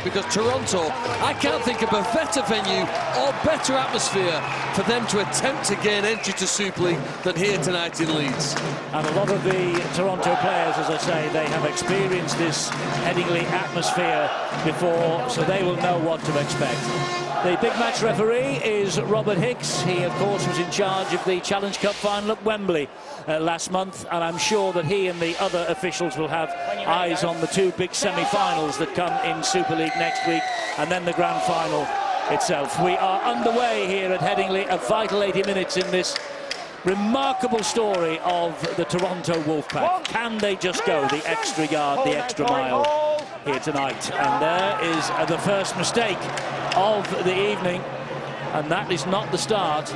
because Toronto, I can't think of a better venue or better atmosphere for them to attempt to gain entry to Super League than here tonight in Leeds. And a lot of the Toronto players, as I say, they have experienced this Headingley atmosphere before, so they will know what to expect. The big match referee is Robert Hicks. He, of course, was in charge of the Challenge Cup final at Wembley last month, and I'm sure that he and the other officials will have eyes on the two big semi-finals that come in Super League next week, and then the grand final itself. We are underway here at Headingley, a vital 80 minutes in this remarkable story of the Toronto Wolfpack. Can they just go the extra yard, the extra mile here tonight? And there is the first mistake of the evening, and that is not the start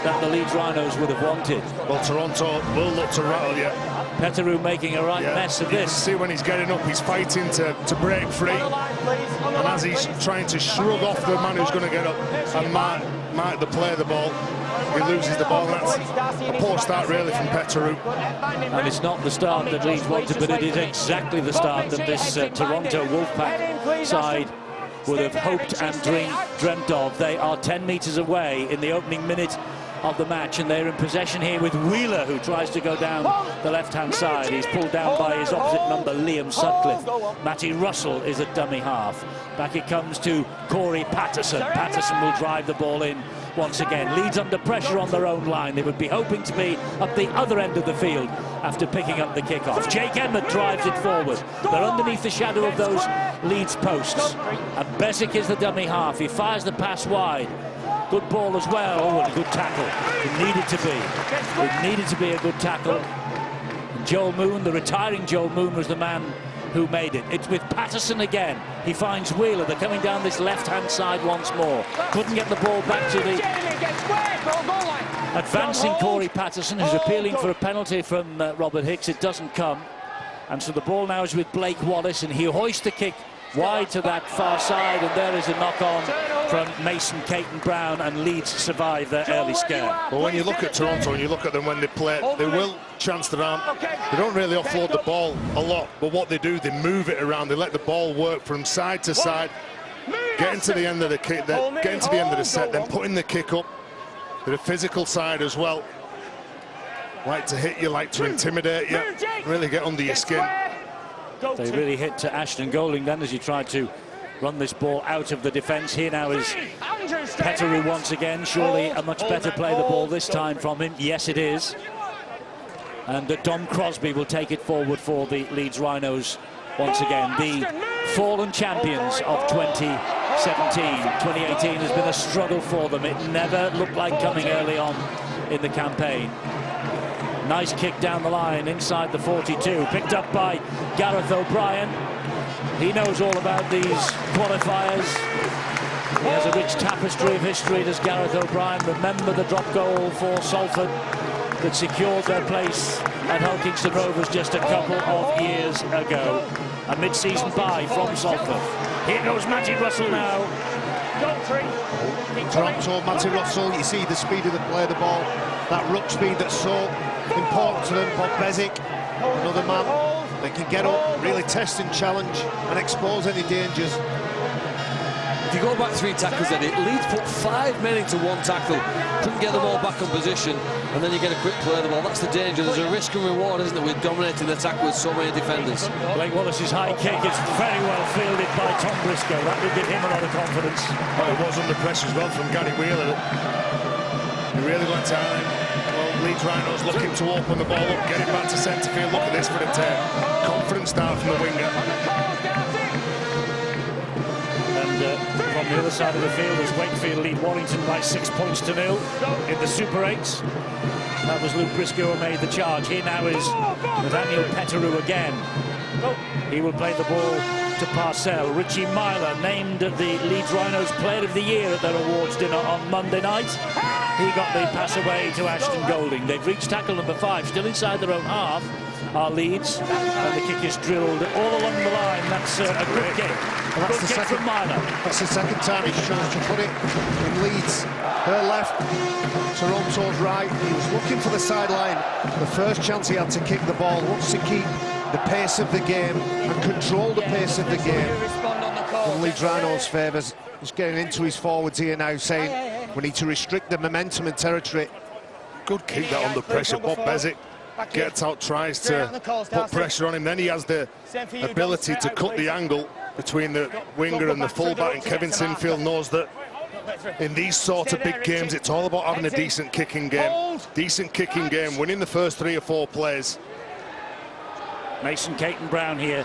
that the Leeds Rhinos would have wanted. Well, Toronto will look to rattle you. Petteru making a right mess of this. You can see when he's getting up, he's fighting to break free, and as he's trying to shrug off the man who's going to get up and mark the play the ball, he loses the ball. That's a poor start really from Petteru. And it's not the start that Leeds wanted, but it is exactly the start that this Toronto Wolfpack side would have hoped and dreamt of. They are 10 metres away in the opening minute of the match, and they're in possession here with Wheeler, who tries to go down the left-hand side. He's pulled down by his opposite number, Liam Sutcliffe. Matty Russell is at dummy half. Back it comes to Corey Patterson. Patterson will drive the ball in once again. Leeds under pressure on their own line. They would be hoping to be up the other end of the field after picking up the kick-off. Jake Emmett drives it forward. They're underneath the shadow of those Leeds posts. And Besic is the dummy half. He fires the pass wide. Good ball as well. Oh, and a good tackle. It needed to be. It needed to be a good tackle. And Joel Moon, the retiring Joel Moon, was the man who made it. It's with Patterson again. He finds Wheeler. They're coming down this left-hand side once more. Couldn't get the ball back to the advancing Corey Patterson, who's appealing for a penalty from Robert Hicks. It doesn't come. And so the ball now is with Blake Wallace, and he hoists the kick wide to that far side, and there is a knock-on from Mason Caton-Brown, and Leeds survive their early scare. Well, when you look at Toronto and you look at them when they play, they will chance their arm. They don't really offload the ball a lot, but what they do, they move it around. They let the ball work from side to side, get into the end of the kick, get into the end of the set, then putting the kick up. They're a physical side as well. Like to hit you, like to intimidate you, really get under your skin. They really hit to Ashton Golding then as he tried to run this ball out of the defence. Here now is Petteru once again. Surely a much better play the ball this time from him. Yes, it is. And Dom Crosby will take it forward for the Leeds Rhinos once again. The fallen champions of 2017. 2018 has been a struggle for them. It never looked like coming early on in the campaign. Nice kick down the line inside the 42, picked up by Gareth O'Brien. He knows all about these qualifiers. He has a rich tapestry of history, does Gareth O'Brien. Remember the drop goal for Salford that secured their place at Hull Kingston Rovers just a couple of years ago. A mid-season bye from Salford. Here goes Matty Russell now. Toronto, Matty Russell, you see the speed of the play of the ball, that ruck speed that's so important to them. Bob Besic, another man that can get up, really test and challenge and expose any dangers. If you go back 3 tackles, Eddie, Leeds put 5 men into 1 tackle, couldn't get them all back on position, and then you get a quick play of the ball. That's the danger. There's a risk and reward, isn't it, with dominating the tackle with so many defenders. Blake Wallace's high kick is very well fielded by Tom Briscoe. That will give him a lot of confidence. Well, it was under pressure as well from Gary Wheeler. He really went down. Well, Leeds Rhinos looking to open the ball up, get it back to centre field. Look at this for the turn. Confident start from the winger. From the other side of the field as Wakefield lead Warrington by 6 points to 0 in the Super 8s. That was Luke Briscoe who made the charge. Here now is Nathaniel Petteru again. He will play the ball to Parcell. Richie Myler named the Leeds Rhinos Player of the Year at their awards dinner on Monday night. He got the pass away to Ashton Golding. They've reached tackle number 5, still inside their own half. Are Leeds, and the kick is drilled all along the line. That's a good kick. Well, that's good the kick from Myler. That's the second time he's chose to put it in Leeds. Her left, Toronto's right. He was looking for the sideline. The first chance he had to kick the ball, wants to keep the pace of the game and control the pace of the game. The Leeds Rhinos' favours. He's getting into his forwards here now, saying we need to restrict the momentum and territory. Good kick that under pressure. Bob Bezic gets out, tries to put pressure on him. Then he has the ability to cut the angle between the winger and the fullback, and Kevin Sinfield knows that in these sort of big games it's all about having a decent kicking game. Decent kicking game, winning the first 3 or 4 plays. Mason Caton-Brown here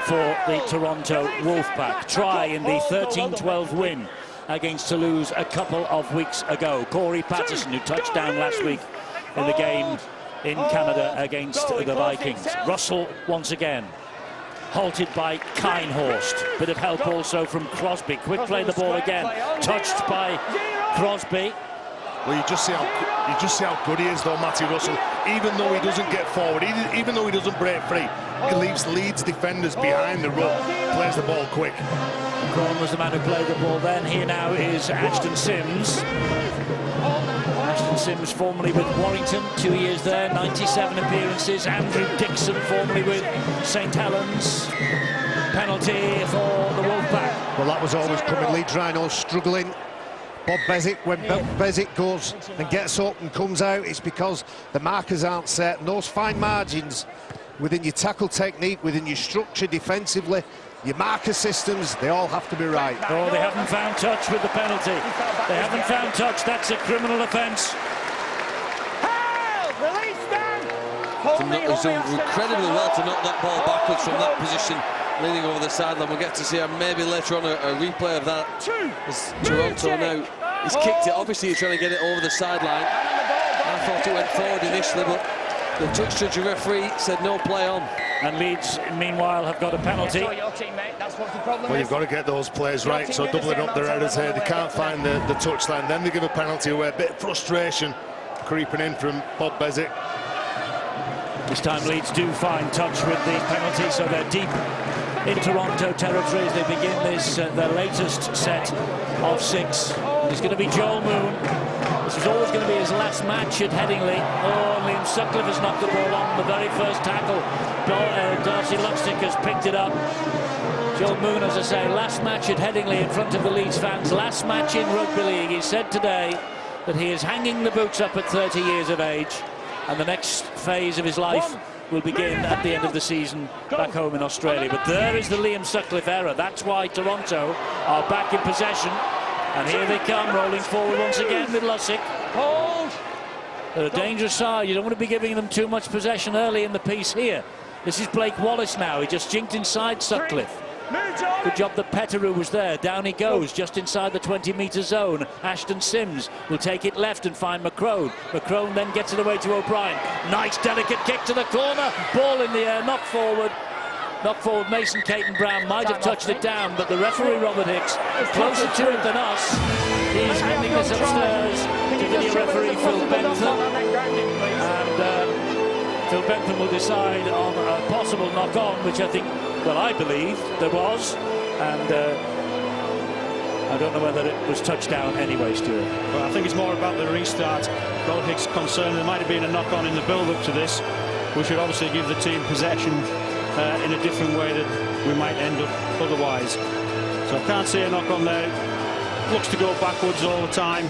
for the Toronto Wolfpack. Try in the 13-12 win against Toulouse a couple of weeks ago. Corey Patterson, who touched down last week in the game in Canada against the Vikings. Russell once again halted by Kinehorst. Bit of help also from Crosby. Quick play the ball again. Touched by Crosby. Well, you just see how good he is, though, Matty Russell. Even though he doesn't get forward, even though he doesn't break free, he leaves Leeds defenders behind the ruck, plays the ball quick. Cron was the man who played the ball then. Here now is Ashton Sims. Ashton Sims, formerly with Warrington, 2 years there, 97 appearances. Andrew Dixon, formerly with St Helens. Penalty for the Wolfpack. Well, that was always coming. Leeds Rhinos struggling. Bob Bezic, when Bezic goes and gets up and comes out, it's because the markers aren't set. And those fine margins within your tackle technique, within your structure defensively, your marker systems, they all have to be right. Oh, they haven't found touch with the penalty. They haven't found touch. That's a criminal offence. He's done incredibly well to knock that ball backwards from that position, leaning over the sideline. We'll get to see maybe later on a replay of that. As Toronto now, he's kicked it. Obviously, he's trying to get it over the sideline. I thought it went forward initially, but the touch judge and referee said no play on. And Leeds, meanwhile, have got a penalty. Well, you've got to get those plays right, so doubling up their errors here. They can't find the touchline, then they give a penalty away. A bit of frustration creeping in from Bob Bezic. This time Leeds do find touch with the penalty, so they're deep in Toronto territory as they begin this, their latest set of 6. It's going to be Joel Moon. This was always going to be his last match at Headingley. Oh, Liam Sutcliffe has knocked the ball on the very first tackle. Darcy Luxnick has picked it up. Joel Moon, as I say, last match at Headingley in front of the Leeds fans, last match in rugby league. He said today that he is hanging the boots up at 30 years of age, and the next phase of his life will begin at the end of the season back home in Australia. But there is the Liam Sutcliffe error. That's why Toronto are back in possession. And here they come, rolling forward once again with Lussick. They're a dangerous side. You don't want to be giving them too much possession early in the piece here. This is Blake Wallace now. He just jinked inside Sutcliffe. Good job that Petteru was there. Down he goes, just inside the 20-metre zone. Ashton Sims will take it left and find McCrone. McCrone then gets it away to O'Brien. Nice, delicate kick to the corner. Ball in the air, knocked forward. Knocked forward. Mason Caton-Brown might have touched it down, but the referee, Robert Hicks, closer to it than us. He's handing this upstairs to the referee, Phil Bentham. And Phil Bentham will decide on a possible knock-on, which I think, well, I believe there was, and I don't know whether it was touchdown anyway, Stuart. Well, I think it's more about the restart. Robert Hicks concerned there might have been a knock-on in the build-up to this. We should obviously give the team possession in a different way that we might end up otherwise. So I can't see a knock-on there. Looks to go backwards all the time.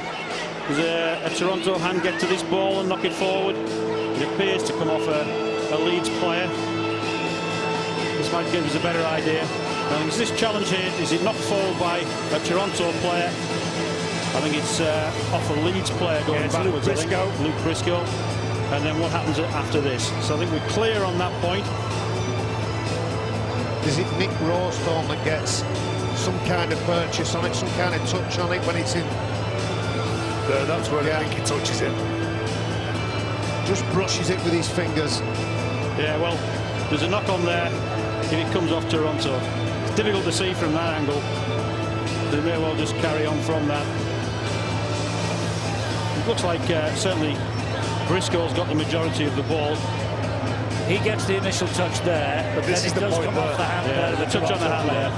Does a Toronto hand get to this ball and knock it forward? It appears to come off a Leeds player. This might give us a better idea. I think this challenge here, is it knocked forward by a Toronto player? I think it's off a Leeds player going backwards. Luke Briscoe. And then what happens after this? So I think we're clear on that point. Is it Nick Rowstone that gets some kind of purchase on it, some kind of touch on it when it's in? That's where I think he touches it. Just brushes it with his fingers. Yeah, well, there's a knock on there if it comes off Toronto. It's difficult to see from that angle. They may well just carry on from that. It looks like certainly Briscoe's got the majority of the ball. He gets the initial touch there, but then it does come off the hand. Yeah, the touch on the hand there.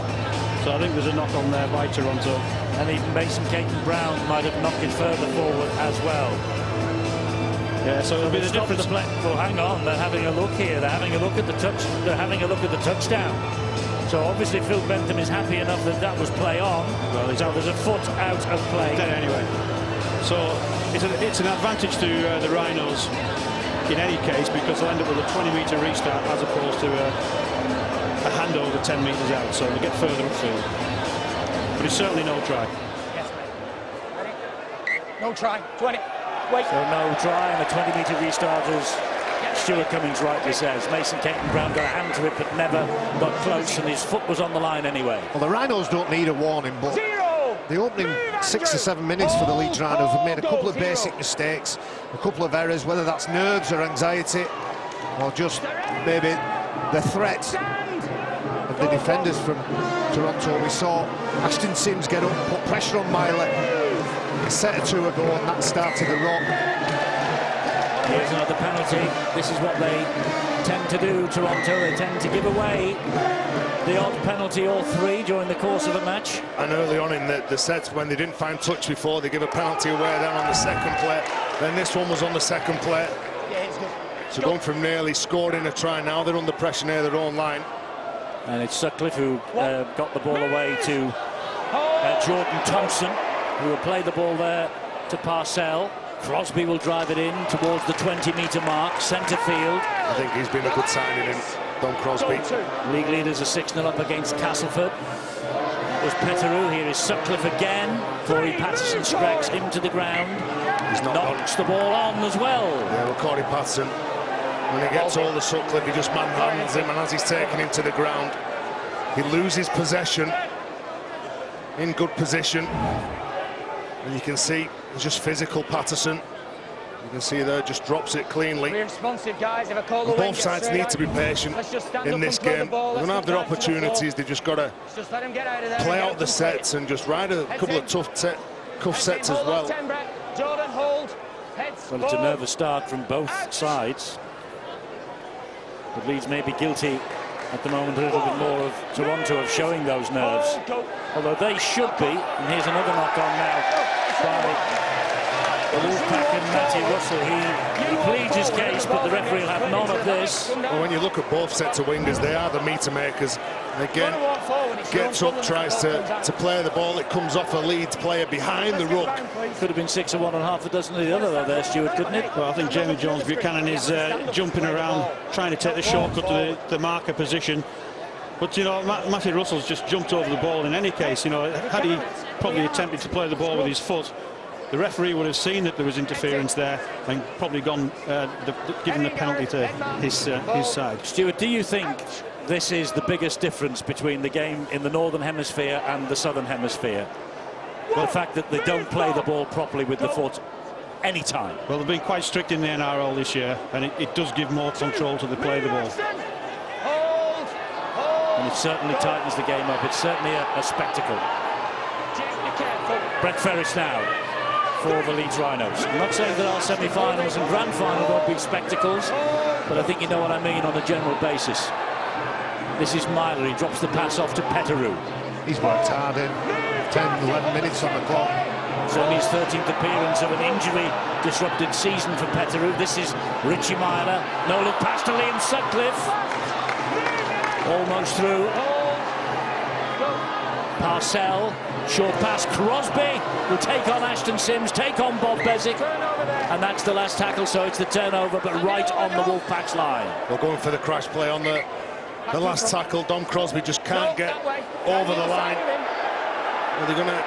So I think there's a knock on there by Toronto. And even Mason Caton-Brown might have knocked it further forward as well. Yeah, so it'll be the difference. Well, hang on, they're having a look here. They're having a look at the touch. They're having a look at the touchdown. So obviously Phil Bentham is happy enough that that was play on. Well, there's a foot out of play. Anyway, so it's an advantage to the Rhinos in any case, because they'll end up with a 20-metre restart as opposed to a handover 10 metres out, so they get further upfield. But it's certainly no try. Yes, mate. Ready? No try. 20. Wait. So no try, and a 20-metre restart, as Stuart Cummings rightly says. Mason Caton-Brown got a hand to it, but never got close, and his foot was on the line anyway. Well, the Rhinos don't need a warning, but the opening 6 or 7 minutes for the Leeds Rhinos have made a couple of basic mistakes, a couple of errors, whether that's nerves or anxiety, or just maybe the threat of the defenders from Toronto. We saw Ashton Sims get up, put pressure on Miley a set or two ago, and that started the rot. Here's another penalty. This is what they tend to do, Toronto. They tend to give away the odd penalty or three during the course of a match. And early on in the sets, when they didn't find touch before, they give a penalty away then on the second play. Then this one was on the second play. So going from nearly scored in a try, now they're under pressure near their own line. And it's Sutcliffe who got the ball away to Jordan Thompson, who will play the ball there to Parcell. Crosby will drive it in towards the 20-metre mark, centre field. I think he's been a good signing in Don Crosby. League leaders are 6-0 up against Castleford. It was Petterou. Here is Sutcliffe again. Corey Patterson scrags him to the ground. He's not knocks the ball on as well. Yeah, well, Corey Patterson, when he gets all the Sutcliffe, he just manhandles him, and as he's taking him to the ground, he loses possession in good position. And you can see it's just physical, Patterson. You can see there, just drops it cleanly. We're responsive, guys. If I call the Both sides need to be patient in this game. They're going to have their opportunities. They've just got to play out the sets and just ride a couple of tough sets as well. Jordan, hold. Well, it's a nervous start from both sides. But Leeds may be guilty at the moment a little bit more of Toronto of showing those nerves, although they should be. And here's another knock on now by the Wolfpack and Matty Russell. He pleads his case, but the referee will have none of this. Well, when you look at both sets of wingers, they are the meter makers. And again, gets up, tries to play the ball. It comes off a Leeds player behind the ruck. Could have been 6 of one and half a dozen of the other, though, there, Stuart, couldn't it? Well, I think Jamie Jones-Buchanan is jumping around, trying to take the shortcut to the marker position. But, you know, Matty Russell's just jumped over the ball in any case. You know, had he probably attempted to play the ball with his foot, the referee would have seen that there was interference there and probably gone, given the penalty to his side. Stuart, do you think this is the biggest difference between the game in the Northern Hemisphere and the Southern Hemisphere? The fact that they don't play the ball properly with the foot any time. Well, they've been quite strict in the NRL this year, and it does give more control to the play the ball. And it certainly tightens the game up. It's certainly a spectacle. Brett Ferris now for the Leeds Rhinos. I'm not saying that our semi-finals and grand final won't be spectacles, but I think you know what I mean on a general basis. This is Myler. He drops the pass off to Petterou. He's worked hard in 10, 11 minutes on the clock. It's only his 13th appearance of an injury-disrupted season for Petterou. This is Richie Myler. No look past to Liam Sutcliffe. Almost through. Parcell. Short pass. Crosby will take on Ashton Sims, take on Bob Bezic. And that's the last tackle, so it's the turnover, but right on the Wolfpack's line. We're going for the crash play on the last tackle. Don Crosby just can't get over the line. Are they going to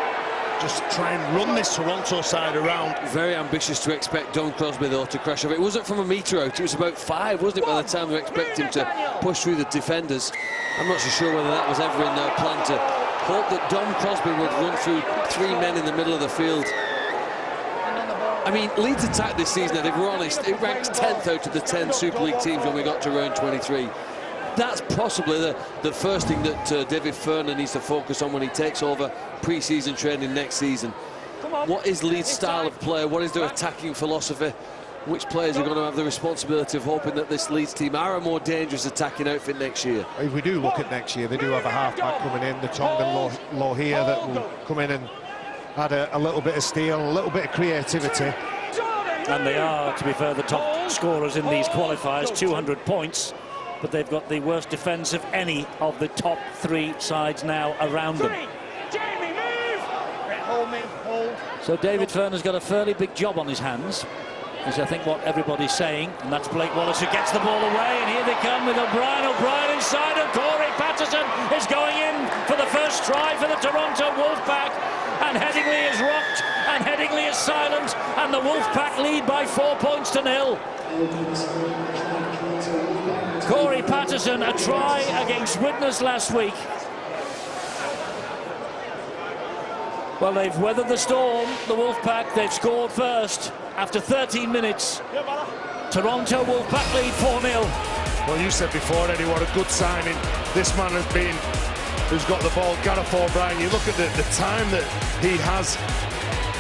just try and run this Toronto side around? Very ambitious to expect Don Crosby, though, to crash over. It wasn't from a metre out, it was about 5, wasn't it, by the time they expect him to push through the defenders. I'm not so sure whether that was ever in their plan to hope that Don Crosby would run through 3 men in the middle of the field. I mean, Leeds' attack this season, if we're honest, it ranks 10th out of the 10 Super League teams when we got to round 23. That's possibly the first thing that David Ferner needs to focus on when he takes over pre-season training next season. What is Leeds' style of play? What is their attacking philosophy? Which players are going to have the responsibility of hoping that this Leeds team are a more dangerous attacking outfit next year? If we do look at next year, they do have a half-back coming in, the Tongan Lohia, that will come in and add a little bit of steel, a little bit of creativity. And they are, to be fair, the top scorers in these qualifiers, 200 points. but they've got the worst defence of any of the top three sides now around them. Jamie, move! Hold me, hold. So David Furner's got a fairly big job on his hands, is I think what everybody's saying, and that's Blake Wallace who gets the ball away, and here they come with O'Brien. O'Brien inside, and Corey Patterson is going in for the first try for the Toronto Wolfpack, and Headingley is rocked, and Headingley is silent, and the Wolfpack lead by 4 points to 0. Corey Patterson, a try against Widnes last week. Well, they've weathered the storm, the Wolfpack. They've scored first after 13 minutes. Toronto Wolfpack lead 4-0. Well, you said before, Eddie, what a good signing this man has been, who's got the ball, Gareth O'Brien. You look at the time that he has.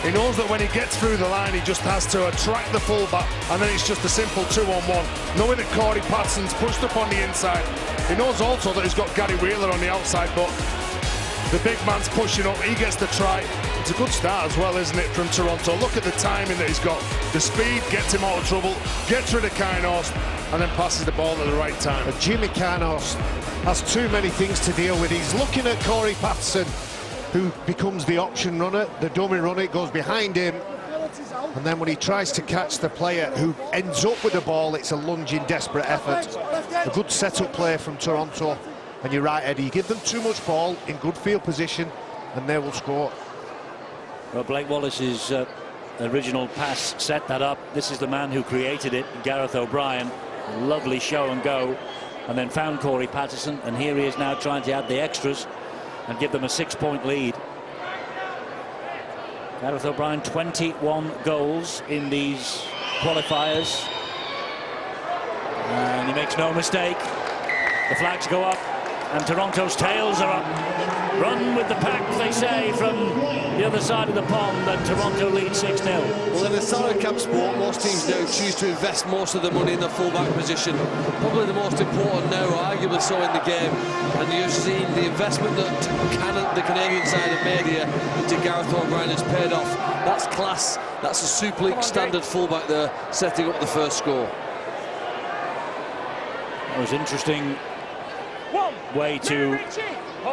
He knows that when he gets through the line, he just has to attract the fullback, and then it's just a simple 2-on-1. Knowing that Corey Patterson's pushed up on the inside, he knows also that he's got Gary Wheeler on the outside, but the big man's pushing up, he gets the try. It's a good start as well, isn't it, from Toronto? Look at the timing that he's got. The speed gets him out of trouble, gets rid of Kainos, and then passes the ball at the right time. But Jimmy Kainos has too many things to deal with. He's looking at Corey Patterson, who becomes the option runner, the dummy runner, goes behind him, and then when he tries to catch the player who ends up with the ball, it's a lunging, desperate effort. A good set-up play from Toronto, and you're right, Eddie, you give them too much ball in good field position, and they will score. Well, Blake Wallace's original pass set that up. This is the man who created it, Gareth O'Brien. Lovely show and go, and then found Corey Patterson, and here he is now trying to add the extras and give them a 6-point lead. Gareth O'Brien, 21 goals in these qualifiers, and he makes no mistake. The flags go up, and Toronto's tails are up. Run with the pack, they say, from the other side of the pond, and Toronto leads 6-0. Well, in a salary cap sport, most teams now choose to invest most of the money in the full-back position. Probably the most important now, arguably so, in the game. And you've seen the investment that the Canadian side have made here into Gareth O'Brien has paid off. That's class. That's a Super League standard full-back there, setting up the first score. It was interesting way to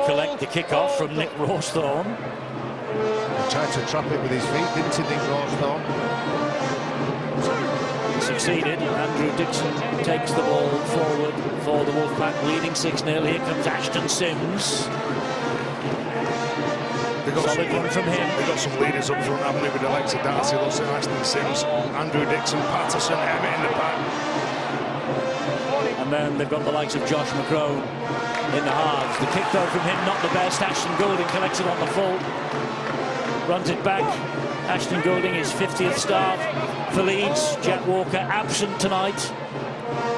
collect the kick-off from Nick Rawsthorne. He tried to trap it with his feet, didn't he, Nick Rawsthorne? Succeeded. Andrew Dixon takes the ball forward for the Wolfpack, leading 6-0. Here comes Ashton Sims. Solid one from him. They've got some leaders up front, haven't they, with Alexa Darcy, Lawson, Ashton Sims, Andrew Dixon, Patterson, Emmett in the pack. And then they've got the likes of Josh McCrone in the halves. The kick though from him, not the best. Ashton Goulding collects it on the full. Runs it back. Ashton Goulding, his 50th start for Leeds. Jack Walker absent tonight.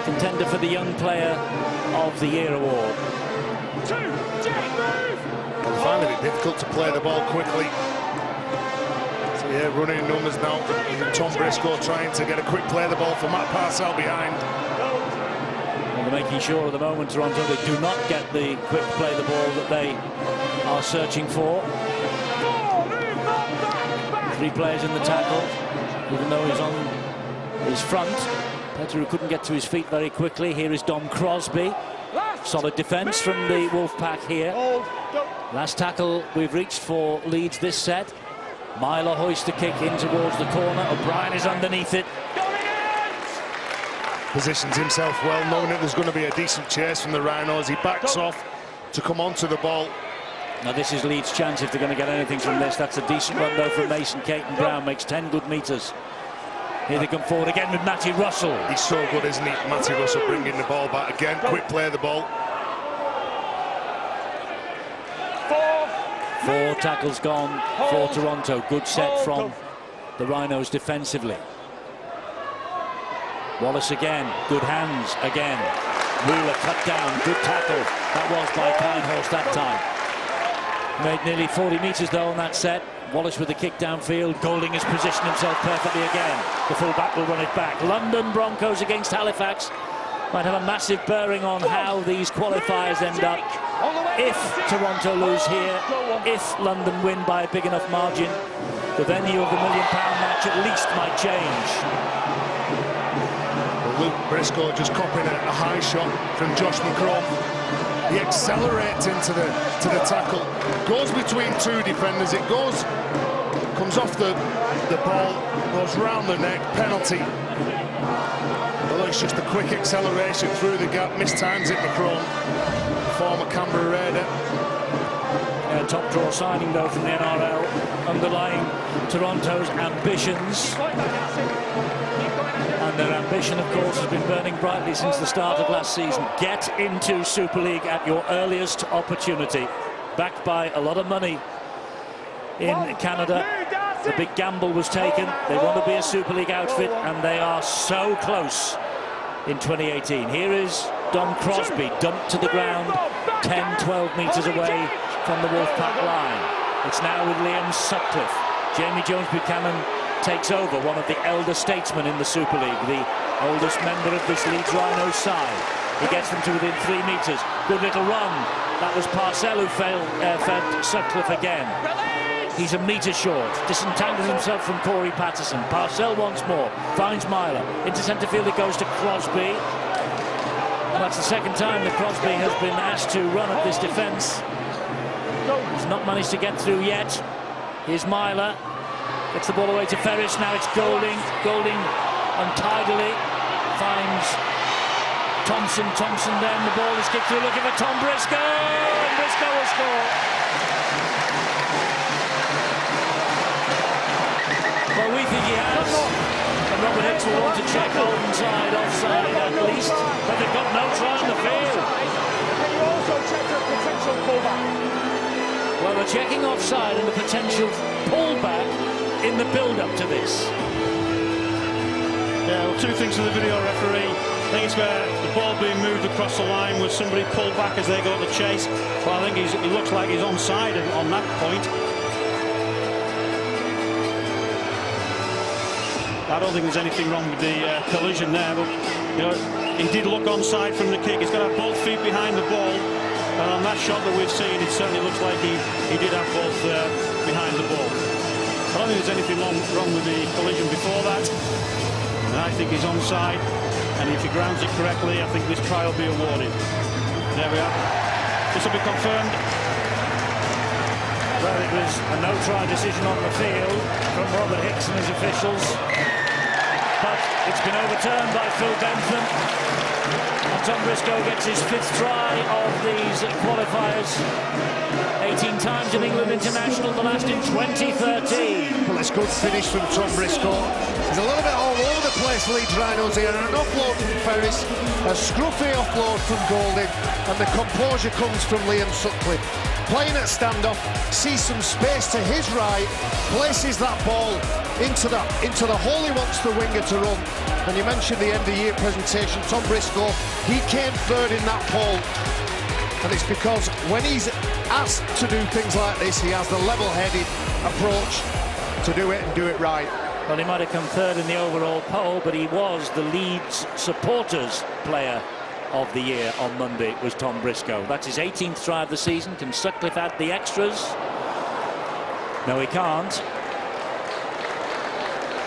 Contender for the Young Player of the Year award. Well, finding it difficult to play the ball quickly. So yeah, running numbers now. Tom Briscoe trying to get a quick play of the ball for Matt Parcell behind. And they're making sure at the moment, Toronto, they do not get the quick play of the ball that they are searching for. 3 players in the tackle, even though he's on his front. Petru couldn't get to his feet very quickly. Here is Dom Crosby. Solid defence from the Wolfpack here. Last tackle we've reached for Leeds this set. Myler hoists the kick in towards the corner. O'Brien is underneath it. Positions himself well, knowing that there's going to be a decent chase from the Rhinos. He backs off to come onto the ball. Now this is Leeds' chance if they're going to get anything from this. That's a decent run though from Mason Caton Brown, makes 10 good metres. Here they come forward again with Matty Russell. He's so good, isn't he? Matty Russell bringing the ball back again. Quick play of the ball. 4 tackles gone for Toronto. Good set from the Rhinos defensively. Wallace again, good hands again. Wheeler cut down, good tackle. That was by Pinehorse that time. Made nearly 40 metres though on that set. Wallace with the kick downfield. Goulding has positioned himself perfectly again. The full-back will run it back. London Broncos against Halifax. Might have a massive bearing on how these qualifiers end up. If Toronto lose here, if London win by a big enough margin, the venue of the £1 million match at least might change. Luke Briscoe just copying a high shot from Josh McCrum. He accelerates into the tackle, goes between two defenders. It comes off the ball, goes round the neck, penalty. Well, it's just a quick acceleration through the gap, mistimes it, McCrum, former Canberra Raider. Top draw signing though from the NRL, underlying Toronto's ambitions. And their ambition, of course, has been burning brightly since the start of last season. Get into Super League at your earliest opportunity. Backed by a lot of money in Canada. The big gamble was taken. They want to be a Super League outfit, and they are so close in 2018. Here is Dom Crosby, dumped to the ground, 10, 12 metres away from the Wolfpack line. It's now with Liam Sutcliffe. Jamie Jones-Buchanan takes over, one of the elder statesmen in the Super League, the oldest member of this Leeds Rhinos side. He gets them to within 3 metres. Good little run. That was Parcell who fed Sutcliffe again. He's a metre short. Disentangles himself from Corey Patterson. Parcell once more. Finds Myler. Into centre field it goes to Crosby. And that's the second time that Crosby has been asked to run at this defence. He's not managed to get through yet. Here's Myler. Gets the ball away to Ferris. Now it's Golding. Golding untidily finds Thompson. Thompson then. The ball is kicked through, looking for Tom Briscoe. And Briscoe will score. Well, we think he has. And Robert Hicks will want to check onside, offside at least. But they've got no try on the field. Can you also check the potential pullback? Well, they're checking offside and the potential pullback in the build-up to this. Yeah, well, 2 things for the video referee. I think it's where the ball being moved across the line with somebody pulled back as they go to chase. Well, I think he looks like he's onside on that point. I don't think there's anything wrong with the collision there, but you know, he did look onside from the kick. He's got to have both feet behind the ball. And on that shot that we've seen, it certainly looks like he did have both behind the ball. I don't think there's anything wrong with the collision before that. And I think he's onside. And if he grounds it correctly, I think this try will be awarded. There we are. This will be confirmed. Well, it was a no-try decision on the field from Robert Hicks and his officials. But it's been overturned by Phil Bentham. And Tom Briscoe gets his 5th try of these qualifiers. 18 times in England international, the last in 2013. Well, it's good finish from Tom Briscoe. He's a little bit all over the place, Leeds Rhinos here. An offload from Ferris, a scruffy offload from Golding, and the composure comes from Liam Sutcliffe. Playing at standoff, sees some space to his right, places that ball into the hole he wants the winger to run. And you mentioned the end of year presentation, Tom Briscoe, he came 3rd in that poll. And it's because when he's asked to do things like this, he has the level-headed approach to do it and do it right. Well, he might have come 3rd in the overall poll, but he was the Leeds supporters player of the year on Monday, was Tom Briscoe. That's his 18th try of the season. Can Sutcliffe add the extras? No, he can't.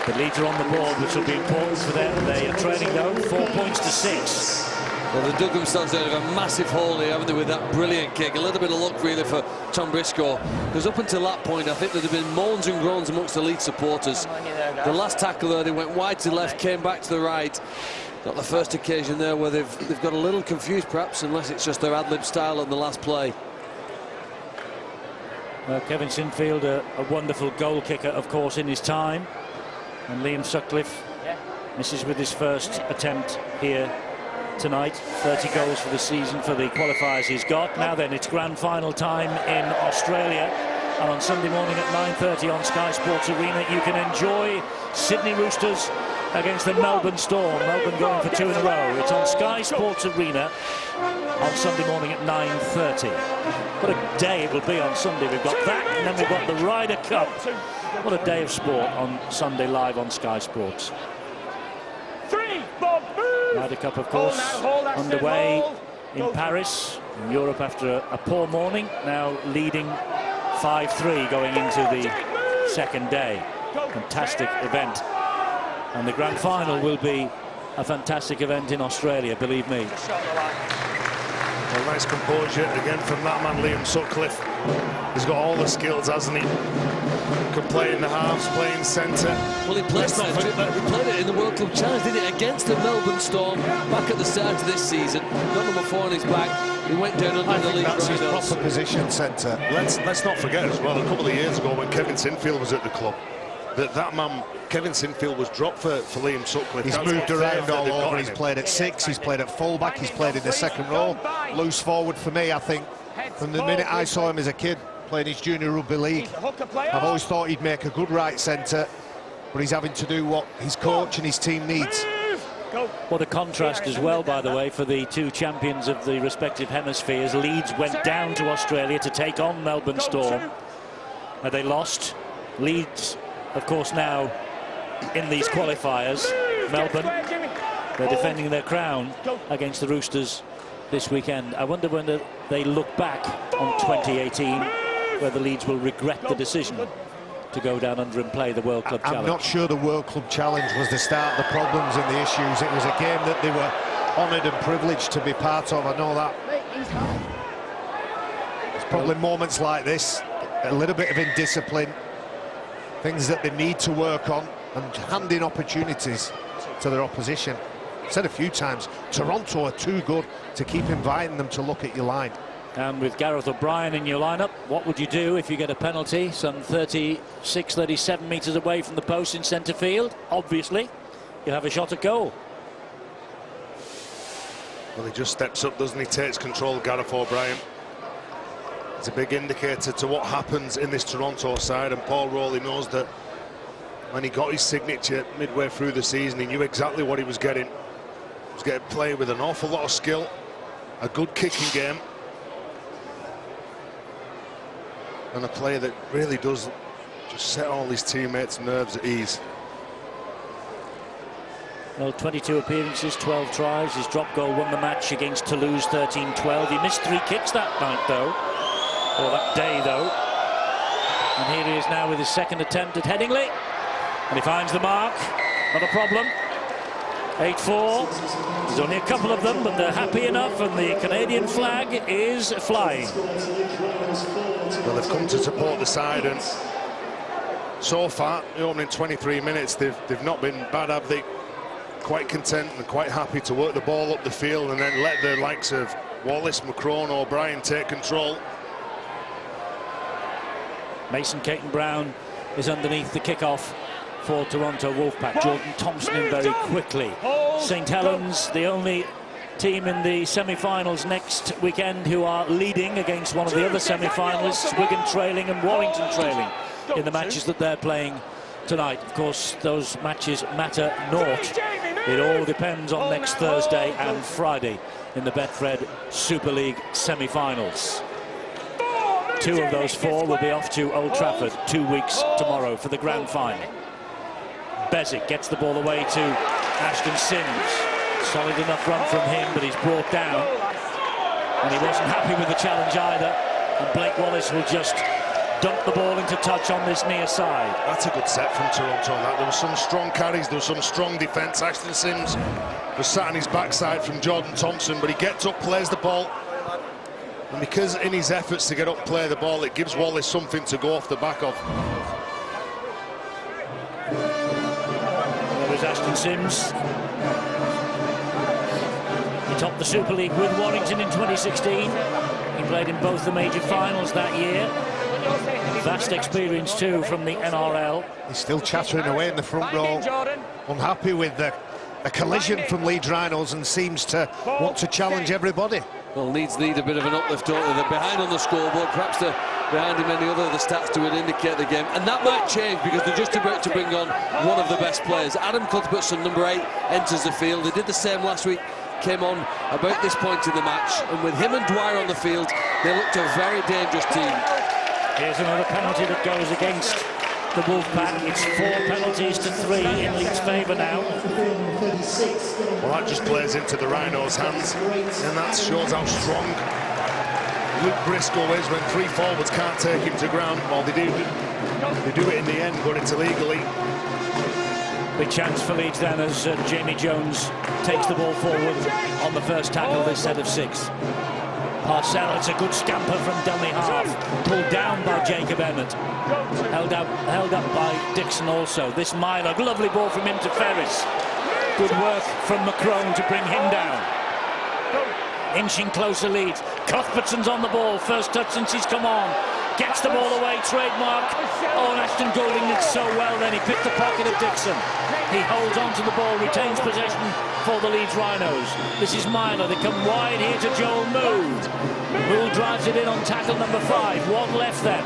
But Leeds are on the board, which will be important for them. They are trailing, though, 4 points to 6. Well, they dug themselves out of a massive hole here, haven't they, with that brilliant kick. A little bit of luck, really, for Tom Briscoe. Because up until that point, I think there had been moans and groans amongst the Leeds supporters. The last tackle there, they went wide to the left, came back to the right. Not the first occasion there where they've got a little confused, perhaps, unless it's just their ad-lib style on the last play. Well, Kevin Sinfield, a wonderful goal kicker, of course, in his time. And Liam Sutcliffe misses with his first attempt here tonight. 30 goals for the season for the qualifiers he's got. Now then, it's grand final time in Australia. And on Sunday morning at 9:30 on Sky Sports Arena, you can enjoy Sydney Roosters against the Melbourne Storm. Melbourne going for 2 in a row. It's on Sky Sports Arena on Sunday morning at 9:30. What a day it will be on Sunday. We've got that, and then we've got the Ryder Cup. What a day of sport on Sunday live on Sky Sports. Ryder Cup, of course, underway in Paris, in Europe, after a poor morning. Now leading 5-3 going into the second day. Fantastic event. And the grand final will be a fantastic event in Australia, believe me. Well, nice composure again from that man, Liam Sutcliffe. He's got all the skills, hasn't he? Can play in the halves, play in centre. Well, he played centre, but he played it in the World Club Challenge, did it, against the Melbourne Storm back at the start of this season. Got number 4 on his back. He went down under the league. That's his proper position, centre. Let's not forget as well, a couple of years ago when Kevin Sinfield was at the club, that man, Kevin Sinfield, was dropped for Liam Sutcliffe. He's moved around all over. He's played at 6, he's played at full-back, he's played in the second row. Loose forward for me, I think. From the minute I saw him as a kid playing his junior rugby league, I've always thought he'd make a good right centre, but he's having to do what his coach and his team needs. What a contrast as well, by the way, for the two champions of the respective hemispheres. Leeds went down to Australia to take on Melbourne Storm. They lost. Leeds, of course, now in these qualifiers. Melbourne, they're defending their crown against the Roosters this weekend. I wonder when they look back on 2018, whether Leeds will regret the decision to go down under and play the World Club Challenge. I'm not sure the World Club Challenge was the start of the problems and the issues. It was a game that they were honoured and privileged to be part of. I know that. It's probably moments like this, a little bit of indiscipline, things that they need to work on, and handing opportunities to their opposition. I've said a few times, Toronto are too good to keep inviting them to look at your line. And with Gareth O'Brien in your lineup, what would you do if you get a penalty some 36, 37 metres away from the post in centre field? Obviously, you have a shot at goal. Well, he just steps up, doesn't he? Takes control, Gareth O'Brien. It's a big indicator to what happens in this Toronto side, and Paul Rowley knows that when he got his signature midway through the season, he knew exactly what he was getting. He was getting played with an awful lot of skill, a good kicking game, and a player that really does just set all his teammates' nerves at ease. Well, 22 appearances, 12 tries. His drop goal won the match against Toulouse, 13-12. He missed 3 kicks that night, though, or that day, though. And here he is now with his second attempt at Headingley, and he finds the mark. Not a problem. 8-4. There's only a couple of them, but they're happy enough, and the Canadian flag is flying. Well, they've come to support the side, and so far, the opening 23 minutes, they've not been bad, have they? Quite content and quite happy to work the ball up the field and then let the likes of Wallace, McCrone, O'Brien take control. Mason Caton-Brown is underneath the kick-off for Toronto Wolfpack. Jordan Thompson in very quickly. St Helens, the only team in the semi-finals next weekend who are leading against one of the other semi-finalists, Wigan trailing and Warrington trailing in the matches that they're playing tonight. Of course, those matches matter naught. It all depends on next Thursday and Friday in the Betfred Super League semi-finals. 2 of those 4 will be off to Old Trafford 2 weeks tomorrow for the grand final. Bezic gets the ball away to Ashton Sims. Solid enough run from him, but he's brought down. And he wasn't happy with the challenge either. And Blake Wallace will just dump the ball into touch on this near side. That's a good set from Toronto. There were some strong carries, there was some strong defence. Ashton Sims was sat on his backside from Jordan Thompson, but he gets up, plays the ball. And because in his efforts to get up, play the ball, it gives Wallace something to go off the back of. There was Ashton Sims. He topped the Super League with Warrington in 2016. He played in both the major finals that year. Vast experience too from the NRL. He's still chattering away in the front row, unhappy with the collision from Leeds Rhinos, and seems to want to challenge everybody. Well, Leeds need a bit of an uplift, don't they? They're behind on the scoreboard, perhaps they're behind in many other stats to indicate the game, and that might change because they're just about to bring on one of the best players. Adam Cuthbertson, number 8, enters the field. They did the same last week, came on about this point in the match, and with him and Dwyer on the field, they looked a very dangerous team. Here's another penalty that goes against the Wolfpack. It's 4 penalties to 3 in Leeds' favour now. Well, that just plays into the Rhinos' hands, and that shows how strong Luke Briscoe is when 3 forwards can't take him to ground. Well, they do it in the end, but it's illegally. Big chance for Leeds then as Jamie Jones takes the ball forward on the first tackle this set of 6. Parcell, it's a good scamper from dummy half, pulled down by Jacob Emmett, held up by Dixon also. This Myler, lovely ball from him to Ferris. Good work from McCrone to bring him down. Inching closer Leeds. Cuthbertson's on the ball, first touch since he's come on. Gets the ball away, trademark. Oh, and Ashton Goulding did so well then. He picked the pocket of Dixon. He holds on to the ball, retains possession for the Leeds Rhinos. This is Myler. They come wide here to Joel Mood. Mood drives it in on tackle number 5. 1 left then.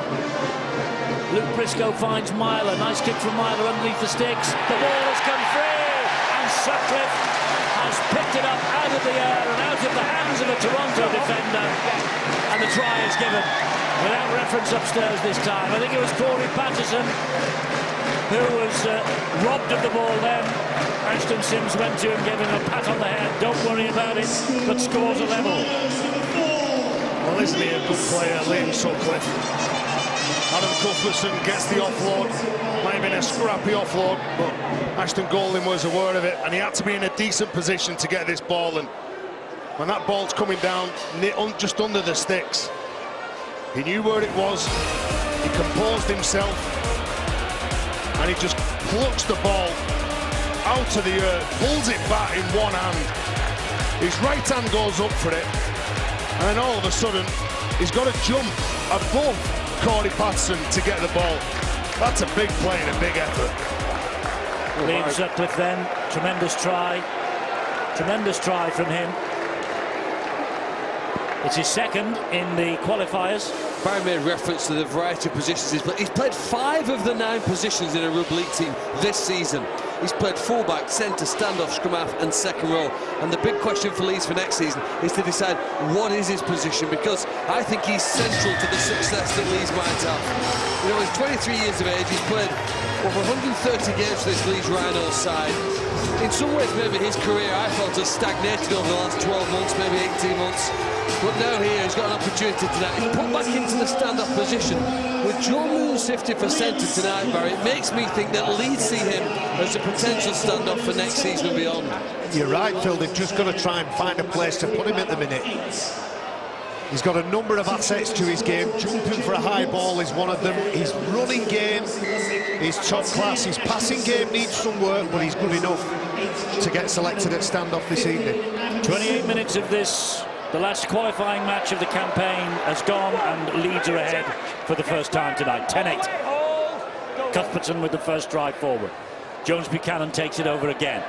Luke Briscoe finds Myler. Nice kick from Myler underneath the sticks. The ball has come free. And Sutcliffe has picked it up out of the air and out of the hands of a Toronto defender. And the try is given. Without reference upstairs this time. I think it was Corey Patterson who was robbed of the ball then. Ashton Sims went to him, gave him a pat on the head. Don't worry about it, but scores a level. Well, isn't he a good player, Liam Sutcliffe? Adam Cuthbertson gets the offload. Might have been a scrappy offload, but Ashton Goulding was aware of it, and he had to be in a decent position to get this ball. And when that ball's coming down just under the sticks, he knew where it was, he composed himself, and he just plucks the ball out of the earth, pulls it back in one hand. His right hand goes up for it, and then all of a sudden, he's got to jump above Corey Patterson to get the ball. That's a big play and a big effort. Liam Sutcliffe then, tremendous try from him. It's his second in the qualifiers. Barry made reference to the variety of positions he's played. He's played 5 of the 9 positions in a rugby league team this season. He's played fullback, centre, standoff, scrum half and second row. And the big question for Leeds for next season is to decide what is his position, because I think he's central to the success that Leeds might have. You know, he's 23 years of age, he's played over 130 games for this Leeds Rhinos side. In some ways, maybe his career, I felt, has stagnated over the last 12 months, maybe 18 months. But now here, he's got an opportunity tonight. He's put back into the stand-off position. With Joe Moon sifted for centre tonight, Barry, it makes me think that Leeds see him as a potential stand-off for next season and beyond. You're right, Phil. They've just got to try and find a place to put him at the minute. He's got a number of assets to his game. Jumping for a high ball is one of them. His running game is top class. His passing game needs some work, but he's good enough to get selected at standoff this evening. 28 minutes of this, the last qualifying match of the campaign, has gone, and Leeds are ahead for the first time tonight. 10-8. Cuthbertson with the first drive forward. Jones Buchanan takes it over again.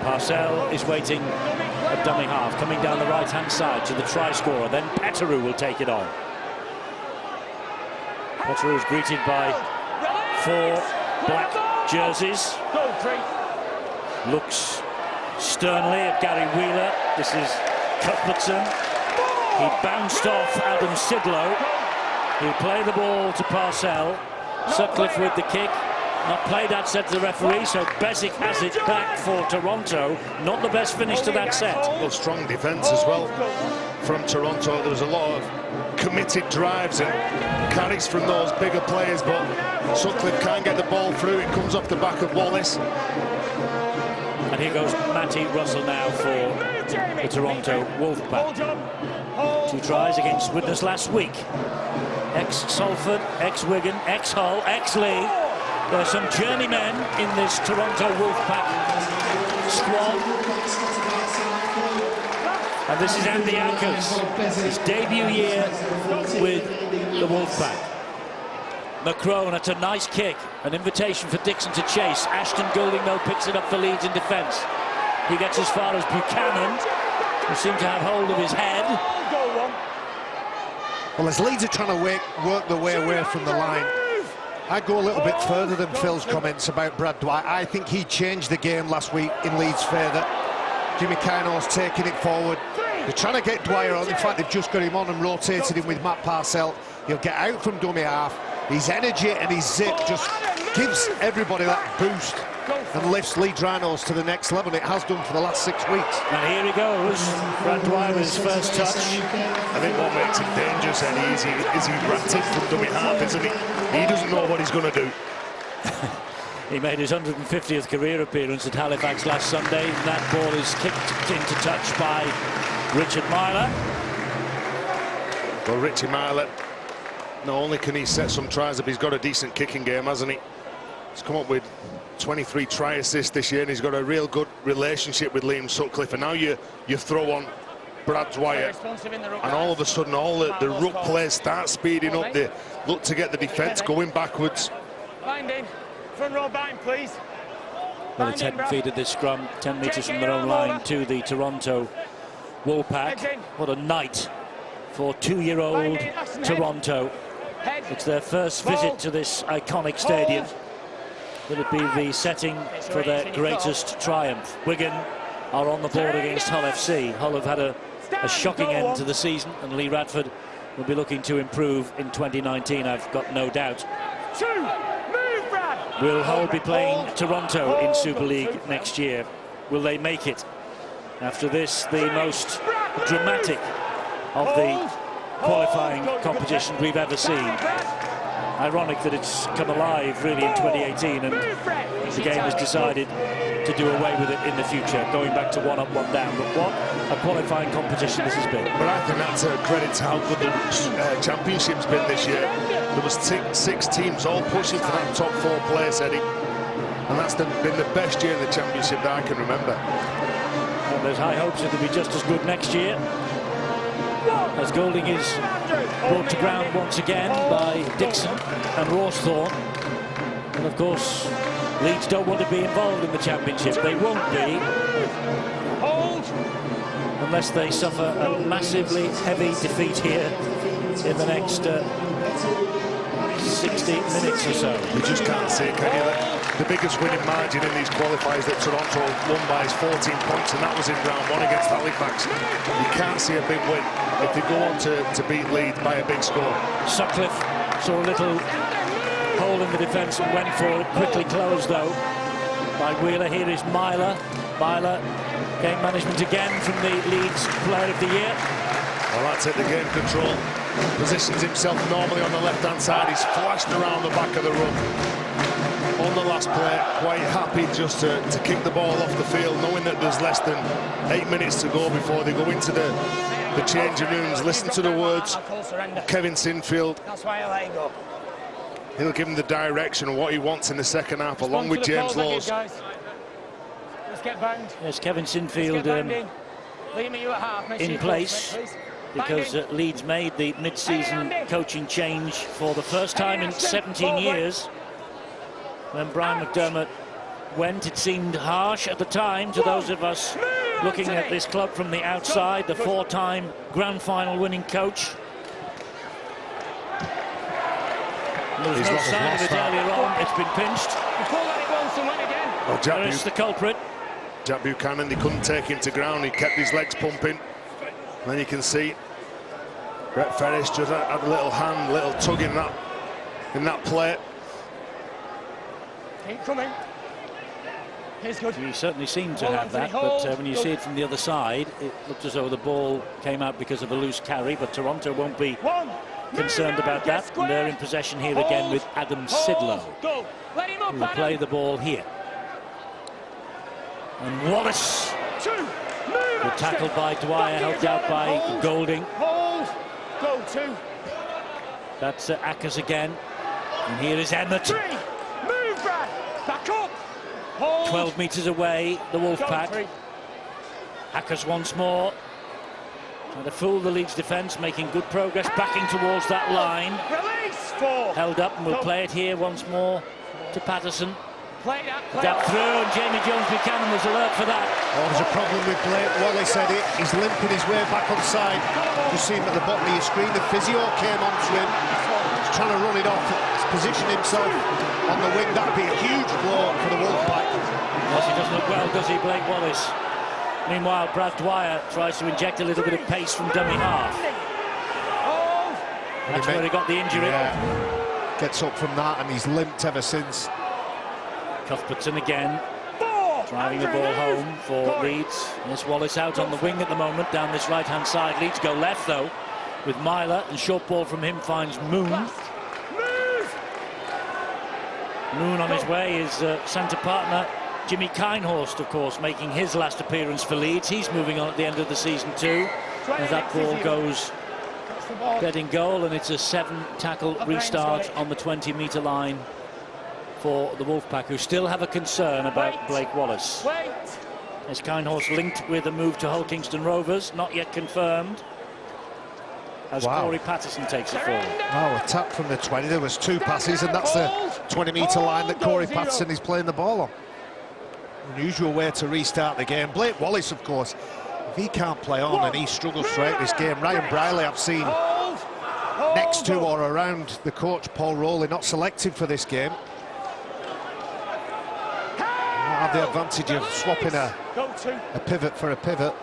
Parcell is waiting at dummy half, coming down the right-hand side to the try scorer. Then Petteru will take it on. Petteru is greeted by 4 black jerseys. Looks sternly at Gary Wheeler. This is Cuthbertson. He bounced off Adam Sidlow. He'll play the ball to Parcell. Sutcliffe with the kick. Not played out, said the referee, so Besic has it back for Toronto. Not the best finish to that set. Well, strong defence as well from Toronto. There was a lot of committed drives and carries from those bigger players, but Sutcliffe can't get the ball through. It comes off the back of Wallace. And here goes Matty Russell now for the Toronto Wolfpack. 2 tries against Widnes last week. Ex-Salford, ex-Wigan, ex-Hull, ex-Lee. There are some journeymen in this Toronto Wolfpack squad. And this is Andy Ackers, his debut year with the Wolfpack. McCrone, it's a nice kick. An invitation for Dixon to chase. Ashton Goulding, though, picks it up for Leeds in defence. He gets as far as Buchanan, who seemed to have hold of his head. Well, as Leeds are trying to work their way away from the line, I go a little bit further than Phil's comments about Brad Dwight. I think he changed the game last week in Leeds' favour. Jimmy Kino's taking it forward. They're trying to get Dwyer on. In fact, they've just got him on and rotated him with Matt Parcell. He'll get out from dummy half. His energy and his zip just gives everybody that boost and lifts Leeds Rhinos to the next level. It has done for the last 6 weeks. And here he goes. Brad Dwyer with his first touch. I think what makes him dangerous, Eddie, is he erratic from dummy half, isn't he? He doesn't know what he's going to do. He made his 150th career appearance at Halifax last Sunday. And that ball is kicked into touch by Richard Myler. Well, Richie Myler, not only can he set some tries up, he's got a decent kicking game, hasn't he? He's come up with 23 try assists this year, and he's got a real good relationship with Liam Sutcliffe. And now you throw on Brad Dwyer, and all of a sudden all the ruck players start speeding up. They look to get the defence going backwards. Binding. Front row bind, please. Well, it's head and feet at this scrum, 10 metres from their own line to the Toronto Wolfpack. What a night for 2-year-old Toronto. It's their first visit to this iconic stadium. Will it be the setting for their greatest triumph? Wigan are on the board against Hull FC. Hull have had a shocking end to the season, and Lee Radford will be looking to improve in 2019, I've got no doubt. Will Hull be playing Toronto in Super League next year? Will they make it? After this, the most dramatic of the qualifying competitions we've ever seen. Ironic that it's come alive really in 2018, and the game has decided to do away with it in the future, going back to 1 up, 1 down. But what a qualifying competition this has been. But I think that's a credit to how good the championship's been this year. There was 6 teams all pushing for that top 4 place, Eddie, and that's been the best year in the championship that I can remember. And there's high hopes it'll be just as good next year, as Golding is brought to ground once again by Dixon and Rawsthorne. And of course, Leeds don't want to be involved in the championship. They won't be unless they suffer a massively heavy defeat here in the next 60 minutes or so. You just can't see it, can you? The biggest winning margin in these qualifiers that Toronto won by is 14 points, and that was in round 1 against Halifax. You can't see a big win if they go on to beat Leeds by a big score. Sutcliffe saw a little hole in the defence and went for it. Quickly closed, though, by Wheeler. Here is Myler. Myler, game management again from the Leeds Player of the Year. Well, that's it, the game control. Positions himself normally on the left-hand side. He's flashed around the back of the run. On the last play, quite happy just to kick the ball off the field, knowing that there's less than 8 minutes to go before they go into the changing rooms. Listen to the words Kevin Sinfield. That's why I let it go. He'll give him the direction of what he wants in the second half, along with James Laws. Let's get bound. Yes, Kevin Sinfield in place, because Leeds made the mid-season coaching change for the first time in 17 years. When Brian McDermott went, it seemed harsh at the time to those of us looking at this club from the outside, the 4-time grand final winning coach. There was no sign of it earlier on. It's been pinched. Oh, There's the culprit. Jack Buchanan, they couldn't take him to ground. He kept his legs pumping. And then you can see Brett Ferris just had a little hand, little tug in that play. Keep coming. Here's good. He certainly seemed to have that, but when you see it from the other side, it looked as though the ball came out because of a loose carry, but Toronto won't be concerned about that. And they're in possession here again with Adam Sidlow, who will play the ball here. And Wallace, good tackle by Dwyer, helped out by Golding. That's Ackers again. And here is Emmett. 12 metres away, the Wolfpack. Ackers once more. Trying to fool the Leeds defence, making good progress, backing towards that line. Held up, and we'll play it here once more to Patterson. Gap through, and Jamie Jones-Buchanan was alert for that. Oh, there's a problem with Blake Wallace, Eddie. He's limping his way back on side. Just seen at the bottom of your screen, the physio came onto him. He's trying to run it off, position himself on the wing. That'd be a huge blow for the Wolfpack. Yes, he doesn't look well, does he, Blake Wallace? Meanwhile, Brad Dwyer tries to inject a little bit of pace from dummy half. That's where he got the injury. Yeah. Gets up from that, and he's limped ever since. Cuthbertson again, driving the ball home for Leeds. There's Wallace out on the wing at the moment, down this right-hand side. Leeds go left, though, with Myler, and short ball from him finds Moon. Moon on his way, his centre partner. Jimmy Kinehorst, of course, making his last appearance for Leeds. He's moving on at the end of the season too. As that ball goes dead in goal, and it's a 7-tackle restart on the 20-metre line for the Wolfpack, who still have a concern about Blake Wallace. As Kinehorst linked with a move to Hull Kingston Rovers, not yet confirmed. As Corey Patterson takes it forward. Oh, a tap from the 20. There was 2 passes, and that's the 20-metre line that Corey Patterson is playing the ball on. Unusual way to restart the game. Blake Wallace, of course, if he can't play on and he struggles throughout this game. Ryan Briley, I've seen next to or around the coach Paul Rowley, not selected for this game. Not have the advantage of swapping a pivot for a pivot.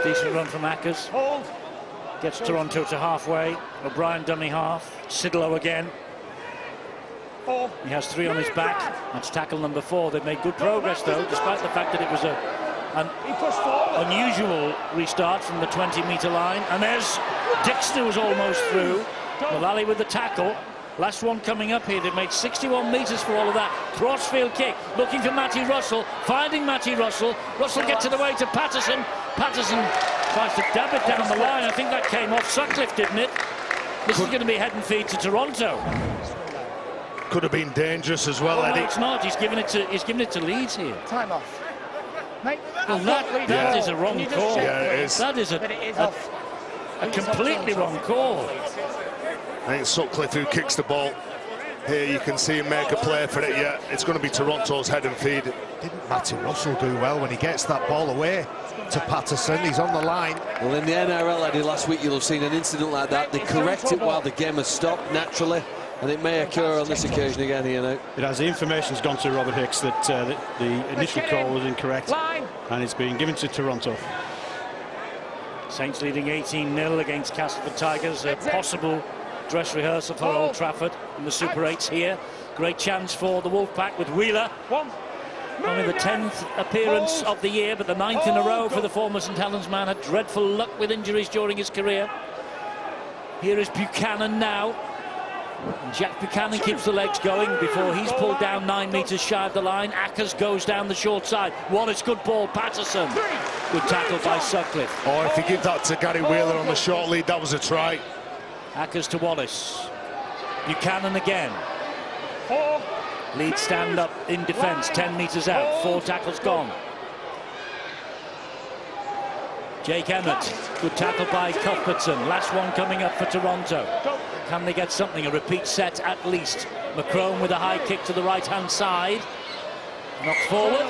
Decent run from Ackers. Gets Toronto to halfway. O'Brien dummy half. Sidlow again. He has 3 on his back. That's tackle number 4. They've made good progress though, despite the fact that it was an unusual restart from the 20-metre line. And there's Dixon, who's almost through. Mullally with the tackle. Last one coming up here. They've made 61 metres for all of that. Crossfield kick, looking for Matty Russell, finding Matty Russell. Russell gets it away to Patterson. Patterson tries to dab it down the line. I think that came off Sutcliffe, didn't it? This is going to be head and feet to Toronto. Could have been dangerous as well, Eddie. No, it's not. He's given it to Leeds here. Time off. Mate, well, that is a wrong call. Yeah, it is. That is a completely wrong call. I think Sutcliffe who kicks the ball. Here you can see him make a play for it. Yeah, it's going to be Toronto's head and feed. Didn't Matty Russell do well when he gets that ball away to Patterson? He's on the line. Well, in the NRL, Eddie, last week you'll have seen an incident like that. They correct it while the game has stopped naturally, and it may occur on this occasion again here now. It has. The information's gone to Robert Hicks that the initial call was incorrect, and it's been given to Toronto. Saints leading 18-0 against Castleford Tigers. A possible dress rehearsal for Old Trafford in the Super 8s here. Great chance for the Wolfpack with Wheeler. Only the 10th appearance of the year, but the 9th in a row for the former St Helens man. Had dreadful luck with injuries during his career. Here is Buchanan now. And Jack Buchanan keeps the legs going before he's pulled down 9 metres shy of the line. Ackers goes down the short side. Wallace, good ball. Patterson. Good tackle by Sutcliffe. Or if you give that to Gary Wheeler on the short lead, that was a try. Ackers to Wallace. Buchanan again. Leeds stand up in defence, 10 metres out, 4 tackles gone. Jake Emmett, good tackle by Cuthbertson. Last one coming up for Toronto. Can they get something? A repeat set at least. McCrone with a high kick to the right-hand side. Knocks forward.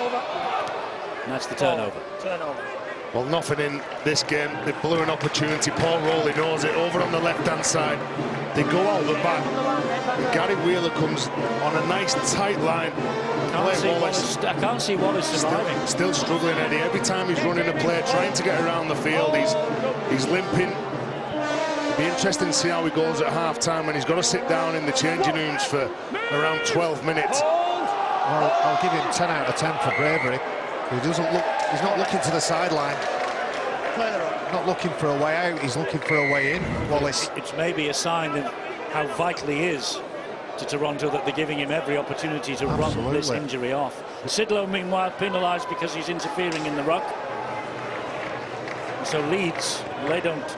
And that's the turnover. Well, nothing in this game. They blew an opportunity. Paul Rowley knows it. Over on the left-hand side, they go out the back. And Gary Wheeler comes on a nice tight line. I can't see Wallace surviving. Still struggling, Eddie. Every time he's running a play, trying to get around the field, he's limping. It'll be interesting to see how he goes at half-time, and he's got to sit down in the changing rooms for around 12 minutes. Well, I'll give him 10 out of 10 for bravery. He doesn't look. He's not looking to the sideline. Not looking for a way out. He's looking for a way in. Wallace. It's maybe a sign of how vital he is to Toronto that they're giving him every opportunity to run this injury off. Sidlow, meanwhile, penalised because he's interfering in the ruck. So Leeds, they don't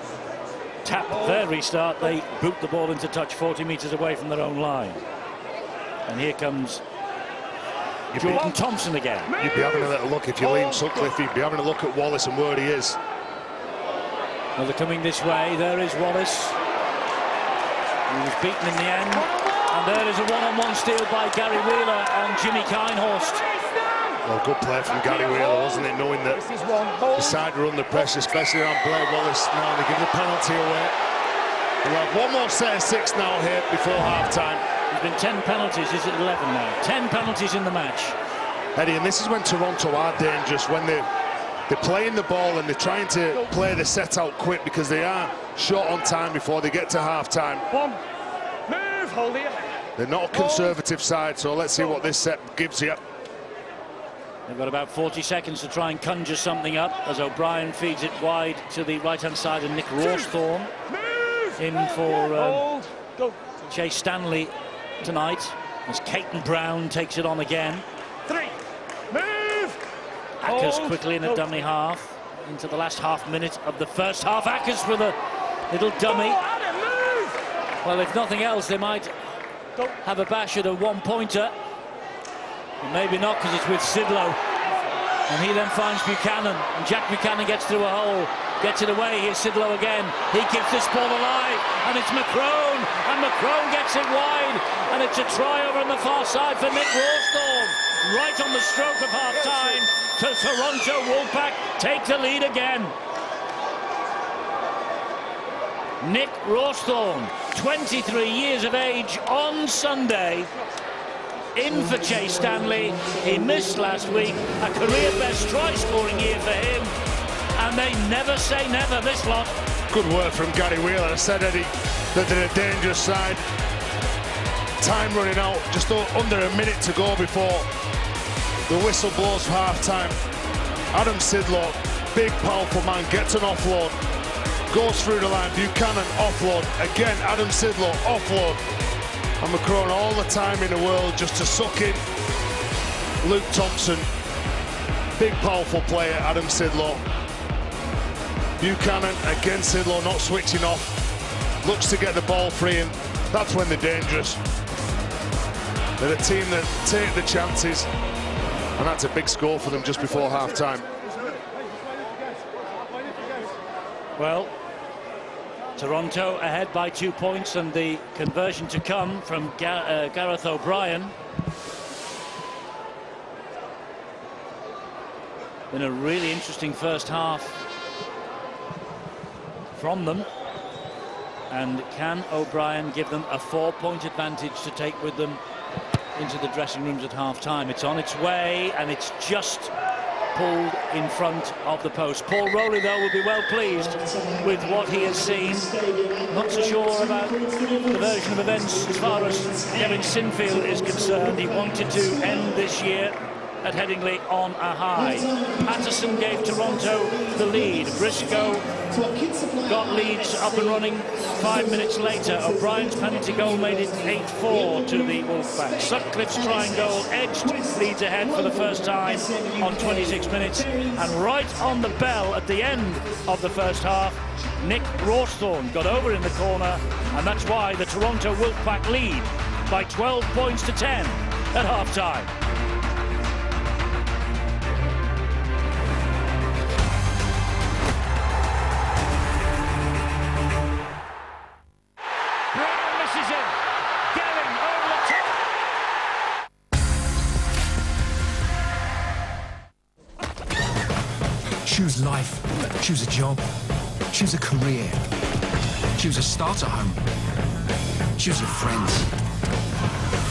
tap their restart. They boot the ball into touch 40 metres away from their own line. And here comes Jordan Thompson again. You'd be having a little look if you leave Sutcliffe. You'd be having a look at Wallace and where he is. Well, they're coming this way. There is Wallace. He was beaten in the end. And there is a one-on-one steal by Gary Wheeler on Jimmy Kinehorst. Well, good play from Gary Wheeler, wasn't it? Knowing that the side were under pressure, especially on Blair Wallace. Now they give the penalty away. We'll have one more set of 6 now here before half-time. There's been 10 penalties. Is it 11 now? 10 penalties in the match. Eddie, and this is when Toronto are dangerous, when they're playing the ball and they're trying to play the set out quick because they are short on time before they get to half-time. Move, hold it. They're not a conservative side, so let's see what this set gives you. They've got about 40 seconds to try and conjure something up as O'Brien feeds it wide to the right-hand side and Nick Rawsthorne in for Chase Stanley tonight as Caton Brown takes it on again. 3. Move. Ackers Hold. quickly in a dummy half. Into the last half minute of the first half. Ackers with a little dummy. Adam, move. Well, if nothing else, they might have a bash at a one-pointer. But maybe not, because it's with Sidlow. And he then finds Buchanan. And Jack Buchanan gets through a hole. Gets it away. Here's Sidlow again. He keeps this ball alive. And it's McCrone. And McCrone gets it wide. And it's a try over on the far side for Nick Rawsthorne. Right on the stroke of half-time. To Toronto Wolfpack take the lead again. Nick Rawsthorne, 23 years of age on Sunday. In for Chase Stanley. He missed last week. A career best try-scoring year for him. And they never say never, this lot. Good work from Gary Wheeler. I said, Eddie, that they're a dangerous side. Time running out, just under a minute to go before the whistle blows for half-time. Adam Sidlow, big, powerful man, gets an offload. Goes through the line. Buchanan, offload. Again, Adam Sidlow, offload. And McCrone all the time in the world just to suck in Luke Thompson. Big, powerful player, Adam Sidlow. Buchanan, again Sidlow not switching off. Looks to get the ball free, and that's when they're dangerous. They're a team that take the chances. And that's a big score for them just before half-time. Well, Toronto ahead by 2 points, and the conversion to come from Gareth O'Brien. Been a really interesting first half from them. And can O'Brien give them a 4-point advantage to take with them into the dressing rooms at half-time? It's on its way, and it's just pulled in front of the post. Paul Rowley, though, will be well pleased with what he has seen. Not so sure about the version of events as far as Kevin Sinfield is concerned. He wanted to end this year at Headingley on a high. Patterson gave Toronto the lead. Briscoe got Leeds up and running 5 minutes later. O'Brien's penalty goal made it 8-4 to the Wolfpack. Sutcliffe's trying goal edged Leeds ahead for the first time on 26 minutes. And right on the bell at the end of the first half, Nick Rawsthorne got over in the corner, and that's why the Toronto Wolfpack lead by 12 points to 10 at half-time. Choose life, choose a job, choose a career, choose a starter home, choose your friends,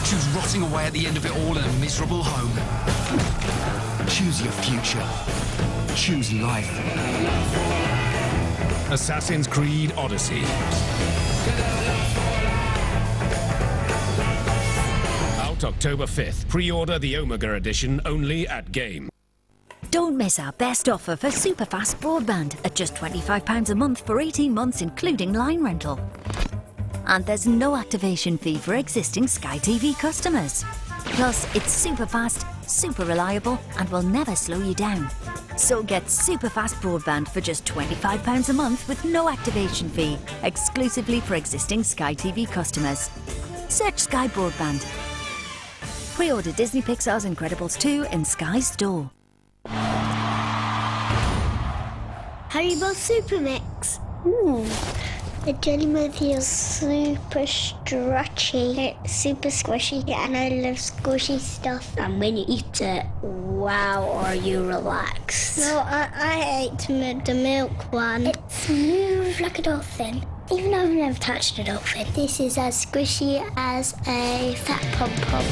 choose rotting away at the end of it all in a miserable home. Choose your future, choose life. Assassin's Creed Odyssey. Out October 5th. Pre-order the Omega edition only at Game. Don't miss our best offer for superfast broadband at just £25 a month for 18 months, including line rental. And there's no activation fee for existing Sky TV customers. Plus, it's super fast, super reliable, and will never slow you down. So get super fast broadband for just £25 a month with no activation fee, exclusively for existing Sky TV customers. Search Sky Broadband. Pre-order Disney Pixar's Incredibles 2 in Sky Store. Haribo Super Mix. The jelly mouth is super stretchy. It's super squishy, and I love squishy stuff. And when you eat it, wow, are you relaxed? No, I ate the milk one. It's smooth like a dolphin. Even though I've never touched a dolphin, this is as squishy as a fat pom-pom.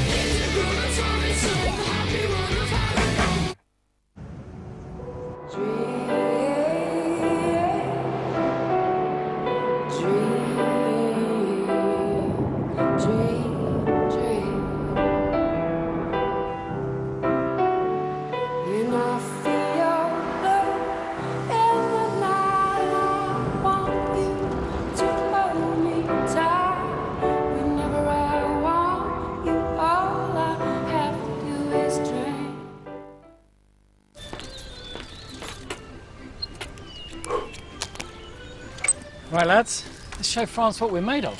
Right, lads, let's show France what we're made of.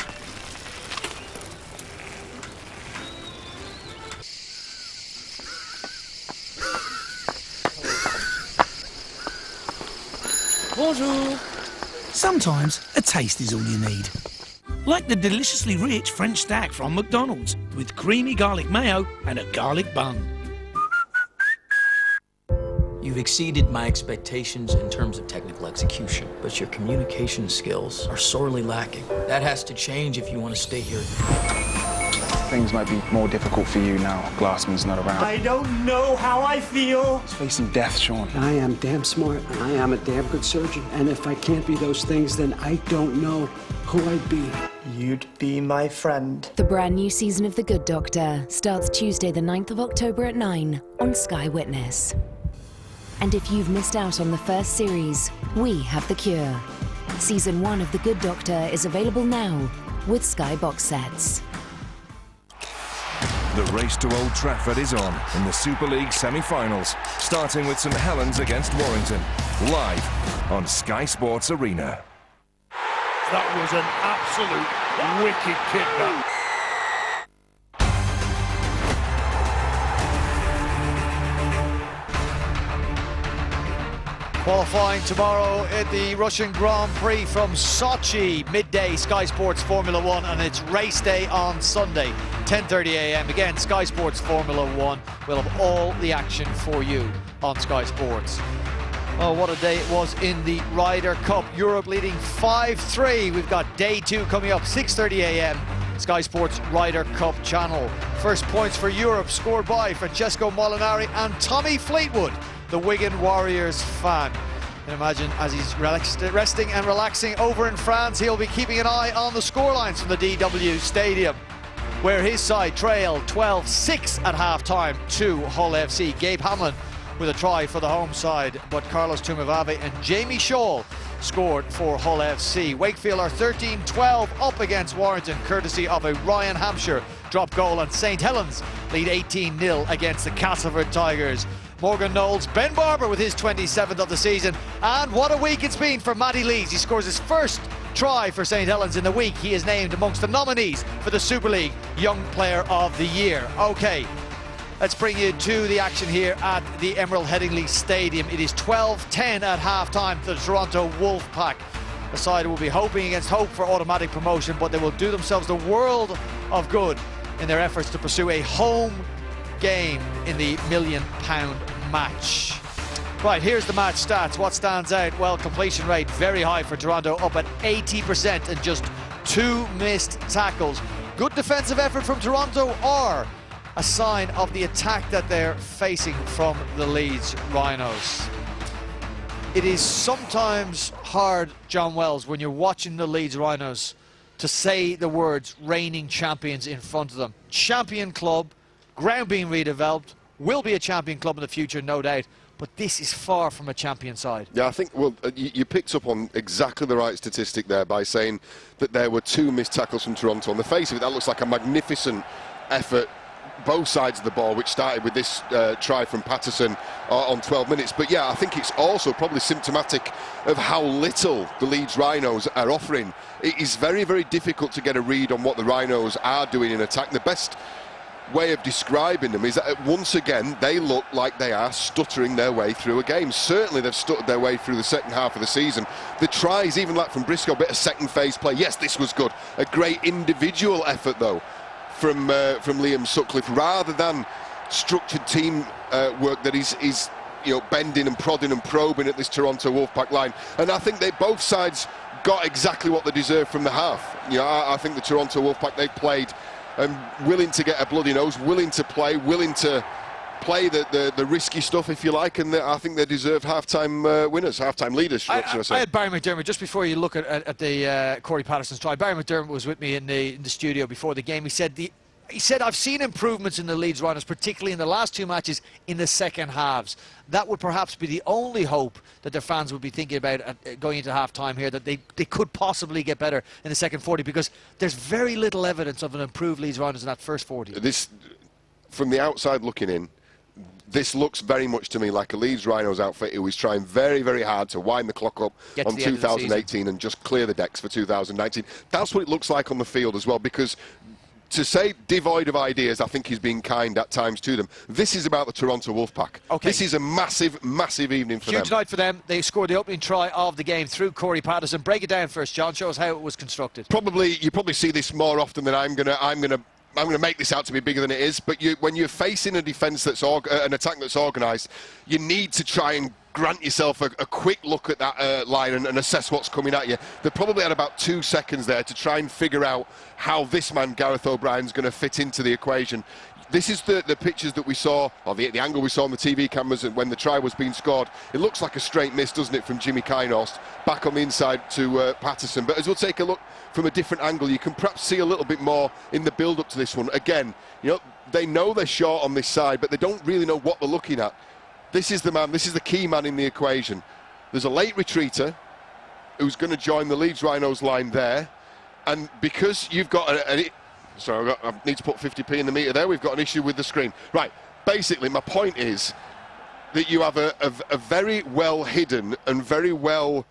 Bonjour. Sometimes a taste is all you need. Like the deliciously rich French stack from McDonald's with creamy garlic mayo and a garlic bun. You've exceeded my expectations in terms of technical execution, but your communication skills are sorely lacking. That has to change if you want to stay here. Things might be more difficult for you now. Glassman's not around. I don't know how I feel. He's facing death, Sean. I am damn smart, and I am a damn good surgeon. And if I can't be those things, then I don't know who I'd be. You'd be my friend. The brand new season of The Good Doctor starts Tuesday the 9th of October at 9 on Sky Witness. And if you've missed out on the first series, we have the cure. Season 1 of The Good Doctor is available now with Sky box sets. The race to Old Trafford is on in the Super League semi-finals, starting with St Helens against Warrington, live on Sky Sports Arena. That was an absolute wicked kick, that. Qualifying tomorrow at the Russian Grand Prix from Sochi, midday Sky Sports Formula 1, and it's race day on Sunday, 10:30 a.m. Again, Sky Sports Formula 1 will have all the action for you on Sky Sports. Oh, what a day it was in the Ryder Cup. Europe leading 5-3. We've got day 2 coming up, 6:30 a.m. Sky Sports Ryder Cup channel. First points for Europe scored by Francesco Molinari and Tommy Fleetwood, the Wigan Warriors fan. And imagine as he's resting and relaxing over in France, he'll be keeping an eye on the scorelines from the DW Stadium, where his side trailed 12-6 at half-time to Hull FC. Gabe Hamlin with a try for the home side, but Carlos Tumavave and Jamie Shaw scored for Hull FC. Wakefield are 13-12 up against Warrington, courtesy of a Ryan Hampshire drop goal, and St Helens lead 18-0 against the Castleford Tigers. Morgan Knowles, Ben Barber with his 27th of the season, and what a week it's been for Matty Leeds. He scores his first try for St Helens in the week. He is named amongst the nominees for the Super League Young Player of the Year. Okay, let's bring you to the action here at the Emerald Headingley Stadium. It is 12-10 at half-time to the Toronto Wolfpack. The side will be hoping against hope for automatic promotion, but they will do themselves the world of good in their efforts to pursue a home game in the £1 million match. Right, here's the match stats. What stands out? Well, completion rate very high for Toronto, up at 80% and just 2 missed tackles. Good defensive effort from Toronto, or a sign of the attack that they're facing from the Leeds Rhinos. It is sometimes hard, John Wells, when you're watching the Leeds Rhinos, to say the words reigning champions in front of them. Champion club, ground being redeveloped, will be a champion club in the future, no doubt, but this is far from a champion side. Yeah, I think, well, you picked up on exactly the right statistic there by saying that there were 2 missed tackles from Toronto. On the face of it, that looks like a magnificent effort, both sides of the ball, which started with this try from Patterson on 12 minutes. But yeah, I think it's also probably symptomatic of how little the Leeds Rhinos are offering. It is very, very difficult to get a read on what the Rhinos are doing in attack. The best way of describing them is that once again they look like they are stuttering their way through a game. Certainly they've stuttered their way through the second half of the season. The tries, even like from Briscoe, a bit of second phase play. Yes, this was good. A great individual effort though from Liam Sutcliffe, rather than structured team work that is you know, bending and prodding and probing at this Toronto Wolfpack line. And I think they both sides got exactly what they deserved from the half. You know, I think the Toronto Wolfpack, they played willing to get a bloody nose, willing to play the risky stuff, if you like, and I think they deserve half-time winners, half-time leaders, should I say. I had Barry McDermott, just before you look at the Corey Patterson's try, Barry McDermott was with me in the studio before the game. He said, I've seen improvements in the Leeds Rhinos, particularly in the last 2 matches in the second halves. That would perhaps be the only hope that their fans would be thinking about going into half-time here, that they could possibly get better in the second 40, because there's very little evidence of an improved Leeds Rhinos in that first 40. This, from the outside looking in, this looks very much to me like a Leeds Rhinos outfit who is trying very, very hard to wind the clock up on 2018 and just clear the decks for 2019. That's what it looks like on the field as well, because to say devoid of ideas, I think he's being kind at times to them. This is about the Toronto Wolfpack. Okay. This is a massive, massive evening for them. Huge night for them. They scored the opening try of the game through Corey Patterson. Break it down first, John. Show us how it was constructed. You probably see this more often than I'm gonna make this out to be bigger than it is. But when you're facing a defence that's an attack that's organised, you need to try and grant yourself a quick look at that line and assess what's coming at you. They probably had about 2 seconds there to try and figure out how this man, Gareth O'Brien's, going to fit into the equation. This is the pictures that we saw, or the angle we saw on the TV cameras when the try was being scored. It looks like a straight miss, doesn't it, from Jimmy Kynhorst back on the inside to Patterson. But as we'll take a look from a different angle, you can perhaps see a little bit more in the build-up to this one. Again, they know they're short on this side, but they don't really know what they're looking at. This is the man, this is the key man in the equation. There's a late retreater who's going to join the Leeds Rhinos line there. And because you've got sorry, I need to put 50p in the meter there. We've got an issue with the screen. Right, basically, my point is that you have a very well hidden and very well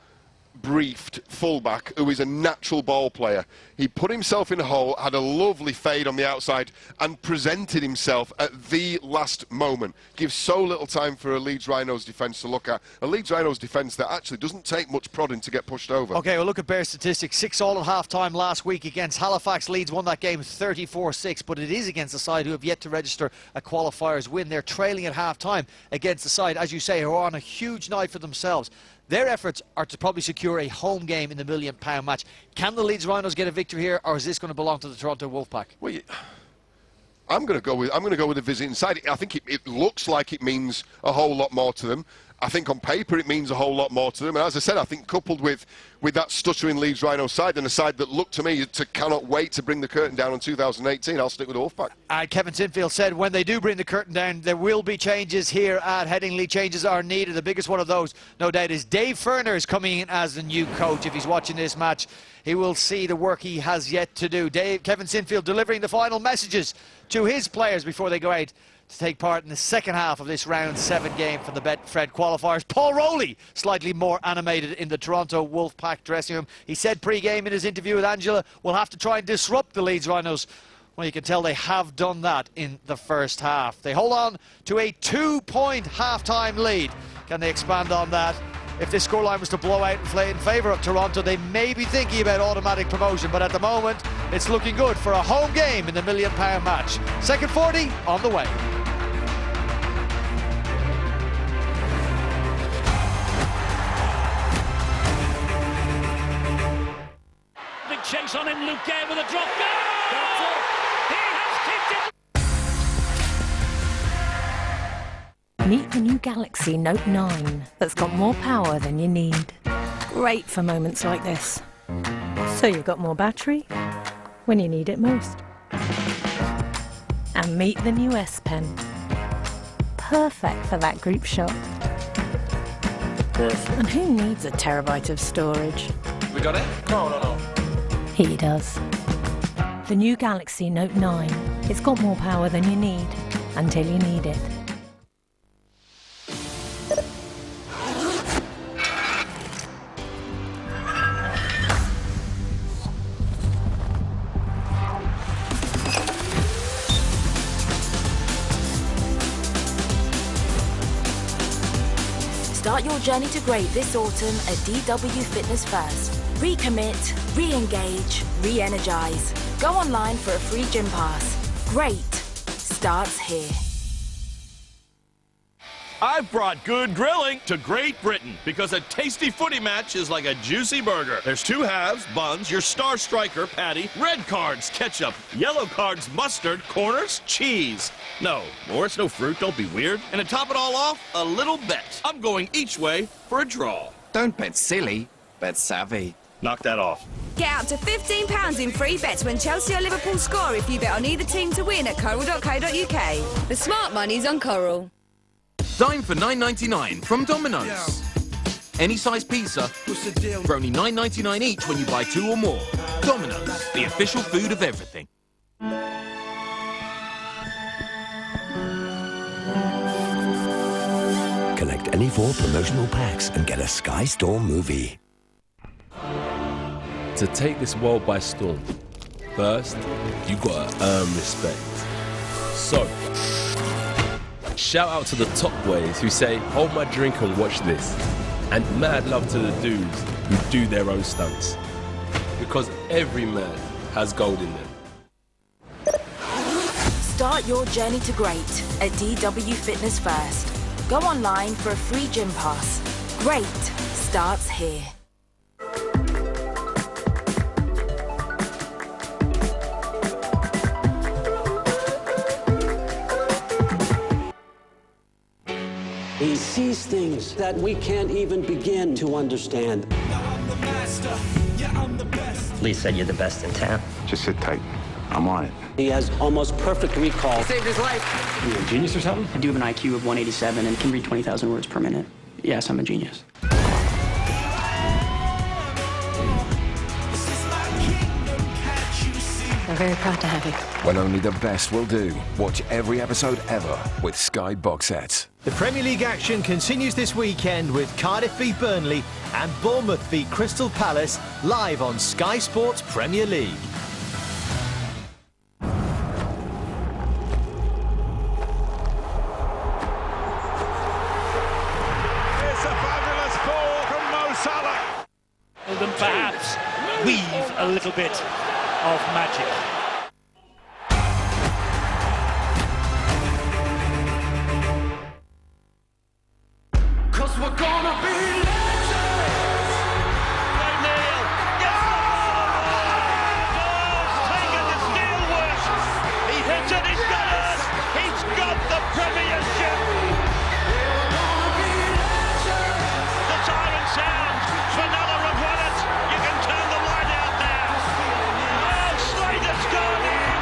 briefed fullback who is a natural ball player. He put himself in a hole, had a lovely fade on the outside and presented himself at the last moment. Gives so little time for a Leeds Rhinos defence to look at. A Leeds Rhinos defence that actually doesn't take much prodding to get pushed over. Okay, we'll look at Bears statistics. 6-all at half-time last week against Halifax. Leeds won that game 34-6, but it is against the side who have yet to register a qualifiers win. They're trailing at half-time against the side, as you say, who are on a huge night for themselves. Their efforts are to probably secure a home game in the £1 million match. Can the Leeds Rhinos get a victory here, or is this going to belong to the Toronto Wolfpack? Well, I'm going to go with the visiting side. I think it looks like it means a whole lot more to them. I think on paper it means a whole lot more to them. And as I said, I think coupled with that stuttering Leeds Rhino side and a side that looked to me to cannot wait to bring the curtain down on 2018, I'll stick with the Wolfpack. Kevin Sinfield said when they do bring the curtain down, there will be changes here at Headingley. Changes are needed. The biggest one of those, no doubt, is Dave Ferner is coming in as the new coach. If he's watching this match, he will see the work he has yet to do. Kevin Sinfield delivering the final messages to his players before they go out to take part in the second half of this round 7 game from the Betfred qualifiers. Paul Rowley, slightly more animated in the Toronto Wolfpack dressing room. He said pre-game in his interview with Angela, we'll have to try and disrupt the Leeds Rhinos. Well, you can tell they have done that in the first half. They hold on to a 2-point half-time lead. Can they expand on that? If this scoreline was to blow out and play in favour of Toronto, they may be thinking about automatic promotion, but at the moment, it's looking good for a home game in the £1 million match. Second 40 on the way. Big chase on him, Luke Gay with a drop goal! He has kicked it! Meet the new Galaxy Note 9 that's got more power than you need. Great for moments like this. So you've got more battery when you need it most. And meet the new S Pen. Perfect for that group shot. And who needs a terabyte of storage? We got it? No. He does. The new Galaxy Note 9. It's got more power than you need until you need it. Start your journey to great this autumn at DW Fitness First. Recommit, re-engage, re-energize. Go online for a free gym pass. Great starts here. I've brought good grilling to Great Britain because a tasty footy match is like a juicy burger. There's 2 halves, buns, your star striker, patty, red cards, ketchup, yellow cards, mustard, corners, cheese. No, Morris, no fruit, don't be weird. And to top it all off, a little bet. I'm going each way for a draw. Don't bet silly, bet savvy. Knock that off. Get up to £15 in free bets when Chelsea or Liverpool score if you bet on either team to win at coral.co.uk. The smart money's on Coral. Dine for $9.99 from Domino's. Any size pizza for only $9.99 each when you buy 2 or more. Domino's, the official food of everything. any 4 promotional packs and get a Sky Storm movie. To take this world by storm, first, you gotta earn respect. So, shout out to the top boys who say, hold my drink and watch this. And mad love to the dudes who do their own stunts. Because every man has gold in them. Start your journey to great at DW Fitness First. Go online for a free gym pass. Great starts here. He sees things that we can't even begin to understand. Lee said you're the best in town. Just sit tight. I'm on it. He has almost perfect recall. He saved his life. Are you a genius or something? I do have an IQ of 187 and can read 20,000 words per minute. Yes, I'm a genius. I'm very proud to have you. When only the best will do. Watch every episode ever with Sky Box Sets. The Premier League action continues this weekend with Cardiff v Burnley and Bournemouth v Crystal Palace live on Sky Sports Premier League. It's a fabulous ball from Mo Salah. Them perhaps weave a little bit of magic. Cause we're gonna be legends! O'Neill gets the ball! Taken to steelwork! He hits it, he's got it! He's got the Premiership! The siren sounds! Fenella have won it! You can turn the light out now! Oh, Slater's gone in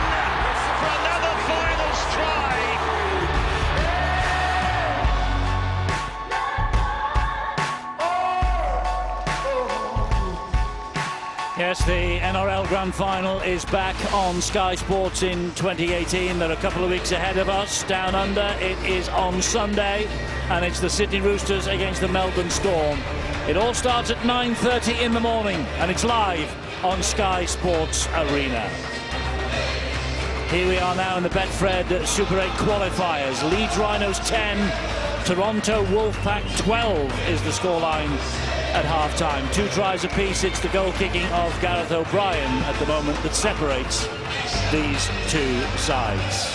for another finals try! Yes, the NRL Grand Final is back on Sky Sports in 2018. They're a couple of weeks ahead of us. Down under, it is on Sunday, and it's the Sydney Roosters against the Melbourne Storm. It all starts at 9:30 in the morning, and it's live on Sky Sports Arena. Here we are now in the Betfred Super 8 qualifiers. Leeds Rhinos 10, Toronto Wolfpack 12 is the scoreline at half-time. 2 tries apiece. It's the goal kicking of Gareth O'Brien at the moment that separates these two sides.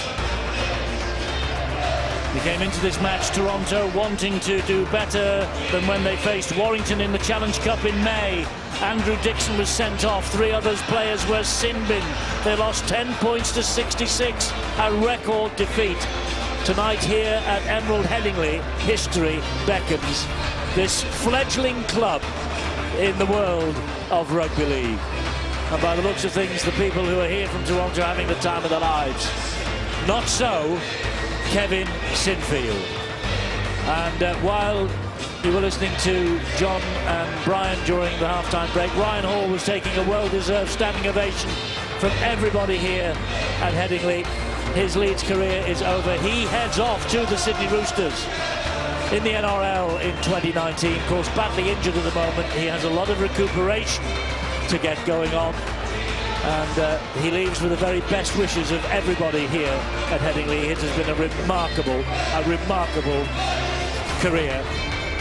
We came into this match, Toronto, wanting to do better than when they faced Warrington in the Challenge Cup in May. Andrew Dixon was sent off. 3 others players were sin-bin. They lost 10 points to 66, a record defeat. Tonight here at Emerald Headingley, history beckons. This fledgling club in the world of rugby league. And by the looks of things, the people who are here from Toronto are having the time of their lives. Not so Kevin Sinfield. And while you were listening to John and Brian during the half-time break, Ryan Hall was taking a well-deserved standing ovation from everybody here at Headingley. His Leeds career is over. He heads off to the Sydney Roosters in the NRL in 2019. Of course, badly injured at the moment. He has a lot of recuperation to get going on. And he leaves with the very best wishes of everybody here at Headingley. It has been a remarkable career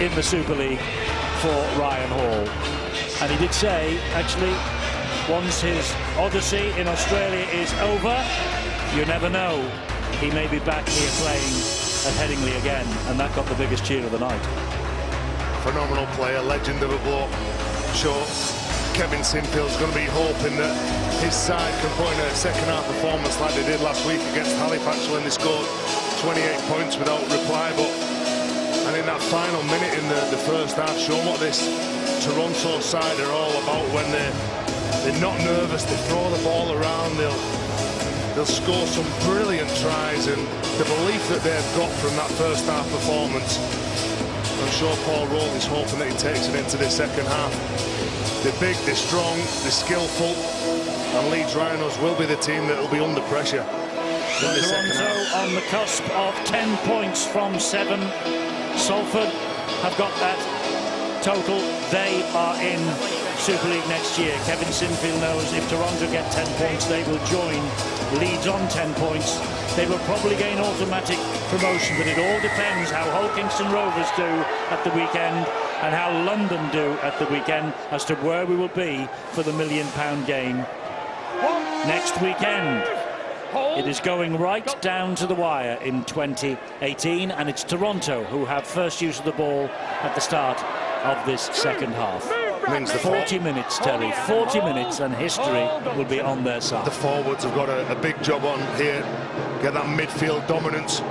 in the Super League for Ryan Hall. And he did say, actually, once his odyssey in Australia is over, you never know, he may be back here playing at Headingley again, and that got the biggest cheer of the night. Phenomenal player, legend of a bloke. Sure, Kevin Sinfield's going to be hoping that his side can put in a second-half performance like they did last week against Halifax when they scored 28 points without reply. And in that final minute in the first half, showing what this Toronto side are all about when they're not nervous, they throw the ball around, they'll score some brilliant tries, and the belief that they've got from that first half performance, I'm sure Paul Roll is hoping that he takes it into the second half. They're big, they're strong, they're skillful, and Leeds Rhinos will be the team that will be under pressure in the second half. Toronto on the cusp of 10 points from 7. Salford have got that total, they are in Super League next year. Kevin Sinfield knows if Toronto get 10 points, they will join Leeds on 10 points. They will probably gain automatic promotion, but it all depends how Hull Kingston Rovers do at the weekend and how London do at the weekend as to where we will be for the £1 million game next weekend. It is going right down to the wire in 2018, and it's Toronto who have first use of the ball at the start of this second half. 40 minutes, Terry, 40 minutes, and history will be on their side. The forwards have got a big job on here. Get that midfield dominance. We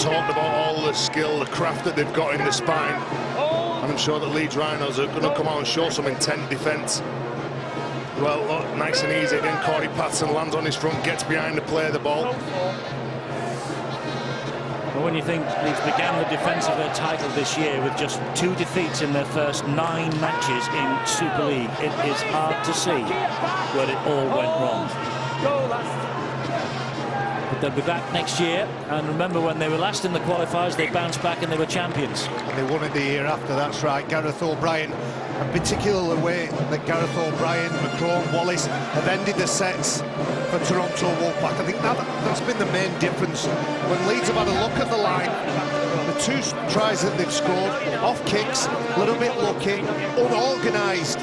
talked about all the skill, the craft that they've got in the spine. And I'm sure that Leeds Rhinos are going to come out and show some intent defence. Well, look, nice and easy again. Corey Patterson lands on his front, gets behind to play the ball. Well, when you think Leeds began the defence of their title this year with just 2 defeats in their first 9 matches in Super League, it is hard to see where it all went wrong. But they'll be back next year, and remember when they were last in the qualifiers, they bounced back and they were champions. And they won it the year after, that's right. Gareth O'Brien, and particularly the way that Gareth O'Brien, Macron, Wallace have ended the sets for Toronto Wolfpack. I think that's been the main difference. When Leeds have had a look at the line, the 2 tries that they've scored, off kicks, a little bit lucky, unorganised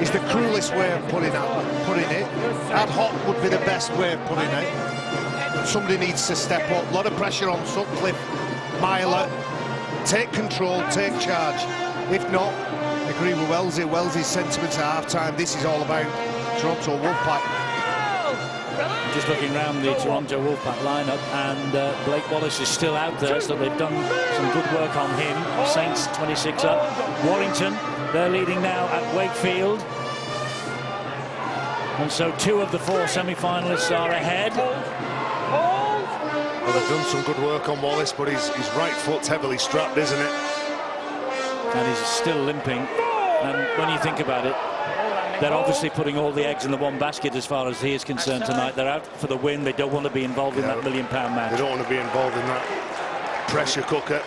is the cruelest way of putting it. Ad hoc would be the best way of putting it. Somebody needs to step up. A lot of pressure on Sutcliffe, Myler. Take control, take charge. If not, I agree with Wellesley. Wellesley's sentiments at half-time. This is all about Toronto Wolfpack. Just looking around the Toronto Wolfpack lineup, and Blake Wallace is still out there, so they've done some good work on him. Saints 26 up. Warrington, they're leading now at Wakefield. And so 2 of the 4 semi-finalists are ahead. Well, they've done some good work on Wallace, but his right foot's heavily strapped, isn't it? And he's still limping. And when you think about it, they're obviously putting all the eggs in the one basket as far as he is concerned tonight. They're out for the win. They don't want to be involved in that £1 million match. They don't want to be involved in that pressure cooker.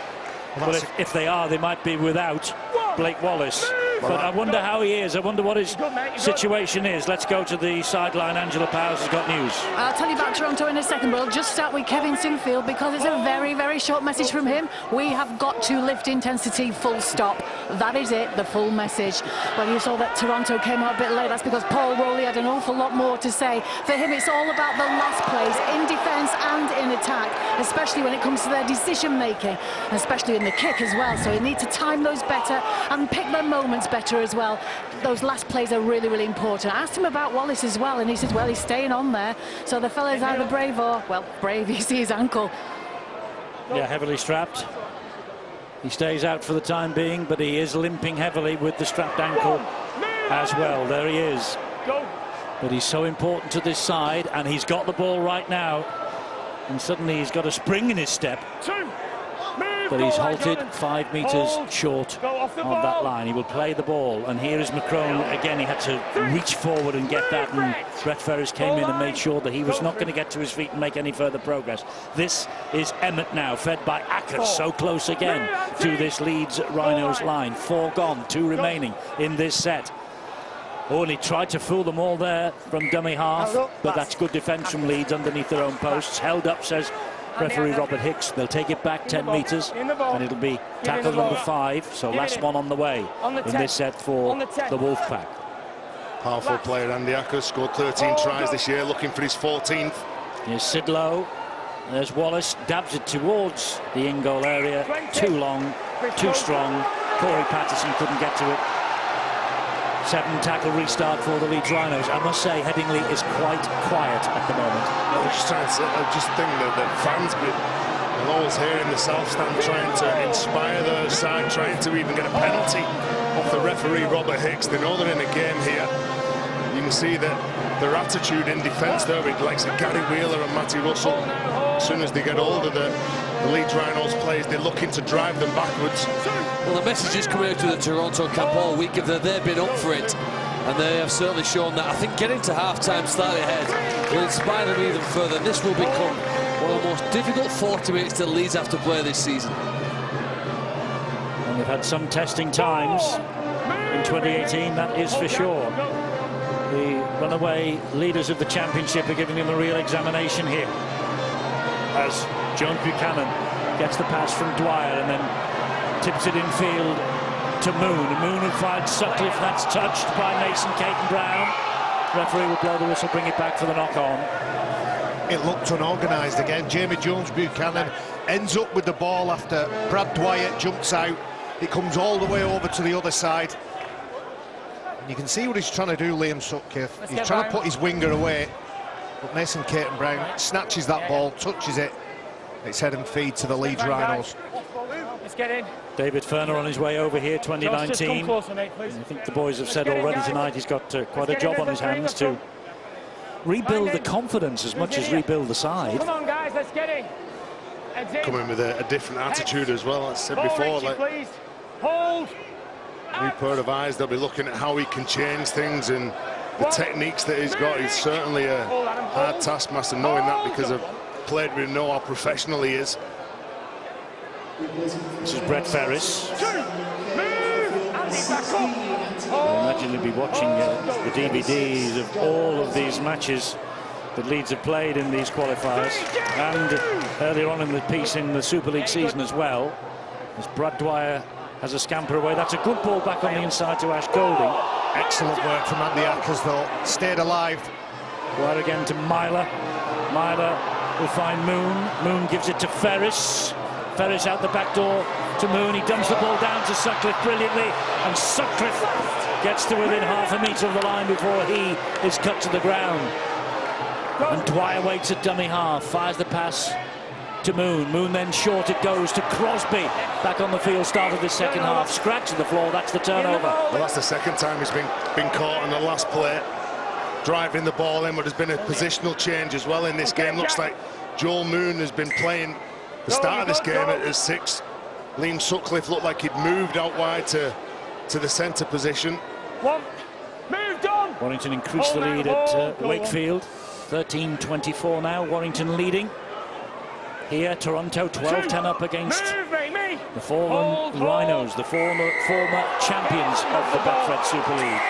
Well, if they are, they might be without Blake Wallace. But I wonder how he is. I wonder what his situation is. Let's go to the sideline. Angela Powers has got news. I'll tell you about Toronto in a second, but I'll just start with Kevin Sinfield because it's a very, very short message from him. We have got to lift intensity, full stop. That is it, the full message. Well, you saw that Toronto came out a bit late. That's because Paul Rowley had an awful lot more to say. For him, it's all about the last plays in defence and in attack, especially when it comes to their decision-making, especially in the kick as well. So you need to time those better and pick their moments better as well. Those last plays are really, really important. I asked him about Wallace as well, and he says, well, he's staying on there. So the fella's either brave or, well, brave. You see his ankle. Yeah, heavily strapped. He stays out for the time being, but he is limping heavily with the strapped ankle as well. There he is. But he's so important to this side, and he's got the ball right now. And suddenly he's got a spring in his step. But he's halted 5 metres short of that line. He will play the ball, and here is Macron again. He had to reach forward and get that, and Brett Ferris came in and made sure that he was not going to get to his feet and make any further progress. This is Emmett now, fed by Ackers, so close again to this Leeds Rhinos line. 4 gone, 2 remaining in this set. Oh, and he tried to fool them all there from dummy half, but that's good defence from Leeds underneath their own posts. Held up, says referee Robert Hicks. They'll take it back 10 metres, and it'll be tackle number 5, so last one on the way in this set for the Wolfpack. Powerful player, Andy Ackers, scored 13 tries this year, looking for his 14th. Here's Sidlow. There's Wallace, dabs it towards the in-goal area. Too long, too strong. Corey Patterson couldn't get to it. 7 tackle restart for the Leeds Rhinos. I must say, Headingley is quite quiet at the moment. I just think that the fans will always hear in the south stand trying to inspire their side, trying to even get a penalty off the referee Robert Hicks. They know they're in a game here. You can see that their attitude in defence there with likes of Gary Wheeler and Matty Russell. As soon as they get older, the Leeds Rhinos players, they're looking to drive them backwards. Well, the message is coming out of the Toronto camp all week of that they've been up for it, and they have certainly shown that. I think getting to half-time slightly ahead will inspire them even further. This will become one of the most difficult 40 minutes that Leeds have to play this season. And They've had some testing times in 2018, that is for sure. The runaway leaders of the championship are giving them a real examination here, as Jones Buchanan gets the pass from Dwyer and then tips it infield to Moon. Moon who finds Sutcliffe. That's touched by Mason Caton-Brown. Referee will blow the whistle, bring it back for the knock-on. It looked unorganised again. Jamie Jones Buchanan ends up with the ball after Brad Dwyer jumps out. It comes all the way over to the other side. And you can see what he's trying to do, Liam Sutcliffe. He's trying to put his winger away. But Mason Caton-Brown snatches that ball, touches it. It's head and feed to the Leeds Rhinos. Let's get in. David Ferner on his way over here, 2019. Closer, mate, I think the boys have said already tonight he's got quite a job on his hands to rebuild the confidence as much as rebuild the side. Come on, guys, let's get in. Coming with a different attitude as well. As I said before, like, hold. new pair of eyes. They'll be looking at how he can change things and the techniques that he's got. He's certainly a hard taskmaster, knowing that, because I've played with him, know how professional he is. This is Brett Ferris. I imagine he'll be watching the DVDs of all of these matches that Leeds have played in these qualifiers, and earlier on in the piece in the Super League season as well, as Brad Dwyer has a scamper away. That's a good ball back on the inside to Ash Golding. Excellent work from Andy Ackers, though. Stayed alive. Dwyer again to Myler. Myler will find Moon. Moon gives it to Ferris. Ferris out the back door to Moon. He dumps the ball down to Sutcliffe brilliantly, and Sutcliffe gets to within half a metre of the line before he is cut to the ground. And Dwyer waits at dummy half, fires the pass to Moon. Moon then short it goes to Crosby. Back on the field, start of the second half. Scratch to the floor, that's the turnover. Well, that's the second time he's been caught on the last play, driving the ball in, but there's been a positional change as well in this game. Looks like Joel Moon has been playing the start of this game at 6. Liam Sutcliffe looked like he'd moved out wide to the centre position. Moved on. Warrington increased the lead at Wakefield. 13-24 now, Warrington leading. Here, Toronto 12-10 up against the fallen Rhinos, the former champions of the Betfred Super League.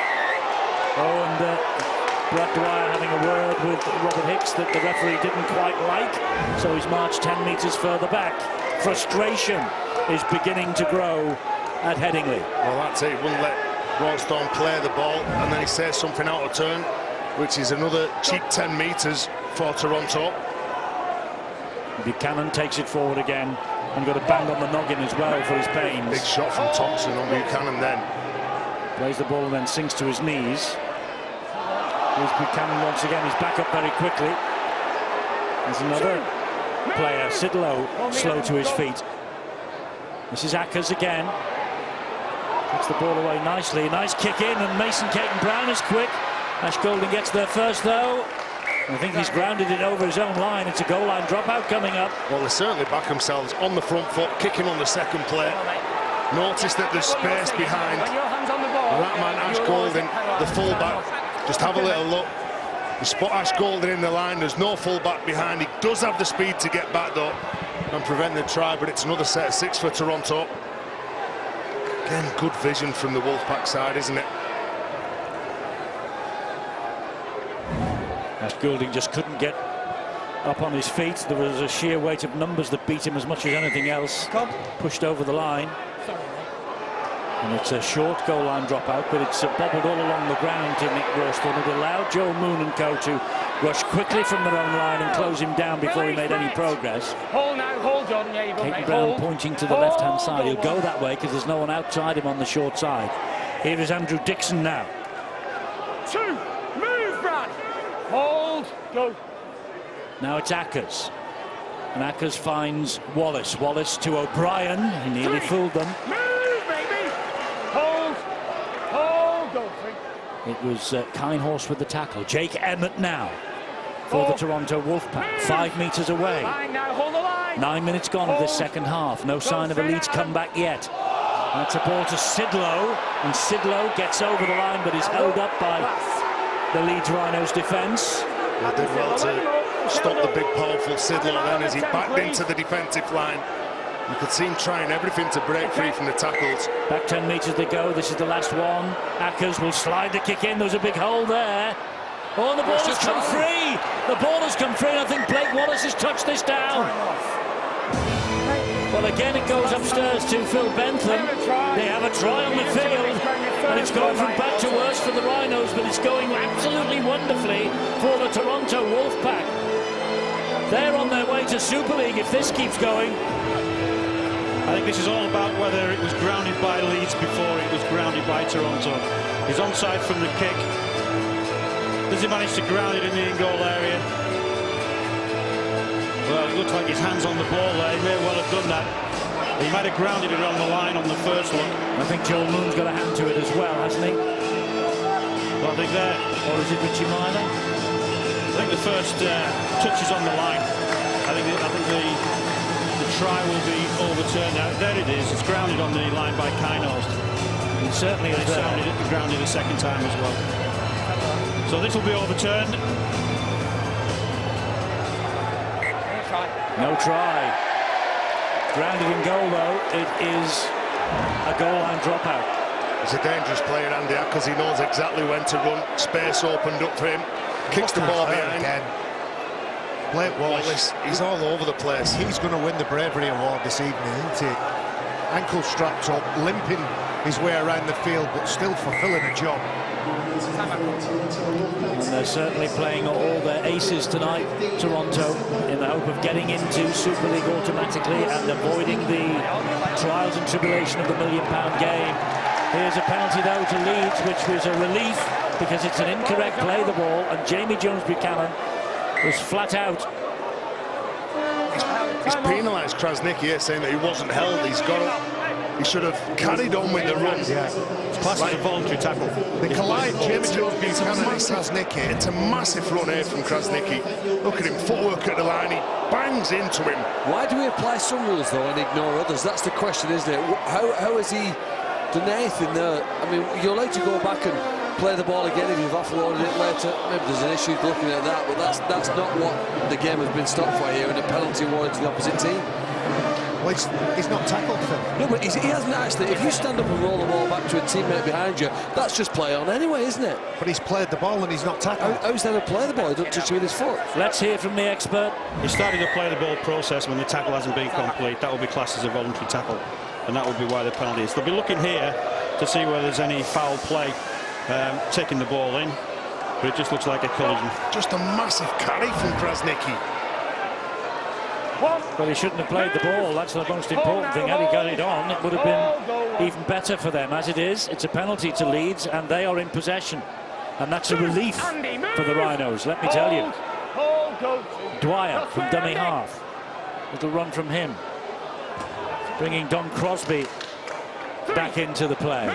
Oh, and Brad Dwyer having a word with Robert Hicks that the referee didn't quite like, so he's marched 10 metres further back. Frustration is beginning to grow at Headingley. Well, that's it. He wouldn't let Rollstone play the ball, and then he says something out of turn, which is another cheap 10 metres for Toronto. Buchanan takes it forward again and got a bang on the noggin as well for his pains. Big shot from Thompson on Buchanan then. Plays the ball and then sinks to his knees. Here's Buchanan once again. He's back up very quickly. There's another player, Sidlow, slow to his feet. This is Ackers again. Puts the ball away nicely. Nice kick in, and Mason Caton-Brown is quick. Ash Golding gets there first, though. I think he's grounded it over his own line. It's a goal line dropout coming up. Well, they certainly back themselves on the front foot, kicking on the second play. Notice that there's space behind that man, Ash Golding, the fullback. Just have a little look. You spot Ash Golding in the line. There's no fullback behind. He does have the speed to get back, though, and prevent the try, but it's another set of 6 for Toronto. Again, good vision from the Wolfpack side, isn't it? Ash Golding just couldn't get up on his feet. There was a sheer weight of numbers that beat him as much as anything else. Pushed over the line. And it's a short goal line dropout, but it's bobbled all along the ground to Nick Rawston. It allowed Joe Moon and co to rush quickly from their own line and close him down before he made any progress. Hold now, hold Jordan. Yeah, you got Caton-Brown pointing to the left-hand side. He'll go that way because there's no one outside him on the short side. Here is Andrew Dixon now. 2, move, Brad. Hold, go. Now it's Ackers. And Ackers finds Wallace. Wallace to O'Brien. He nearly fooled them. Move, baby. Hold, go. 3. It was Kinehorse with the tackle. Jake Emmett now for the Toronto Wolfpack. 5 metres away. Line now, hold the line. 9 minutes gone of this second half. No sign of a Leeds comeback yet. That's a ball to Sidlow, and Sidlow gets over the line but is held up by the Leeds Rhinos defence. They did well to stop the big, powerful Sidlow then as he backed into the defensive line. You could see him trying everything to break free from the tackles. Back 10 metres they go. This is the last one. Ackers will slide the kick in. There's a big hole there. Oh, and the ball has come free. The ball has come free, and I think Blake Wallace has touched this down. Well, again, it goes upstairs to Phil Bentham. They have a try on the field, and it's going from bad to worse for the Rhinos, but it's going absolutely wonderfully for the Toronto Wolfpack. They're on their way to Super League if this keeps going. I think this is all about whether it was grounded by Leeds before it was grounded by Toronto. He's onside from the kick. Does he manage to ground it in the in-goal area? Well, it looks like his hand's on the ball there. He may well have done that. He might have grounded it on the line on the first look. I think Joel Moon's got a hand to it as well, hasn't he? Well, I think there. Or is it Richie Myler? I think the first touch is on the line. I think the try will be overturned. Now, there it is. It's grounded on the line by Kynhost. It certainly is grounded a second time as well. So this will be overturned. No try. Grounded in goal, though. It is a goal line dropout. He's a dangerous player, Andy, because he knows exactly when to run. Space opened up for him. Kicks the ball behind. Again. Blake Wallace, he's all over the place. He's going to win the Bravery Award this evening, isn't he? Ankle strapped up, limping his way around the field, but still fulfilling a job. And they're certainly playing all their aces tonight, Toronto, in the hope of getting into Super League automatically and avoiding the trials and tribulation of the £1 million game. Here's a penalty, though, to Leeds, which was a relief because it's an incorrect play, the ball, and Jamie Jones-Buchanan was flat out. He's penalised Krasniqi here, saying that he wasn't held. He's got up. He should have carried on with the run. Yeah. It's classed as a voluntary tackle. They collide, Jamie Jones-Buchanan and Krasniqi. It's a massive run here from Krasniqi. Look at him, footwork at the line. He bangs into him. Why do we apply some rules, though, and ignore others? That's the question, isn't it? How has he done anything there? I mean, you're allowed to go back and play the ball again if you've offloaded it later. Maybe there's an issue looking at that, but that's not what the game has been stopped for here, and a penalty awarded to the opposite team. Well, he's not tackled, Phil. No, but he hasn't actually. If you stand up and roll the ball back to a teammate behind you, that's just play on anyway, isn't it? But he's played the ball and he's not tackled. How's there to play the ball? He doesn't touch it with his foot. Let's hear from the expert. He started the play the ball process when the tackle hasn't been complete. That will be classed as a voluntary tackle, and that would be why the penalty is. They'll be looking here to see whether there's any foul play taking the ball in, but it just looks like a collision. Just a massive carry from Krasniqi. Well, he shouldn't have played the ball. That's the most important thing. Had he got it on, it would have been even better for them. As it is, it's a penalty to Leeds, and they are in possession. And that's a relief for the Rhinos, let me tell you. Dwyer from dummy half. Little run from him. Bringing Don Crosby back into the play.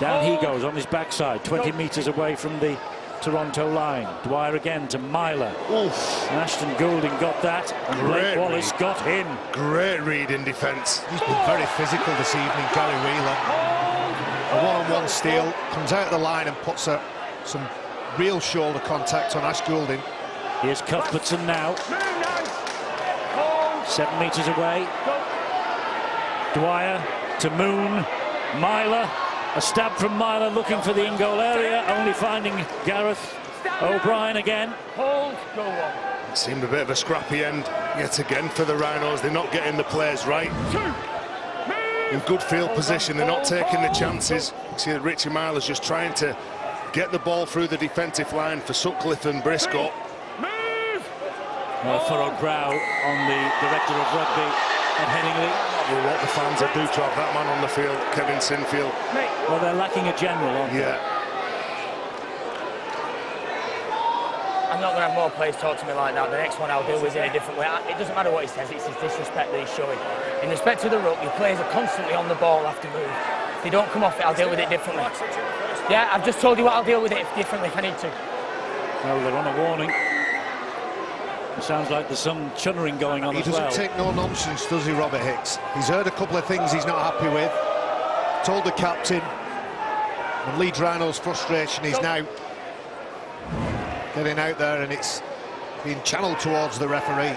Down he goes on his backside, 20 metres away from the Toronto line. Dwyer again to Myler. Oof. Ashton Goulding got that, and Blake Wallace got him. Great read in defence. He's been very physical this evening, Gary Wheeler. A one-on-one steal, comes out of the line and puts some real shoulder contact on Ash Goulding. Here's Cuthbertson now. 7 metres away. Dwyer to Moon. Myler. A stab from Myler looking for the in-goal area, only finding Gareth O'Brien again. It seemed a bit of a scrappy end yet again for the Rhinos. They're not getting the plays right. In good field position, they're not taking the chances. You see that Richie Myler's just trying to get the ball through the defensive line for Sutcliffe and Briscoe. Well, a furrowed brow on the director of rugby at Headingley. Well, what the fans are due to have that man on the field, Kevin Sinfield. Well, they're lacking a general, aren't they? Yeah. I'm not going to have more players talk to me like that. The next one I'll deal with in a different way. It doesn't matter what he says, it's his disrespect that he's showing. In respect to the ruck, your players are constantly on the ball after move. If they don't come off it, I'll deal with it differently. Yeah, I've just told you what I'll deal with it differently if I need to. Well, they're on a warning. It sounds like there's some chunnering going on as well. He doesn't take no nonsense, does he, Robert Hicks? He's heard a couple of things he's not happy with. Told the captain. And Leeds Rhinos' frustration is now getting out there, and it's being channeled towards the referee.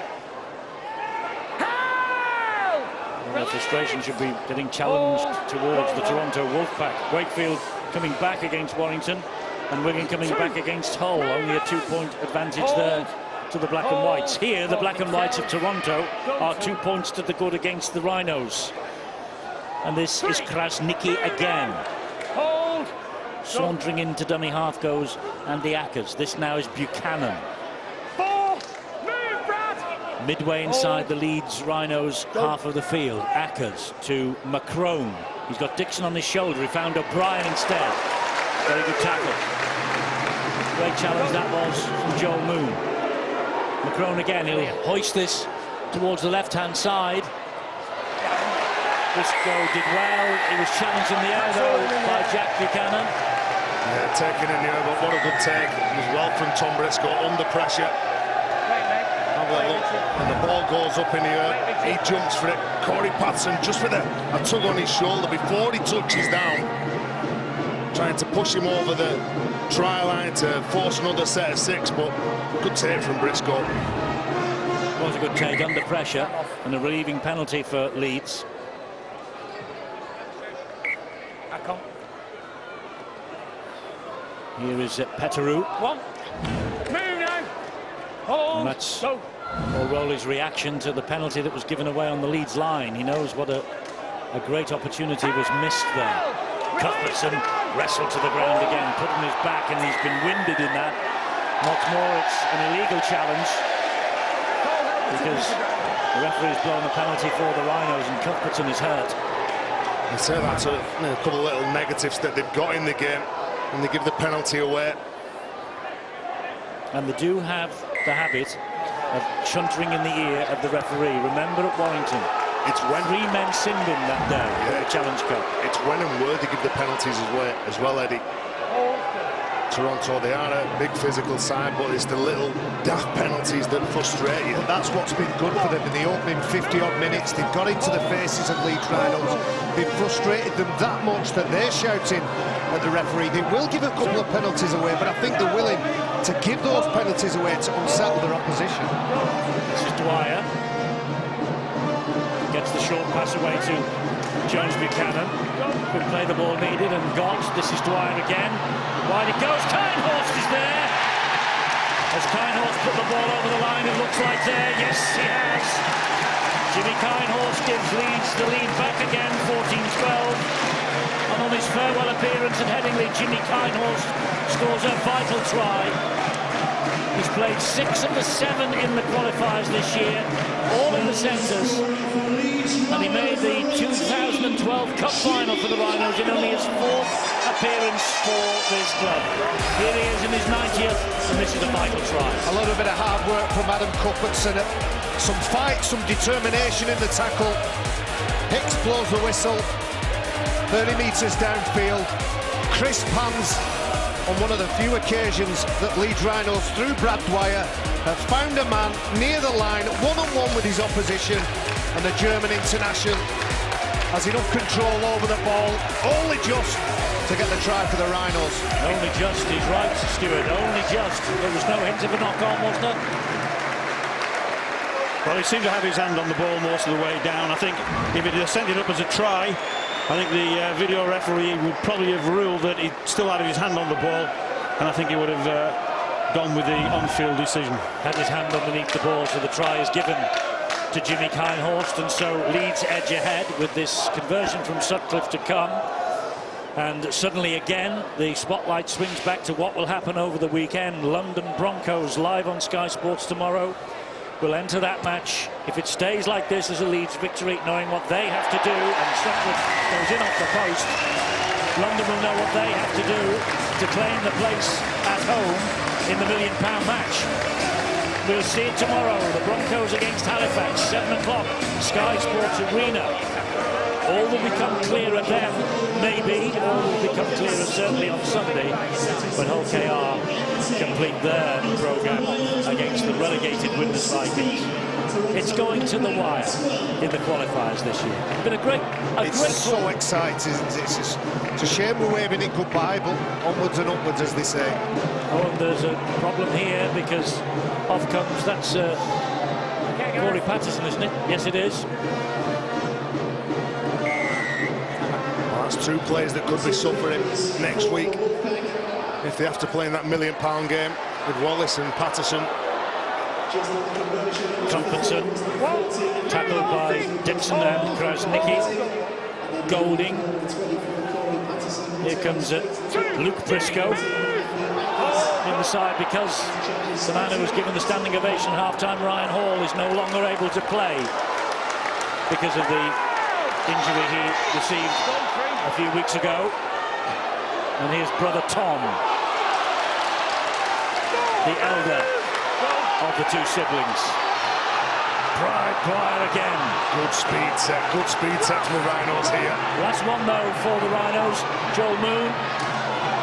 Well, Their frustration should be getting challenged towards the Toronto Wolfpack. Wakefield coming back against Warrington, and Wigan coming back against Hull. Only a 2-point advantage there to the black and whites. Here, the black and whites of Toronto are 2 points to the good against the Rhinos. And this is Krasnicki again. Sauntering into dummy half goes Andy Ackers. This now is Buchanan. Midway inside the Leeds Rhinos half of the field. Ackers to Macron. He's got Dixon on his shoulder. He found O'Brien instead. Very good tackle. Great challenge that was from Joel Moon. Macron again. He'll hoist this towards the left-hand side. Briscoe did well. He was challenged in the air though by Jack Buchanan. Yeah, taken in the air, but what a good take. It was well from Tom Briscoe under pressure. Have a look, and the ball goes up in the air. He jumps for it. Corey Patterson just with a tug on his shoulder before he touches down, trying to push him over the try line to force another set of 6, but good take from Briscoe. It was a good take under pressure, and a relieving penalty for Leeds. Here is Peteru. And that's O'Reilly's reaction to the penalty that was given away on the Leeds line. He knows what a great opportunity was missed there. Cuthbertson wrestled to the ground again, put on his back, and he's been winded in that. What's more, it's an illegal challenge because the referee's blown a penalty for the Rhinos and Cuthbertson is hurt. I'd say that's a couple of little negatives that they've got in the game, and they give the penalty away. And they do have the habit of chuntering in the ear of the referee. Remember at Warrington, it's when 3 men sinned him that day at the Challenge Cup. It's when and where they give the penalties as well, Eddie. Toronto, they are a big physical side, but it's the little daft penalties that frustrate you. But that's what's been good for them in the opening 50-odd minutes. They've got into the faces of Leeds Rhinos. They've frustrated them that much that they're shouting at the referee. They will give a couple of penalties away, but I think they're willing to give those penalties away to unsettle their opposition. This is Dwyer. Gets the short pass away to Jones Buchanan. Could play the ball needed and got. This is Dwyer again. Wide it goes. Kinehorst is there. Has Kinehorst put the ball over the line? It looks like there. Yes, he has. Jimmy Kinehorst gives Leeds the lead back again, 14-12. And on his farewell appearance at Headingley, Jimmy Kinehorst scores a vital try. He's played 6 of the 7 in the qualifiers this year, all in the centres. And he made the 2012 Cup final for the Rhinos in only his 4th appearance for this club. Here he is in his 90th, and this is a vital try. A little bit of hard work from Adam Cuthbertson. Some fight, some determination in the tackle. Hicks blows the whistle. 30 metres downfield. Crisp hands on one of the few occasions that Leeds Rhinos, through Brad Dwyer, have found a man near the line, one-on-one with his opposition, and the German international has enough control over the ball, only just to get the try for the Rhinos. Only just, he's right, Stuart, only just. There was no hint of a knock-on, was there? Well, he seemed to have his hand on the ball most of the way down. I think if it had sent it up as a try, I think the video referee would probably have ruled that he still had his hand on the ball, and I think he would have gone with the on-field decision. Had his hand underneath the ball, so the try is given to Jimmy Kinehorst, and so Leeds edge ahead with this conversion from Sutcliffe to come. And suddenly again, the spotlight swings back to what will happen over the weekend. London Broncos live on Sky Sports tomorrow. Will enter that match, if it stays like this, as a Leeds victory, knowing what they have to do, and Sutcliffe goes in off the post. London will know what they have to do to claim the place at home in the £1 million match. We'll see it tomorrow, the Broncos against Halifax, 7 o'clock, Sky Sports Arena. All will become clearer then, maybe. All will become clearer certainly on Sunday, when Hull KR complete their programme against the relegated Widnes Vikings. It's going to the wire in the qualifiers this year. It's been a great so exciting, isn't it? It's a shame we're waving it goodbye, but onwards and upwards, as they say. Oh, and there's a problem here because off comes, that's Corey Patterson, isn't it? Yes, it is. That's two players that could be suffering next week if they have to play in that £1 million game with Wallace and Patterson. Tomlinson, tackled by Dixon and Krasnicki. Golding. Here comes Luke Briscoe in the side because the man who was given the standing ovation half-time, Ryan Hall, is no longer able to play because of the injury he received a few weeks ago. And here's brother Tom, the elder of the two siblings. Pryor again. Good speed set for the Rhinos here. Last one though for the Rhinos. Joel Moon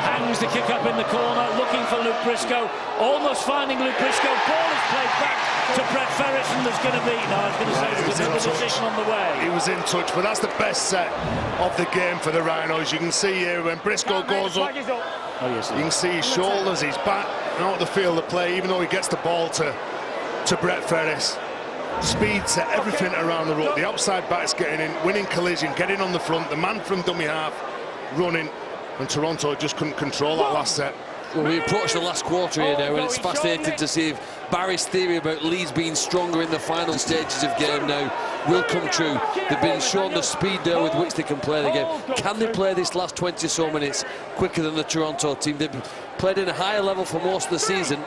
hangs the kick up in the corner, looking for Luke Briscoe, almost finding Luke Briscoe. Ball is played back to Brett Ferris, and there's going to be, no, I was going to say there's another decision on the way. He was in touch, but that's the best set of the game for the Rhinos. You can see here when Briscoe goes up, you can see his shoulders, his back, out the field of play, even though he gets the ball to Brett Ferris. Speed set, everything around the rope. The outside back's getting in, winning collision, getting on the front. The man from dummy half running, and Toronto just couldn't control that last set. Well, we approach the last quarter here now, and it's fascinating to see if Barry's theory about Leeds being stronger in the final stages of game now will come true. They've been shown the speed now with which they can play the game. Can they play this last 20 or so minutes quicker than the Toronto team? They've played in a higher level for most of the season.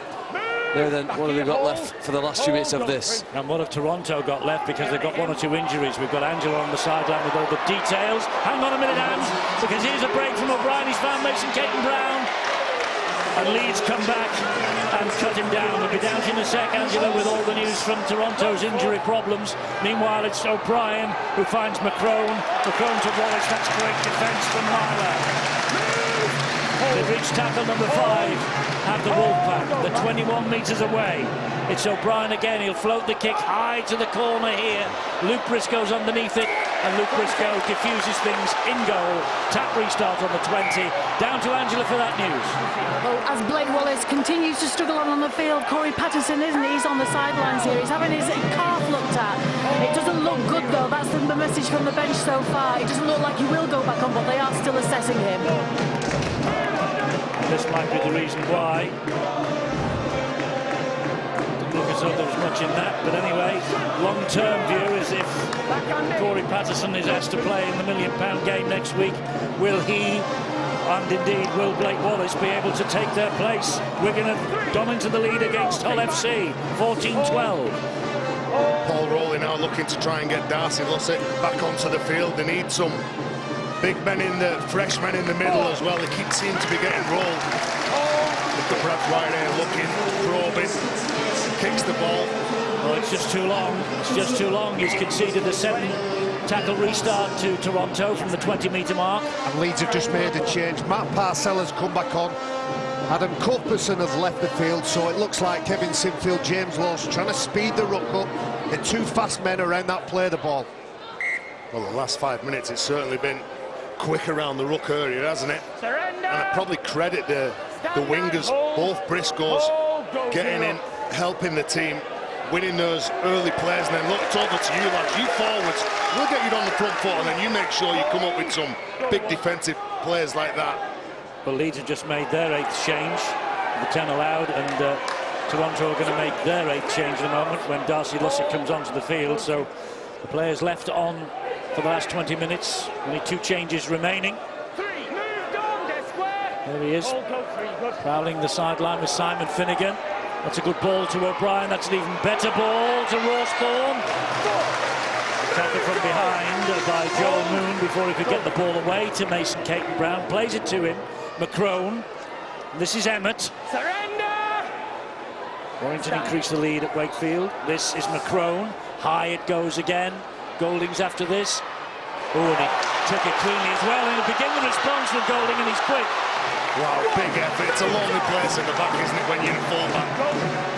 Now then, what have they got left for the last few minutes of this? And what have Toronto got left, because they've got one or two injuries? We've got Angela on the sideline with all the details. Hang on a minute, Ange, because here's a break from O'Brien. He's found Mason Caton-Brown. And Leeds come back and cut him down. We'll be down in a sec, Angela, with all the news from Toronto's injury problems. Meanwhile, it's O'Brien who finds McCrone. McCrone to Wallace. That's great defence from Myler. They've reached tackle number 5 at the Wolfpack. They're 21 metres away. It's O'Brien again. He'll float the kick high to the corner here. Luke Briscoe's underneath it, and Luke Briscoe diffuses things in goal. Tap restart on the 20. Down to Angela for that news. Well, as Blake Wallace continues to struggle on the field, Corey Patterson, isn't he? He's on the sidelines here. He's having his calf looked at. It doesn't look good, though. That's the message from the bench so far. It doesn't look like he will go back on, but they are still assessing him. This might be the reason why. Didn't look as though there was much in that, but anyway, long-term view is if Corey Patterson is asked to play in the £1 million game next week, will he, and indeed will Blake Wallace, be able to take their place? Wigan have gone into the lead against Hull FC, 14-12. Paul Rowley now looking to try and get Darcy Lussick back onto the field. They need some big men in the fresh men in the middle as well. They keep seeming to be getting rolled. Look at Brad White here looking, probing, kicks the ball. Well, it's just too long. It's just too long. He's conceded a 7-tackle restart to Toronto from the 20-metre mark. And Leeds have just made a change. Matt Parcella's come back on. Adam Culberson has left the field, so it looks like Kevin Sinfield, James Lawson trying to speed the ruck up. They're two fast men around that play the ball. Well, the last 5 minutes, it's certainly been quick around the ruck area, hasn't it? And I probably credit the wingers, both Briscoes, getting in, helping the team, winning those early plays, and then look, it's over to you lads, you forwards, we'll get you on the front foot, and then you make sure you come up with some big defensive plays like that. Well, Leeds have just made their 8th change, the 10 allowed, and Toronto are going to make their 8th change in a moment when Darcy Lussick comes onto the field. So the players left on for the last 20 minutes, only 2 changes remaining. There he is, prowling the sideline with Simon Finnegan. That's a good ball to O'Brien. That's an even better ball to Rawsthorne. Tackle from behind by Joel Moon before he could get the ball away to Mason Caton-Brown. Plays it to him. McCrone. This is Emmett. Surrender! Warrington increased the lead at Wakefield. This is McCrone. High it goes again. Golding's after this. Oh, and he took it cleanly as well. And he'll begin the response with Golding, and he's quick. Wow, big effort. It's a lonely place at the back, isn't it, when you're a full-back?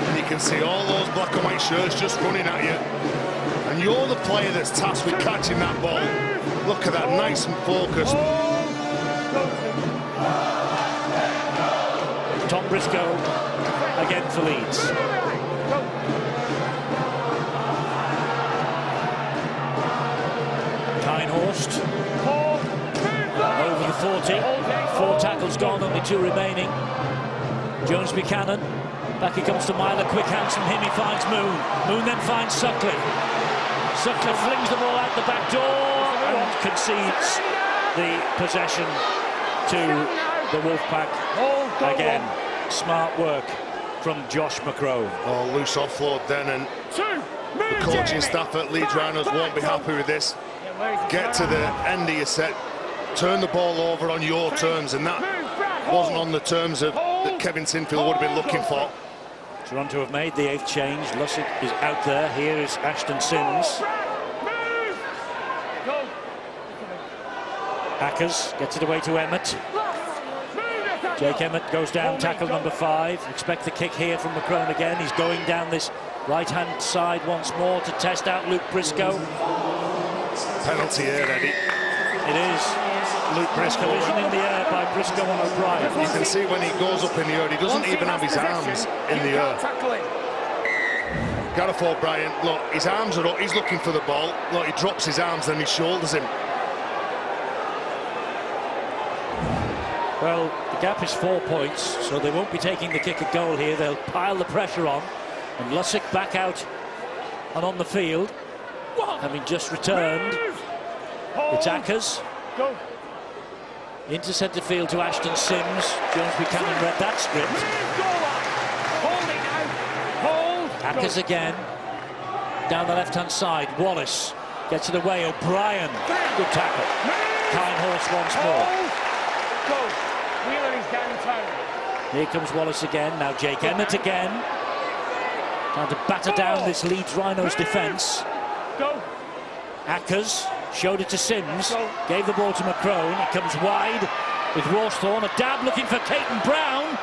And you can see all those black and white shirts just running at you. And you're the player that's tasked with catching that ball. Look at that, nice and focused. Tom Briscoe again for Leeds. Kinehorst. 2:42 remaining. Jones Buchanan. Back he comes to Myler. Quick hands from him. He finds Moon. Moon then finds Sutcliffe. Sutcliffe flings the ball out the back door and concedes the possession to the Wolfpack. Again, smart work from Josh McCrone. Oh, loose offload then, and the coaching staff at Leeds Rhinos won't be happy with this. Get to the end of your set, turn the ball over on your terms, and that wasn't on the terms of that Kevin Sinfield would have been looking for. Toronto have made the 8th change. Lussick is out there. Here is Ashton Sims. Hackers gets it away to Emmett. Jake Emmett goes down, tackle number 5. Expect the kick here from McCrone again. He's going down this right-hand side once more to test out Luke Briscoe. Penalty here, Eddie. It is. Luke Briscoe. Collision in the air by Briscoe on O'Brien. You can see when he goes up in the air, he doesn't even have his arms in the air. Gareth O'Brien, look, his arms are up, he's looking for the ball. Look, he drops his arms, then he shoulders him. Well, the gap is 4 points, so they won't be taking the kick at goal here. They'll pile the pressure on. And Lussick back out and on the field, having just returned. It's Ackers. Into centre field to Ashton Sims. Jones Buchanan read that script. Ackers again. Down the left-hand side. Wallace gets it away. O'Brien. Good tackle. Kind horse once more. Here comes Wallace again. Now Jake Emmett again. Trying to batter down this Leeds Rhinos defence. Ackers showed it to Sims. Gave the ball to McCrone. It comes wide with Rawsthorne. A dab looking for Caton Brown.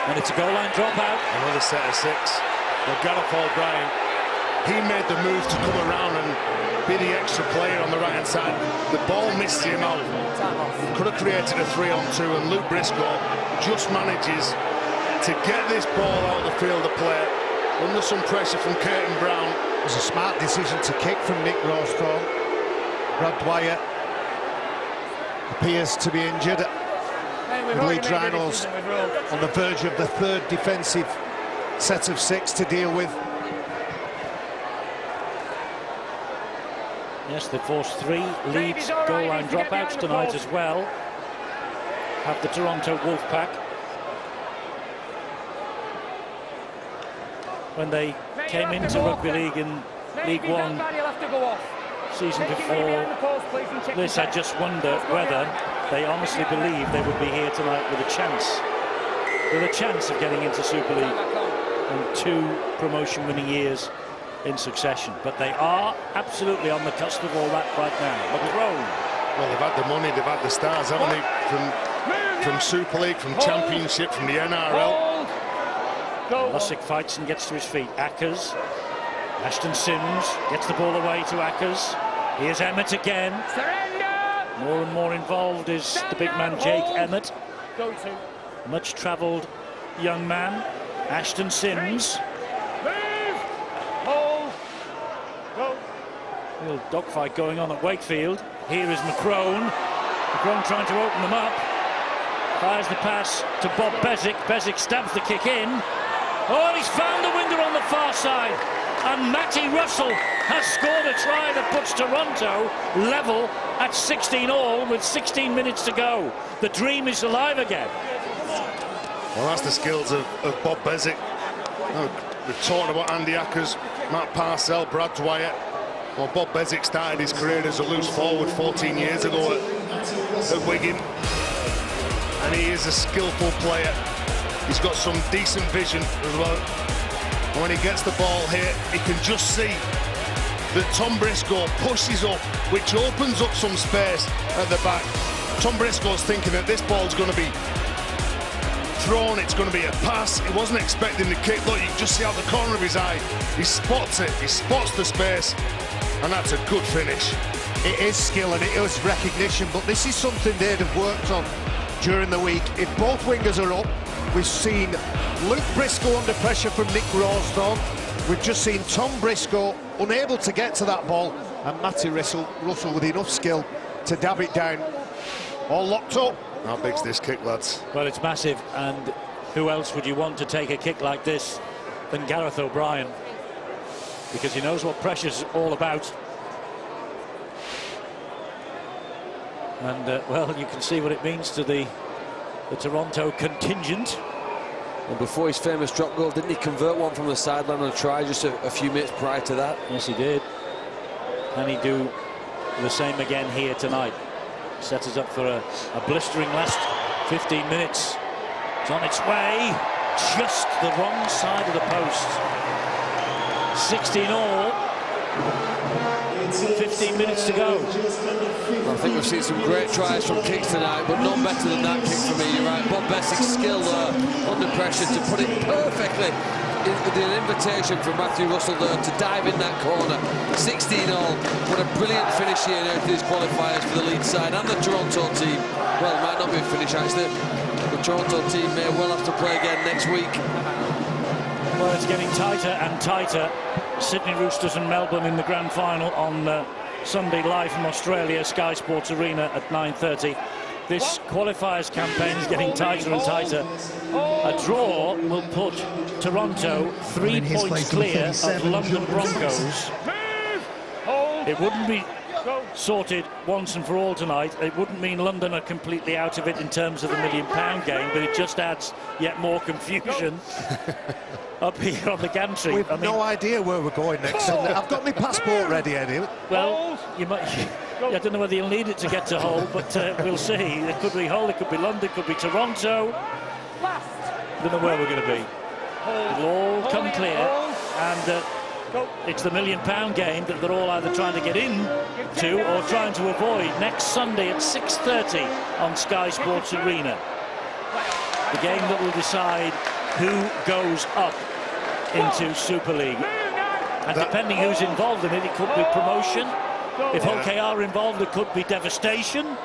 And it's a goal line dropout. Another set of 6. Well, Gareth O'Brien, he made the move to come around and be the extra player on the right-hand side. The ball missed him out. Could have created a 3-on-2, and Luke Briscoe just manages to get this ball out of the field of play under some pressure from Caton Brown. It was a smart decision to kick from Nick Rawsthorne. Brad Dwyer appears to be injured. With Leeds Rhinos on the verge of the 3rd defensive set of 6 to deal with. Yes, they forced 3 Leeds goal line dropouts tonight as well. Have the Toronto Wolfpack. When they came into rugby league in League One season before this, I just wonder whether they honestly believe they would be here tonight with a chance of getting into Super League and 2 promotion-winning years in succession. But they are absolutely on the cusp of all that right now. McCrone. Well, they've had the money, they've had the stars, haven't they? From Super League, from Championship, from the NRL. Lussick fights and gets to his feet. Ackers. Ashton Sims gets the ball away to Ackers. Here's Emmett again. More and more involved is the big man Jake Emmett. Much travelled young man. Ashton Sims. Real dogfight going on at Wakefield. Here is McCrone. McCrone trying to open them up. Fires the pass to Bob Bezic. Bezic stabs the kick in. Oh, and he's found the window on the far side. And Matty Russell has scored a try that puts Toronto level at 16-all with 16 minutes to go. The dream is alive again. Well, that's the skills of Bob Bezic. We've talked about Andy Ackers, Matt Parcell, Brad Dwyer. Well, Bob Bezic started his career as a loose forward 14 years ago at Wigan. And he is a skillful player. He's got some decent vision as well. And when he gets the ball here, he can just see that Tom Briscoe pushes up, which opens up some space at the back. Tom Briscoe's thinking that this ball's going to be thrown, it's going to be a pass. He wasn't expecting the kick. Look, you can just see out the corner of his eye. He spots it, he spots the space, and that's a good finish. It is skill and it is recognition, but this is something they'd have worked on during the week. If both wingers are up, we've seen Luke Briscoe under pressure from Nick Rawsthorne. We've just seen Tom Briscoe unable to get to that ball, and Matty Russell with enough skill to dab it down. All locked up, How big's this kick, lads? Well, it's massive, and who else would you want to take a kick like this than Gareth O'Brien? Because he knows what pressure's all about. And, well, you can see what it means to the Toronto contingent. And before his famous drop goal, didn't he convert one from the sideline on a try just a few minutes prior to that? Yes, he did. Can he do the same again here tonight? Sets us up for a blistering last 15 minutes. It's on its way, just the wrong side of the post. 16 all. 15 minutes to go. I think we've seen some great tries from kicks tonight, but none better than that kick for me. You're right, Bob Bessig's skill there under pressure to put it perfectly. An invitation from Matthew Russell there to dive in that corner. 16 all. What a brilliant finish here now to these qualifiers for the Leeds side and the Toronto team. Well, it might not be a finish actually. The Toronto team may well have to play again next week. Well, it's getting tighter and tighter. Sydney Roosters and Melbourne in the grand final on Sunday, live from Australia, Sky Sports Arena at 9:30. This qualifiers campaign is getting tighter and tighter. A draw will put Toronto 3 points clear of London Broncos. It wouldn't be sorted once and for all tonight. It wouldn't mean London are completely out of it in terms of the £1 million game, but it just adds yet more confusion up here on the gantry. We've no idea where we're going next Sunday. I've got my passport ready, Eddie. Well, you might. I don't know whether you'll need it to get to Hull, but we'll see. It could be Hull, it could be London, it could be Toronto. I don't know where we're going to be. It'll all come clear, and it's the £1 million game that they're all either trying to get in to or trying to avoid next Sunday at 6:30 on Sky Sports Arena. The game that will decide who goes up into Super League. And depending who's involved in it, it could be promotion. If Hockey are involved, it could be devastation.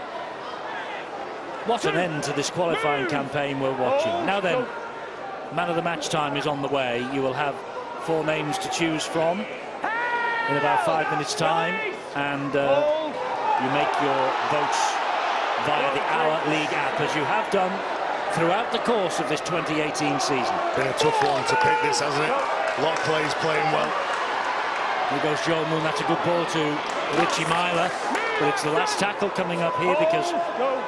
What an end to this qualifying campaign we're watching. Now then, man of the match time is on the way. You will have 4 names to choose from in about 5 minutes' time, and you make your votes via the Our League app, as you have done throughout the course of this 2018 season. Been a tough one to pick this, hasn't it? Lot of players playing well. Here goes Joel Moon. That's a good ball to Richie Myler, but it's the last tackle coming up here because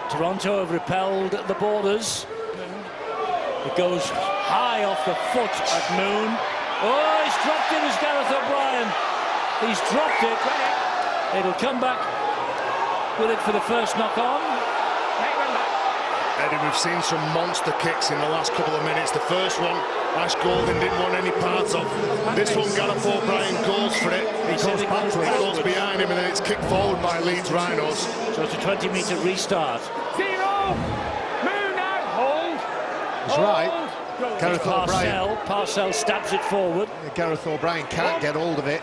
Toronto have repelled the borders. It goes high off the foot of Moon. Oh, he's dropped it as Gareth O'Brien. He's dropped it. It'll come back with it for the first knock on. Eddie, we've seen some monster kicks in the last couple of minutes. The first one, Ash Golding didn't want any parts of. This one, Gareth O'Brien goes for it. He goes behind him, and then it's kicked forward by Leeds Rhinos. So it's a 20-metre restart. He's right. Gareth O'Brien. Parcell stabs it forward. Gareth O'Brien can't get hold of it.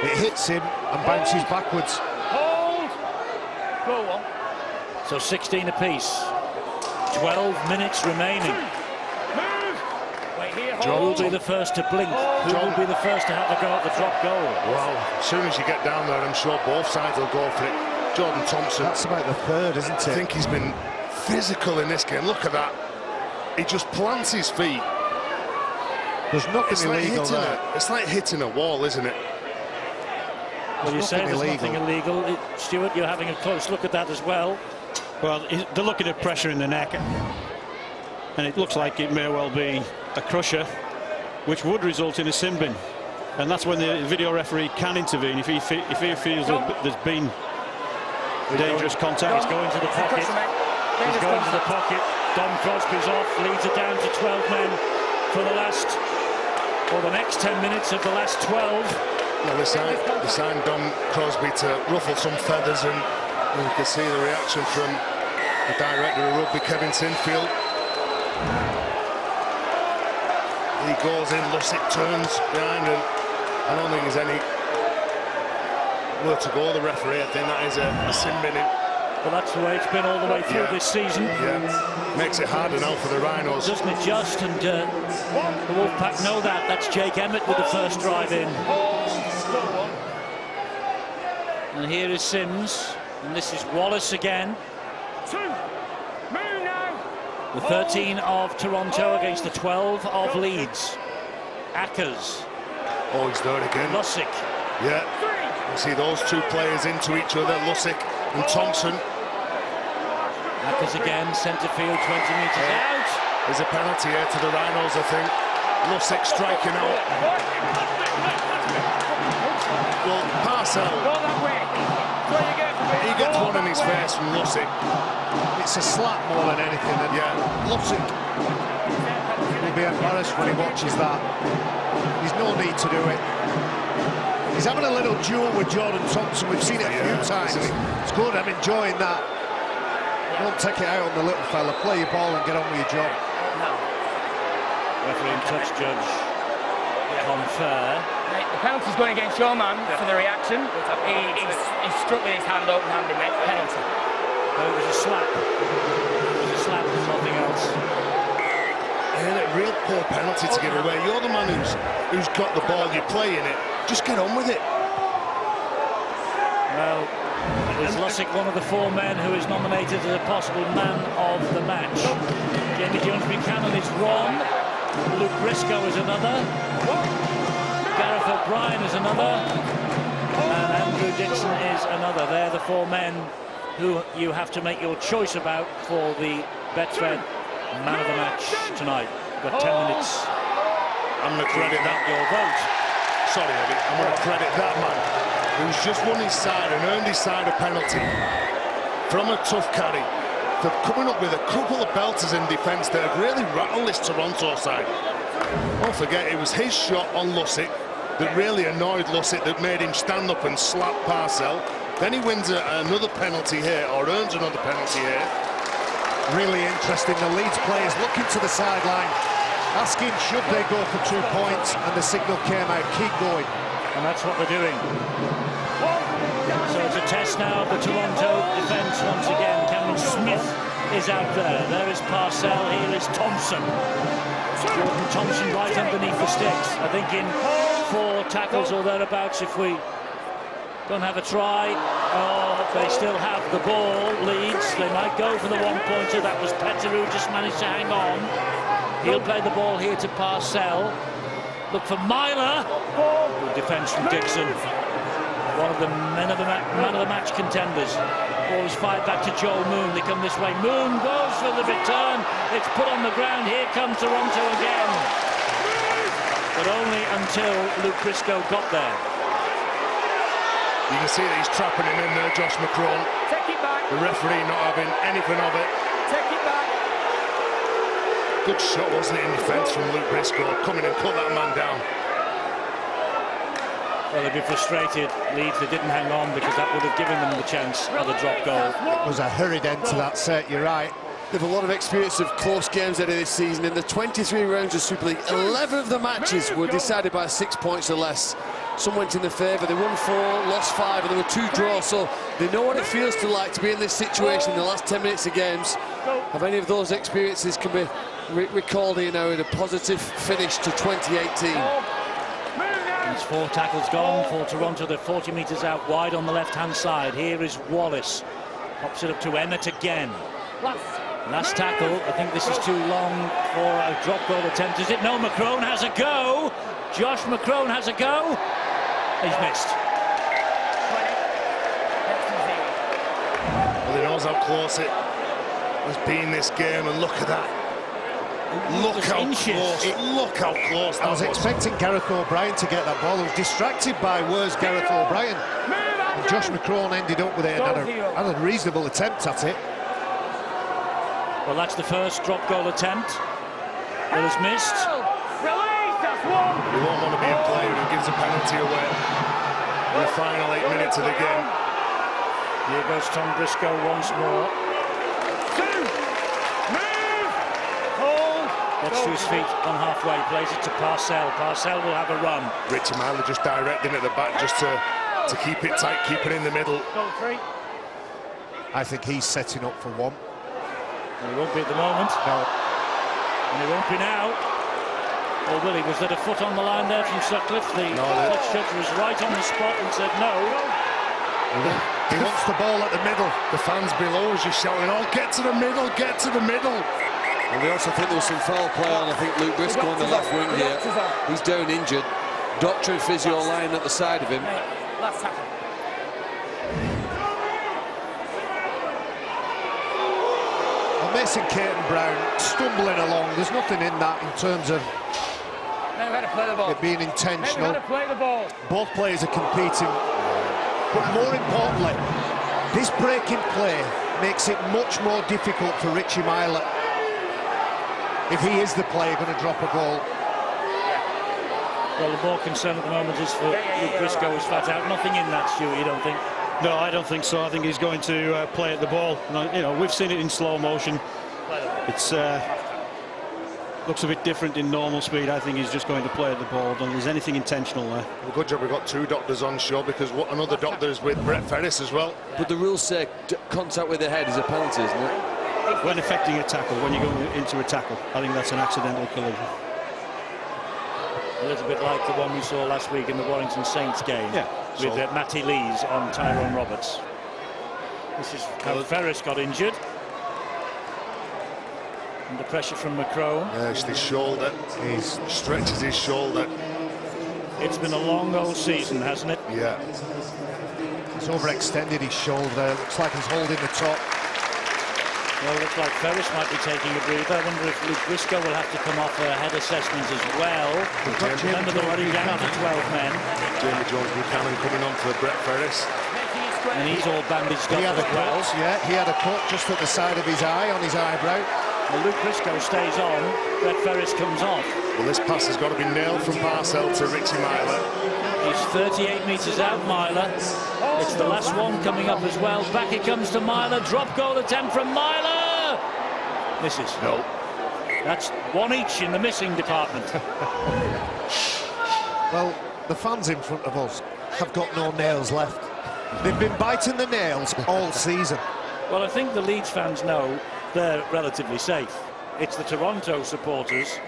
It hits him and bounces backwards. Go on. So 16 apiece. 12 minutes remaining. John will be the first to blink. Who will be the first to have a go at the drop goal? Well, as soon as you get down there, I'm sure both sides will go for it. Jordan Thompson. That's about the third, isn't it? I think he's been physical in this game. Look at that. He just plants his feet. There's nothing illegal there. It's like hitting a wall, isn't it? Well, you say there's nothing illegal. Stuart, you're having a close look at that as well. Well, they're looking at pressure in the neck, and it looks like it may well be a crusher, which would result in a sin bin, and that's when the video referee can intervene if he feels that there's been dangerous contact. He's going to the pocket. He's going to the pocket. Dom Crosby's off. Leads it down to 12 men for the next 10 minutes of the last 12. Well, they signed Dom Crosby to ruffle some feathers, and you can see the reaction from the director of rugby, Kevin Sinfield. He goes in, Lussick turns behind, and I don't think there's any where to go, the referee. I think that is a sin binning. Well, that's the way it's been all the way through this season. Yeah, makes it harder now for the Rhinos. Doesn't it just? And the Wolfpack know that. That's Jake Emmett with the first drive in. And here is Sims, and this is Wallace again. The 13 of Toronto against the 12 of Leeds. Ackers. Oh, he's there again. Lusick. Yeah. You see those two players into each other, Lusick and Thompson. Ackers again, centre field, 20 metres out. There's a penalty here to the Rhinos, I think. Lusick striking out. Well, Parcell. He gets one in his face from Lusick. It's a slap more than anything. And yeah. Lusick will be embarrassed when he watches that. There's no need to do it. He's having a little duel with Jordan Thompson. We've seen it a few times. It's good. I'm enjoying that. Don't take it out on the little fella. Play your ball and get on with your job. Referee and touch judge confer. The penalty's going against your man for the reaction. He struck with his hand open-handed, mate. Penalty. But it was a slap. It was a slap and nothing else. Yeah, a real poor penalty to give away. You're the man who's got the ball. You're playing it. Just get on with it. Well, is Lusick one of the 4 men who is nominated as a possible man of the match? Jamie Jones-Buchanan is one. Luke Briscoe is another. Gareth O'Brien is another. And Andrew Dixon is another. They're the 4 men who you have to make your choice about for the Betfred man of the match tonight. You've got 10 minutes. I'm going to credit that. Your vote. Sorry, Eddie. I'm going to credit that man who's just won his side and earned his side a penalty from a tough carry for coming up with a couple of belters in defence that have really rattled this Toronto side. Don't forget, it was his shot on Lusick that really annoyed Lusick, that made him stand up and slap Parcell. Then he wins another penalty here, or earns another penalty here. Really interesting. The Leeds players looking to the sideline, asking should they go for 2 points, and the signal came out, keep going. And that's what they're doing. So it's a test now of the Toronto defence once again. Cameron Smith is out there. There is Parcell, here is Thompson. Jordan Thompson right underneath the sticks. I think in 4 tackles or thereabouts if we don't have a try. Oh, they still have the ball, Leeds. They might go for the 1-pointer. That was Petter who just managed to hang on. He'll play the ball here to Parcell. Look for Myler. Good defence from Dixon. One of the man of the match contenders. Ball is fired back to Joel Moon. They come this way. Moon goes for the return. It's put on the ground. Here comes Toronto again. But only until Luke Briscoe got there. You can see that he's trapping him in there, Josh McCrone. Take it back. The referee not having anything of it. Take it back. Good shot, wasn't it, in defence from Luke Briscoe. Come in and cut that man down. Well, they'd be frustrated, Leeds. They didn't hang on because that would have given them the chance of a drop goal. It was a hurried end to that set, you're right. They've a lot of experience of close games out of this season. In the 23 rounds of Super League, 11 of the matches were decided by 6 points or less. Some went in their favour. They won 4, lost 5, and there were 2 draws. So they know what it feels to like to be in this situation in the last 10 minutes of games. Have any of those experiences can be recalled here now in a positive finish to 2018. It's 4 tackles gone for Toronto. They're 40 metres out wide on the left-hand side. Here is Wallace. Pops it up to Emmett again. Last tackle. I think this is too long for a drop goal attempt. Is it? No, McCrone has a go. Josh McCrone has a go. He's missed. Well, he knows how close it has been this game, and look at that. Look how close. Look how close that was. I was expecting Gareth O'Brien to get that ball. I was distracted by where's Gareth O'Brien. And Josh McCrone ended up with it and had a reasonable attempt at it. Well, that's the first drop goal attempt that was missed. You won't want to be a player who gives a penalty away in the final 8 minutes of the game. Here goes Tom Briscoe once more. Gets to his feet on halfway, plays it to Parcell. Parcell will have a run. Richie Myler just directing at the back just to keep it tight, keep it in the middle. I think he's setting up for one. He won't be at the moment. No. And he won't be now. Or will he? Was there a foot on the line there from Sutcliffe? The touch judge was right on the spot and said no. He wants the ball at the middle. The fans below is just shouting, oh, get to the middle, get to the middle. And we also think there was some foul play on, I think, Luke Briscoe on the left wing here. He's down injured. Doctor and physio lying at the side of him. Last tackle. Well, Mason Caton-Brown stumbling along. There's nothing in that in terms of it being intentional. Both players are competing. But more importantly, this breaking play makes it much more difficult for Richie Myler, if he is the player going to drop a goal. Well, the more concern at the moment is for Luke Briscoe, who's flat out. Nothing in that, Stuart, you don't think? No, I don't think so. I think he's going to play at the ball. You know, we've seen it in slow motion. It's looks a bit different in normal speed. I think he's just going to play at the ball. Don't think there's anything intentional there. Well, good job we've got two doctors on show, because another doctor is with Brett Ferris as well. But the rules say contact with the head is a penalty, isn't it? When affecting a tackle, when you go into a tackle, I think that's an accidental collision. A little bit like the one we saw last week in the Warrington Saints game, with Matty Lees on Tyrone Roberts. This is how Ferris got injured. Under pressure from Macron. It's his shoulder. He stretches his shoulder. It's been a long old season, hasn't it? Yeah. He's overextended his shoulder. Looks like he's holding the top. Well, it looks like Ferris might be taking a breather. I wonder if Luke Briscoe will have to come off a head assessment as well. Remember, they're already down to 12 men. Jamie Jones Buchanan coming on for Brett Ferris. And he's all bandaged up He had a as well. cut, yeah. He had a cut just at the side of his eye, on his eyebrow. Well, Luke Briscoe stays on. Brett Ferris comes off. Well, this pass has got to be nailed from Parcell to Richie Myler. He's 38 metres out, Myler. It's the last one coming up as well. Back it comes to Myler. Drop goal attempt from Myler. Misses. No. That's one each in the missing department. Well, the fans in front of us have got no nails left. They've been biting the nails all season. Well, I think the Leeds fans know they're relatively safe. It's the Toronto supporters,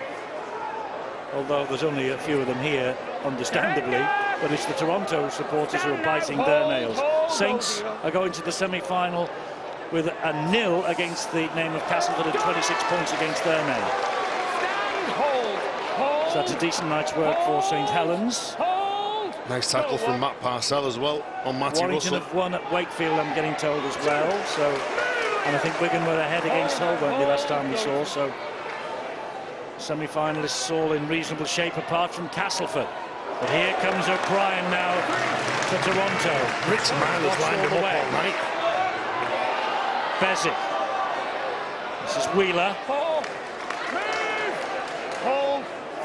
although there's only a few of them here, understandably, but it's the Toronto supporters who are biting their nails. Saints are going to the semi-final with a 0 against the name of Castleford and 26 points against their name. So that's a decent night's work for St Helens. Nice tackle from Matt Parcell as well on Matty Warrington Russell. have won at Wakefield, I'm getting told, as well. So, and I think Wigan were ahead against Hull, weren't they, last time we saw. So semi-finalists all in reasonable shape apart from Castleford. But here comes O'Brien now for Toronto. Rich Myler's lined him up all night. Bezic. This is Wheeler.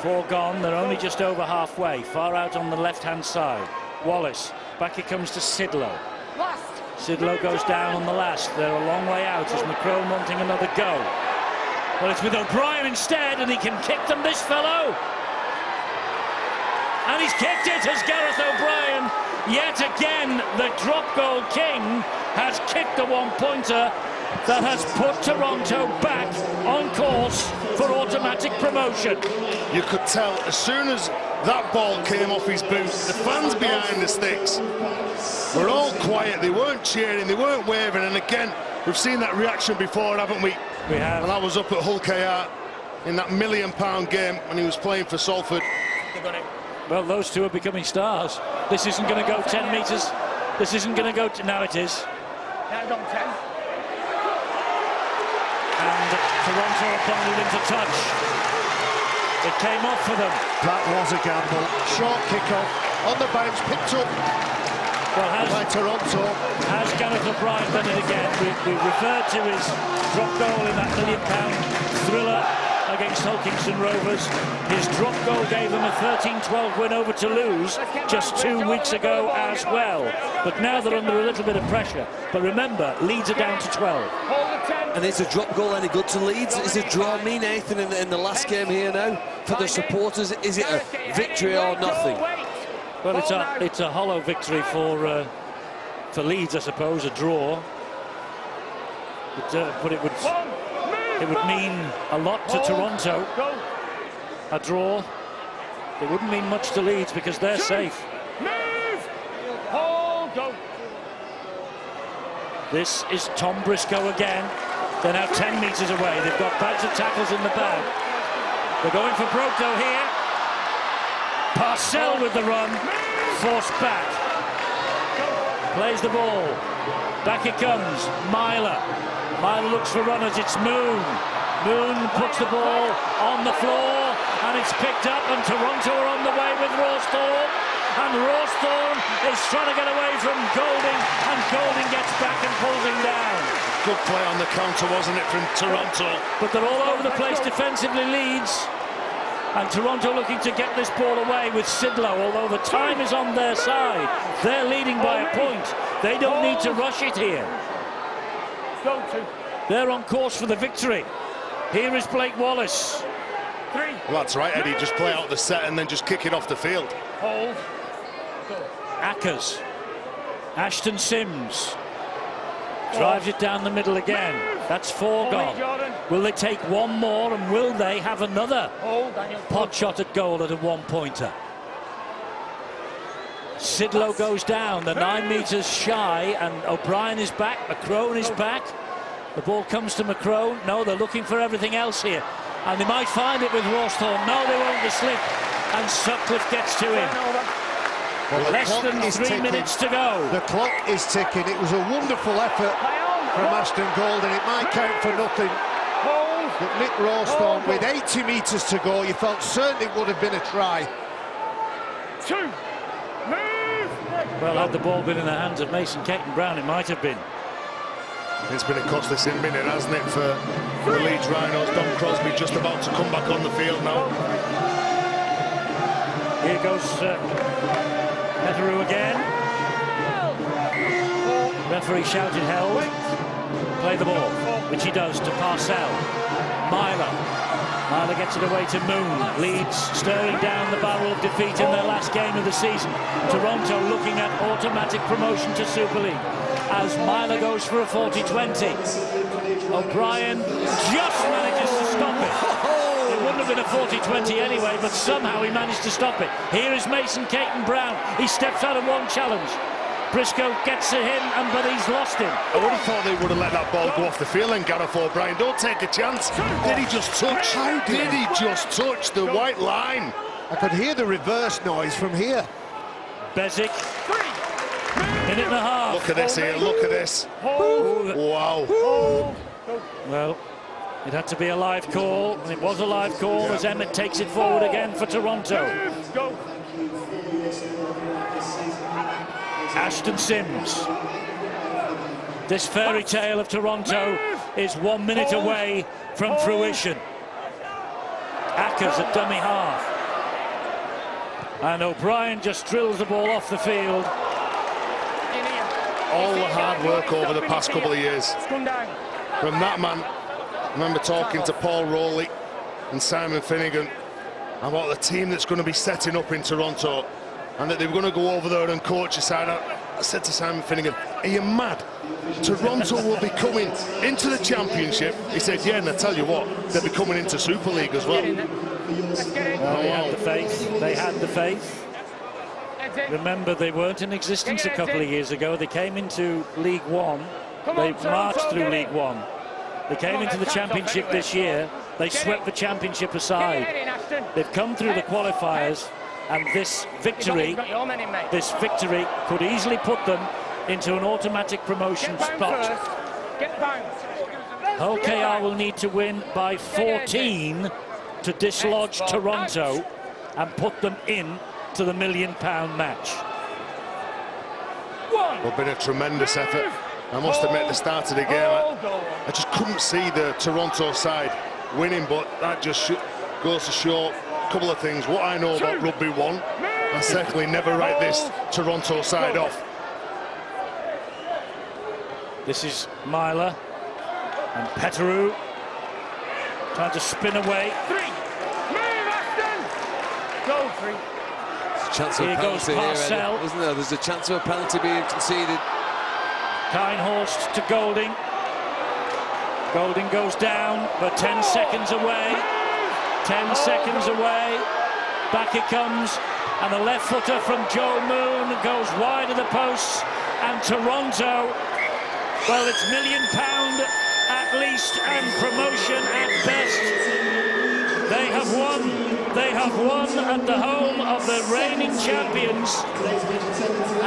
Four gone, they're only just over halfway, far out on the left-hand side. Wallace, back it comes to Sidlow. Sidlow goes down on the last. They're a long way out as Macron wanting another go. Well, it's with O'Brien instead, and he can kick them, this fellow. And he's kicked it as Gareth O'Brien. Yet again, the drop goal king has kicked the one-pointer that has put Toronto back on course for automatic promotion. You could tell as soon as that ball came off his boot, the fans behind the sticks were all quiet. They weren't cheering, they weren't waving, and again, we've seen that reaction before, haven't we? We have. And that was up at Hull KR in that £1 million game when he was playing for Salford. Well, those two are becoming stars. This isn't going to go 10 metres. This isn't going to go... Now it is. And Toronto are bundled into touch. It came off for them. That was a gamble. Short kick-off on the bounce, picked up by Toronto. Has Gareth O'Brien done it again? We referred to his drop goal in that £1 million thriller against Hull Kingston Rovers. His drop goal gave them a 13-12 win over Toulouse just 2 weeks ago as well. But now they're under a little bit of pressure. But remember, Leeds are down to 12. And is a drop goal any good to Leeds? Is a draw mean anything in the last game here now? For the supporters, is it a victory or nothing? Well, it's a hollow victory for Leeds, I suppose, a draw. But it would mean a lot to Toronto. A draw. It wouldn't mean much to Leeds because they're safe. This is Tom Briscoe again. They're now 10 metres away. They've got bags of tackles in the bag. They're going for Broto here. Parcell with the run. Forced back. Plays the ball. Back it comes. Myler. Myler looks for runners. It's Moon. Moon puts the ball on the floor, and it's picked up, and Toronto are on the way with Rawsthorne. And Rawsthorne is trying to get away from Golding, and Golding gets back and pulls him down. Good play on the counter, wasn't it, from Toronto? But they're all over the place defensively, Leeds. And Toronto looking to get this ball away with Sidlow, although the time is on their side. They're leading by a point. They don't need to rush it here. They're on course for the victory. Here is Blake Wallace. Well, that's right, Eddie. Just play out the set and then just kick it off the field. Hold. Ackers. Ashton Sims. Drives it down the middle again. That's 4 gone. Will they take one more, and will they have another pot shot at goal at a one-pointer? Sidlow goes down. They're 9 metres shy, and O'Brien is back. McCrone is back. The ball comes to McCrone. No, they're looking for everything else here. And they might find it with Rawsthorne. No, they won't. The slip. And Sutcliffe gets to him. Well, less than 3 minutes to go. The clock is ticking. It was a wonderful effort from Ashton Golding. It might count for nothing. But Nick Rawsthorne, with 80 metres to go, you felt certain it would have been a try. Well, had the ball been in the hands of Mason Caton-Brown, it might have been. It's been a costless minute, hasn't it, for the Leeds Rhinos? Don Crosby just about to come back on the field now. Here goes Petteru again. Referee shouted held. Play the ball, which he does to Parcell. Myler. Myler gets it away to Moon. Leeds staring down the barrel of defeat in their last game of the season. Toronto looking at automatic promotion to Super League as Myler goes for a 40-20. O'Brien just manages to stop it. It wouldn't have been a 40-20 anyway, but somehow he managed to stop it. Here is Mason Caton-Brown. He steps out of one challenge. Briscoe gets to him, but he's lost him. I would have thought they would have let that ball go off the field, and Gareth O'Brien, don't take a chance. Did he just touch? Did he just touch the white line? I could hear the reverse noise from here. Bezic. Minute and a half. Look at this here, look at this. Wow. Well, it had to be a live call, and it was a live call as Emmett takes it forward again for Toronto. Ashton Sims. This fairy tale of Toronto is 1 minute away from fruition. Ackers a dummy half. And O'Brien just drills the ball off the field. All the hard work over the past couple of years from that man. I remember talking to Paul Rowley and Simon Finnegan about the team that's going to be setting up in Toronto, and that they were going to go over there and coach a side. I said to Simon Finnegan, are you mad? Toronto will be coming into the championship. He said, yeah, and I tell you what, they'll be coming into Super League as well. They had the faith. They had the faith. Remember, they weren't in existence a couple of years ago. They came into League One. They marched through League One. They came into the championship this year. They swept the championship aside. They've come through the qualifiers, and this victory could easily put them into an automatic promotion spot. OKR will need to win by 14 to dislodge Toronto and put them in to the £1 million match. Well, been a tremendous effort. I must admit, the start of the game, I just couldn't see the Toronto side winning, but that just goes to show a couple of things. What I know about Rugby 1, I certainly never write this Toronto side off. This is Myler and Petteru trying to spin away. Go, 3. Chance of a penalty here, isn't there? There's a chance of a penalty being conceded. Kinehorst to Golding. Golding goes down, but 10 seconds away. 10 seconds away. Back it comes, and a left footer from Joe Moon goes wide of the posts, and Toronto, well, it's £1 million at least and promotion at best. They have won. They have won at the home of the reigning champions.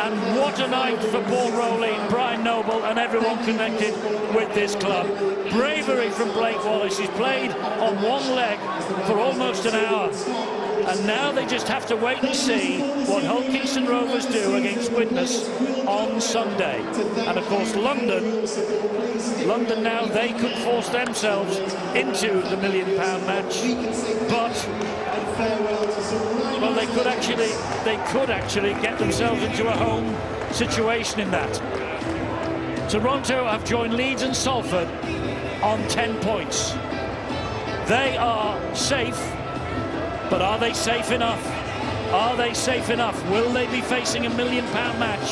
And what a night for Paul Rowley, Brian Noble and everyone connected with this club. Bravery from Blake Wallace. He's played on one leg for almost an hour. And now they just have to wait and see what Hull Kingston Rovers do against Widnes on Sunday. And of course London now, they could force themselves into the £1 million match. But well, they could actually get themselves into a home situation in that. Toronto have joined Leeds and Salford on 10 points. They are safe, but are they safe enough? Are they safe enough? Will they be facing a £1 million match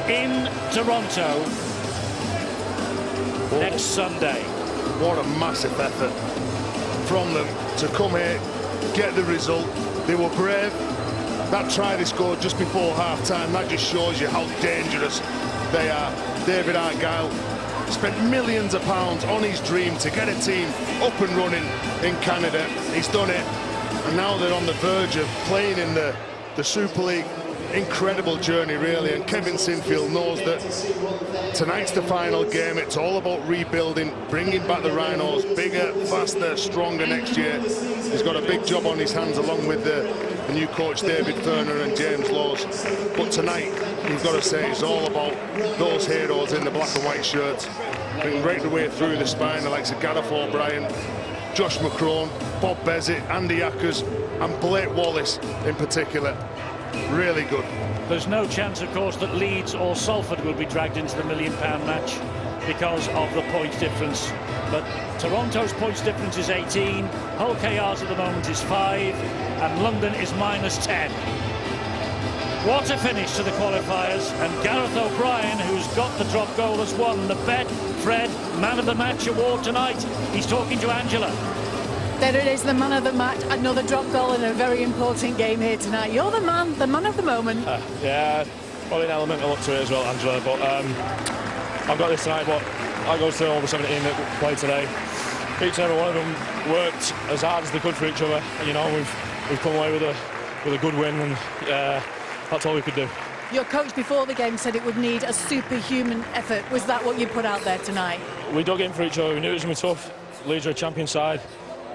in Toronto next Sunday? What a massive effort from them to come here, get the result. They were brave. That try they scored just before half-time, that just shows you how dangerous they are. David Argyle spent millions of pounds on his dream to get a team up and running in Canada. He's done it, and now they're on the verge of playing in the Super League. Incredible journey, really, and Kevin Sinfield knows that tonight's the final game. It's all about rebuilding, bringing back the Rhinos bigger, faster, stronger next year. He's got a big job on his hands, along with the new coach David Ferner and James Laws. But tonight, you've got to say, it's all about those heroes in the black and white shirts, bringing right the way through the spine, the likes of Gareth O'Brien, Josh McCrone, Bob Bezitt, Andy Ackers, and Blake Wallace in particular. Really good. There's no chance, of course, that Leeds or Salford will be dragged into the £1 million match because of the points difference. But Toronto's points difference is 18, Hull KR's at the moment is 5, and London is -10. What a finish to the qualifiers, and Gareth O'Brien, who's got the drop goal, has won the Betfred Man of the Match award tonight. He's talking to Angela. There it is, the man of the match, another drop goal in a very important game here tonight. You're the man of the moment. Yeah, probably an element of luck to it as well, Angela, but I've got this tonight, but I go to all the 17 that played today. Each and every one of them worked as hard as they could for each other. You know, we've come away with a good win, and that's all we could do. Your coach before the game said it would need a superhuman effort. Was that what you put out there tonight? We dug in for each other. We knew it was going to be tough. Leeds are a champion side.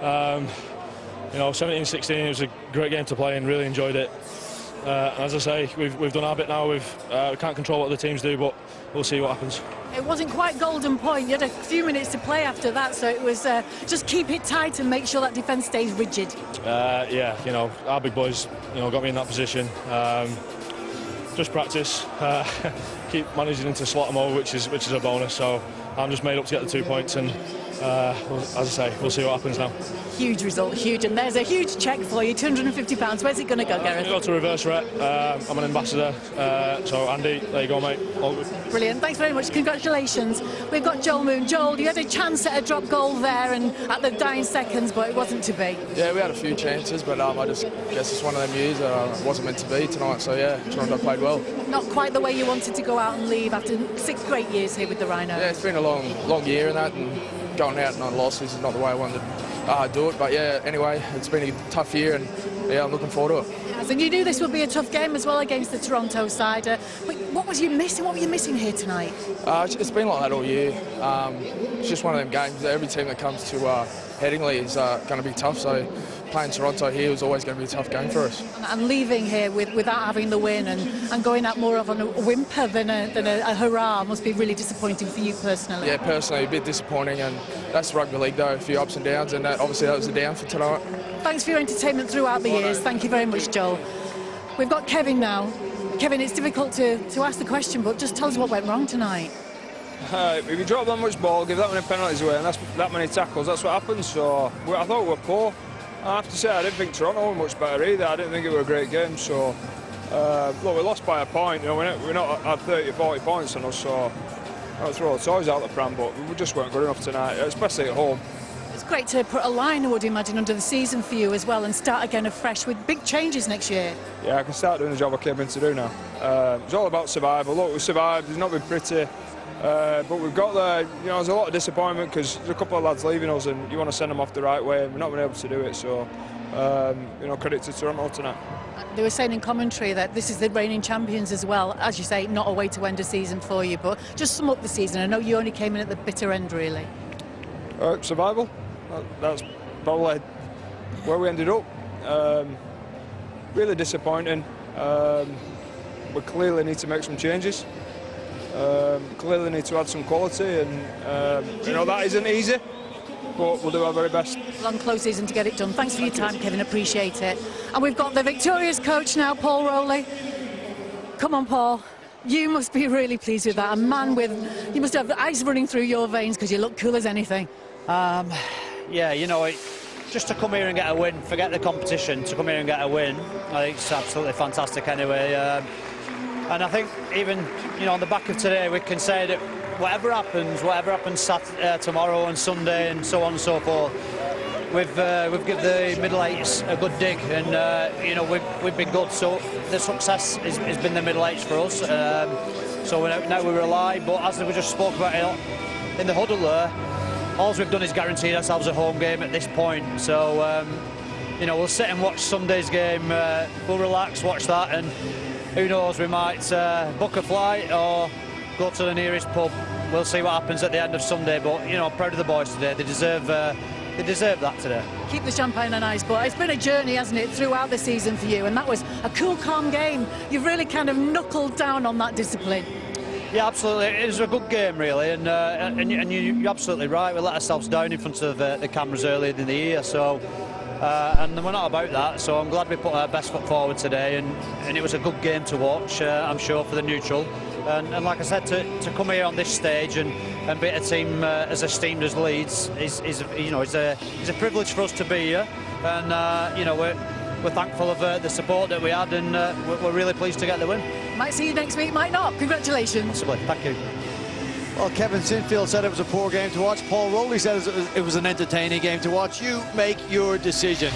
You know, 17-16, it was a great game to play and really enjoyed it. As I say, we've done our bit now. We can't control what the teams do, but we'll see what happens. It wasn't quite golden point. You had a few minutes to play after that, so it was just keep it tight and make sure that defence stays rigid. Yeah, you know, our big boys, you know, got me in that position. Just practice, keep managing to slot them over, which is a bonus. So I'm just made up to get the 2 points, and as I say, we'll see what happens now. Huge result, huge, and there's a huge cheque for you, £250. Where's it going to go, Gareth? Go to reverse rep. I'm an ambassador, so Andy, there you go, mate. All good. Brilliant, thanks very much, congratulations. We've got Joel Moon. Joel, you had a chance at a drop goal there and at the dying seconds, but it wasn't to be. Yeah, we had a few chances, but I just guess it's one of them years that wasn't meant to be tonight, so yeah, Toronto played well. Not quite the way you wanted to go out and leave after 6 great years here with the Rhinos. Yeah, it's been a long year and that, and going out and on losses is not the way I wanted to do it, but yeah, anyway, it's been a tough year, and yeah, I'm looking forward to it. Yes, and you knew this would be a tough game as well against the Toronto side. What was you missing? What were you missing here tonight? It's been like that all year. It's just one of them games. Every team that comes to Headingley is going to be tough, so playing Toronto here was always going to be a tough game for us. And leaving here without having the win and going out more of a whimper than a hurrah must be really disappointing for you personally. Yeah, personally a bit disappointing, and that's rugby league though, a few ups and downs, and obviously that was a down for tonight. Thanks for your entertainment throughout the years. Thank you very much, Joel. We've got Kevin now. Kevin, it's difficult to ask the question, but just tell us what went wrong tonight. If you drop that much ball, give that many penalties away, and that many tackles, that's what happens. So I thought we were poor. I have to say, I didn't think Toronto were much better either. I didn't think it was a great game. So, look, we lost by a point. You know, we're not at 30 or 40 points on us, so I don't throw the toys out the pram, but we just weren't good enough tonight, especially at home. It's great to put a line, I would imagine, under the season for you as well and start again afresh with big changes next year. Yeah, I can start doing the job I came in to do now. It's all about survival. Look, we survived. It's not been pretty. But we've got there, you know, there's a lot of disappointment because there's a couple of lads leaving us and you want to send them off the right way and we're not been able to do it. So, you know, credit to Toronto tonight. They were saying in commentary that this is the reigning champions as well. As you say, not a way to end a season for you, but just sum up the season. I know you only came in at the bitter end, really. Survival. That's probably where we ended up. Really disappointing. We clearly need to make some changes. Clearly need to add some quality, and you know that isn't easy, but we'll do our very best. Long, close season to get it done. Thanks for your time, Kevin. Appreciate it. And we've got the victorious coach now, Paul Rowley. Come on, Paul. You must be really pleased with that. A man with, you must have the ice running through your veins because you look cool as anything. Yeah, you know, just to come here and get a win, forget the competition, to come here and get a win, I think it's absolutely fantastic anyway. And I think even, you know, on the back of today, we can say that whatever happens tomorrow and Sunday and so on and so forth, we've given the middle eights a good dig, and you know, we've been good. So the success has been the middle eights for us. So now we rely, but as we just spoke about it in the huddle there, all we've done is guaranteed ourselves a home game at this point. So you know, we'll sit and watch Sunday's game. We'll relax, watch that, and who knows, we might book a flight or go to the nearest pub. We'll see what happens at the end of Sunday. But you know, I'm proud of the boys today. They deserve that today. Keep the champagne on ice, but it's been a journey, hasn't it, throughout the season for you? And that was a cool, calm game. You've really kind of knuckled down on that discipline. Yeah, absolutely. It was a good game, really, and you're absolutely right. We let ourselves down in front of the cameras earlier in the year, so and we're not about that. So I'm glad we put our best foot forward today, and it was a good game to watch. I'm sure for the neutral, and like I said, to come here on this stage and beat a team as esteemed as Leeds is a privilege for us to be here, and you know, we're thankful of the support that we had, and we're really pleased to get the win. Might see you next week, might not. Congratulations. Possibly. Thank you. Well, Kevin Sinfield said it was a poor game to watch. Paul Rowley said it was an entertaining game to watch. You make your decision.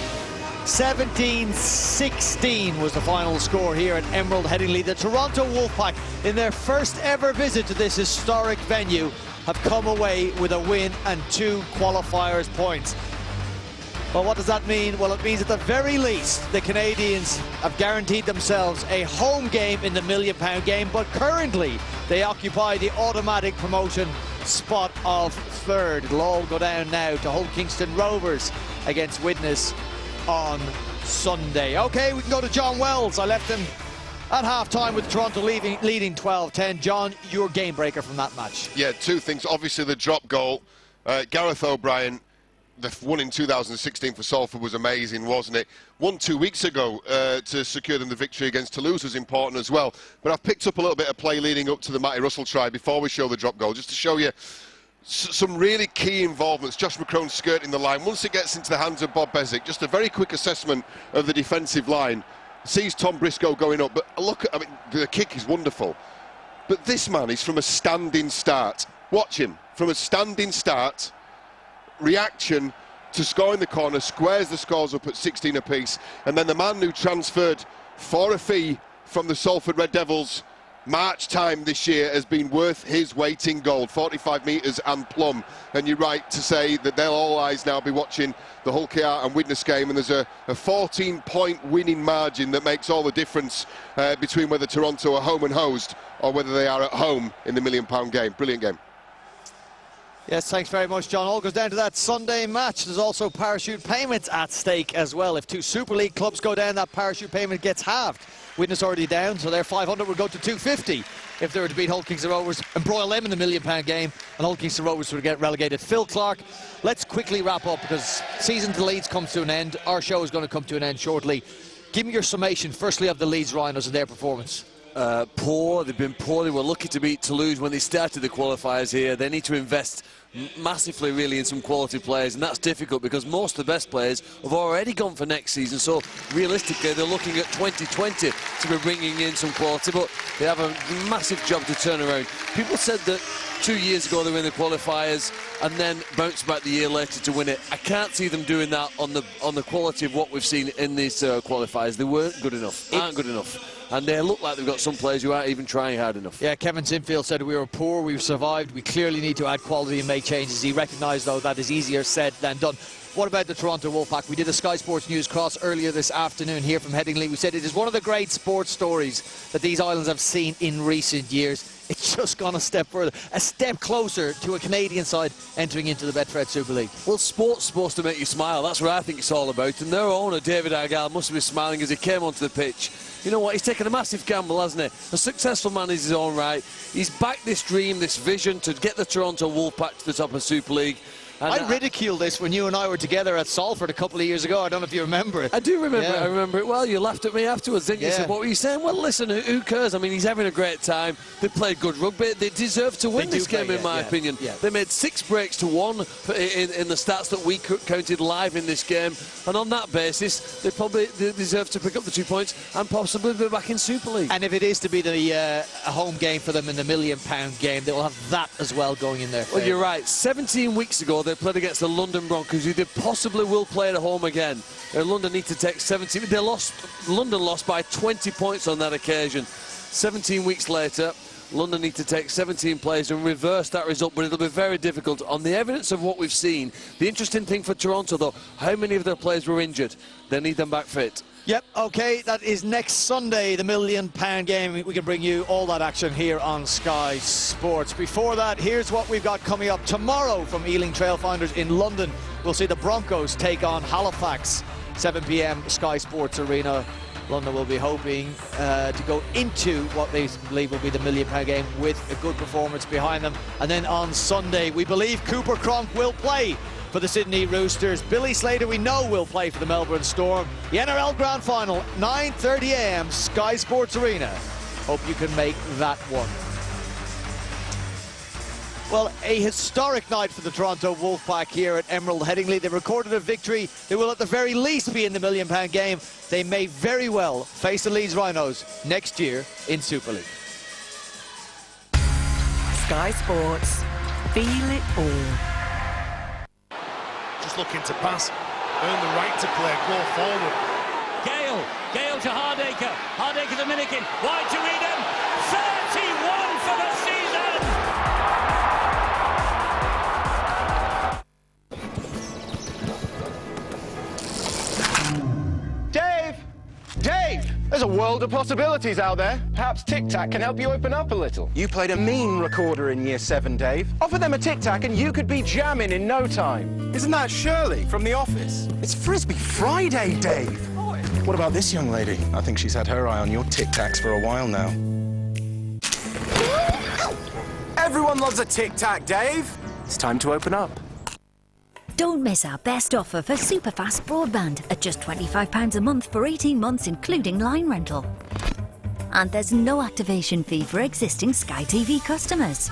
17-16 was the final score here at Emerald Headingley. The Toronto Wolfpack, in their first ever visit to this historic venue, have come away with a win and 2 qualifiers points. Well, what does that mean? Well, it means at the very least the Canadians have guaranteed themselves a home game in the £1 million game, but currently they occupy the automatic promotion spot of 3rd. It'll all go down now to Hull Kingston Rovers against Widnes on Sunday. Okay, we can go to John Wells. I left him at half-time with Toronto leading 12-10. John, your game breaker from that match. Yeah, 2 things. Obviously, the drop goal. Gareth O'Brien, the one in 2016 for Salford, was amazing, wasn't it? 1 2 weeks ago to secure them the victory against Toulouse was important as well. But I've picked up a little bit of play leading up to the Matty Russell try before we show the drop goal, just to show you some really key involvements. Josh McCrone skirting the line. Once it gets into the hands of Bob Bezic, just a very quick assessment of the defensive line. Sees Tom Briscoe going up, but look, I mean, the kick is wonderful. But this man is from a standing start. Watch him, from a standing start. Reaction to scoring the corner, squares the scores up at 16 apiece, and then the man who transferred for a fee from the Salford Red Devils March time this year has been worth his weight in gold, 45 metres and plumb. And you're right to say that they'll all eyes now be watching the Hull KR and Widnes game, and there's a 14-point winning margin that makes all the difference between whether Toronto are home and hosed or whether they are at home in the £1 million game. Brilliant game. Yes, thanks very much, John. All goes down to that Sunday match. There's also parachute payments at stake as well. If 2 Super League clubs go down, that parachute payment gets halved. Widnes already down, so their 500 would go to 250 if they were to beat Hull Kingston Rovers, embroil them in the £1 million game, and Hull Kingston Rovers would get relegated. Phil Clark, let's quickly wrap up because season to Leeds comes to an end. Our show is going to come to an end shortly. Give me your summation, firstly, of the Leeds Rhinos and their performance. Poor. They've been poor. They were lucky to beat Toulouse when they started the qualifiers here. They need to invest massively really in some quality players, and that's difficult because most of the best players have already gone for next season, so realistically they're looking at 2020 to be bringing in some quality, but they have a massive job to turn around. People said that 2 years ago they were in the qualifiers and then bounced back the year later to win it. I can't see them doing that on the quality of what we've seen in these qualifiers. They weren't good enough, aren't good enough. And they look like they've got some players who aren't even trying hard enough. Yeah, Kevin Sinfield said we were poor, we've survived, we clearly need to add quality and make changes. He recognised, though, that is easier said than done. What about the Toronto Wolfpack? We did a Sky Sports News cross earlier this afternoon here from Headingley. We said it is one of the great sports stories that these islands have seen in recent years. It's just gone a step further, a step closer to a Canadian side entering into the Betfred Super League. Well, sport's supposed to make you smile. That's what I think it's all about. And their owner, David Argyle, must have been smiling as he came onto the pitch. You know what? He's taken a massive gamble, hasn't he? A successful man is his own right. He's backed this dream, this vision to get the Toronto Wolfpack to the top of Super League. And I ridiculed this when you and I were together at Salford a couple of years ago. I don't know if you remember it. I do remember it. I remember it well. You laughed at me afterwards, didn't you? You said, what were you saying? Well, listen, who cares? I mean, he's having a great time. They played good rugby. They deserve to win this game, in my opinion. They made 6 breaks to 1 in the stats that we counted live in this game. And on that basis, they deserve to pick up the 2 points and possibly be back in Super League. And if it is to be the a home game for them in the £1 million game, they will have that as well going in there. Well, you're right. 17 weeks ago, they played against the London Broncos, who they possibly will play at home again. London need to take 17. London lost by 20 points on that occasion. 17 weeks later, London need to take 17 players and reverse that result, but it'll be very difficult. On the evidence of what we've seen, the interesting thing for Toronto, though, how many of their players were injured? They need them back fit. Yep, OK, that is next Sunday, the £1 million game. We can bring you all that action here on Sky Sports. Before that, here's what we've got coming up tomorrow from Ealing Trailfinders in London. We'll see the Broncos take on Halifax, 7 p.m. Sky Sports Arena. London will be hoping to go into what they believe will be the £1 million game with a good performance behind them. And then on Sunday, we believe Cooper Cronk will play for the Sydney Roosters. Billy Slater, we know, will play for the Melbourne Storm. The NRL Grand Final, 9:30 a.m. Sky Sports Arena. Hope you can make that one. Well, a historic night for the Toronto Wolfpack here at Emerald Headingley. They recorded a victory. They will at the very least be in the £1 million game. They may very well face the Leeds Rhinos next year in Super League. Sky Sports. Feel it all. Just looking to pass, earn the right to play, go forward. Gale to Hardacre. Hardacre to Minikin. Wide to Reedham. 31 for the season. Dave! There's a world of possibilities out there. Perhaps Tic Tac can help you open up a little. You played a mean recorder in Year 7, Dave. Offer them a Tic Tac and you could be jamming in no time. Isn't that Shirley from The Office? It's Frisbee Friday, Dave. What about this young lady? I think she's had her eye on your Tic Tacs for a while now. Everyone loves a Tic Tac, Dave. It's time to open up. Don't miss our best offer for superfast broadband at just £25 a month for 18 months, including line rental. And there's no activation fee for existing Sky TV customers.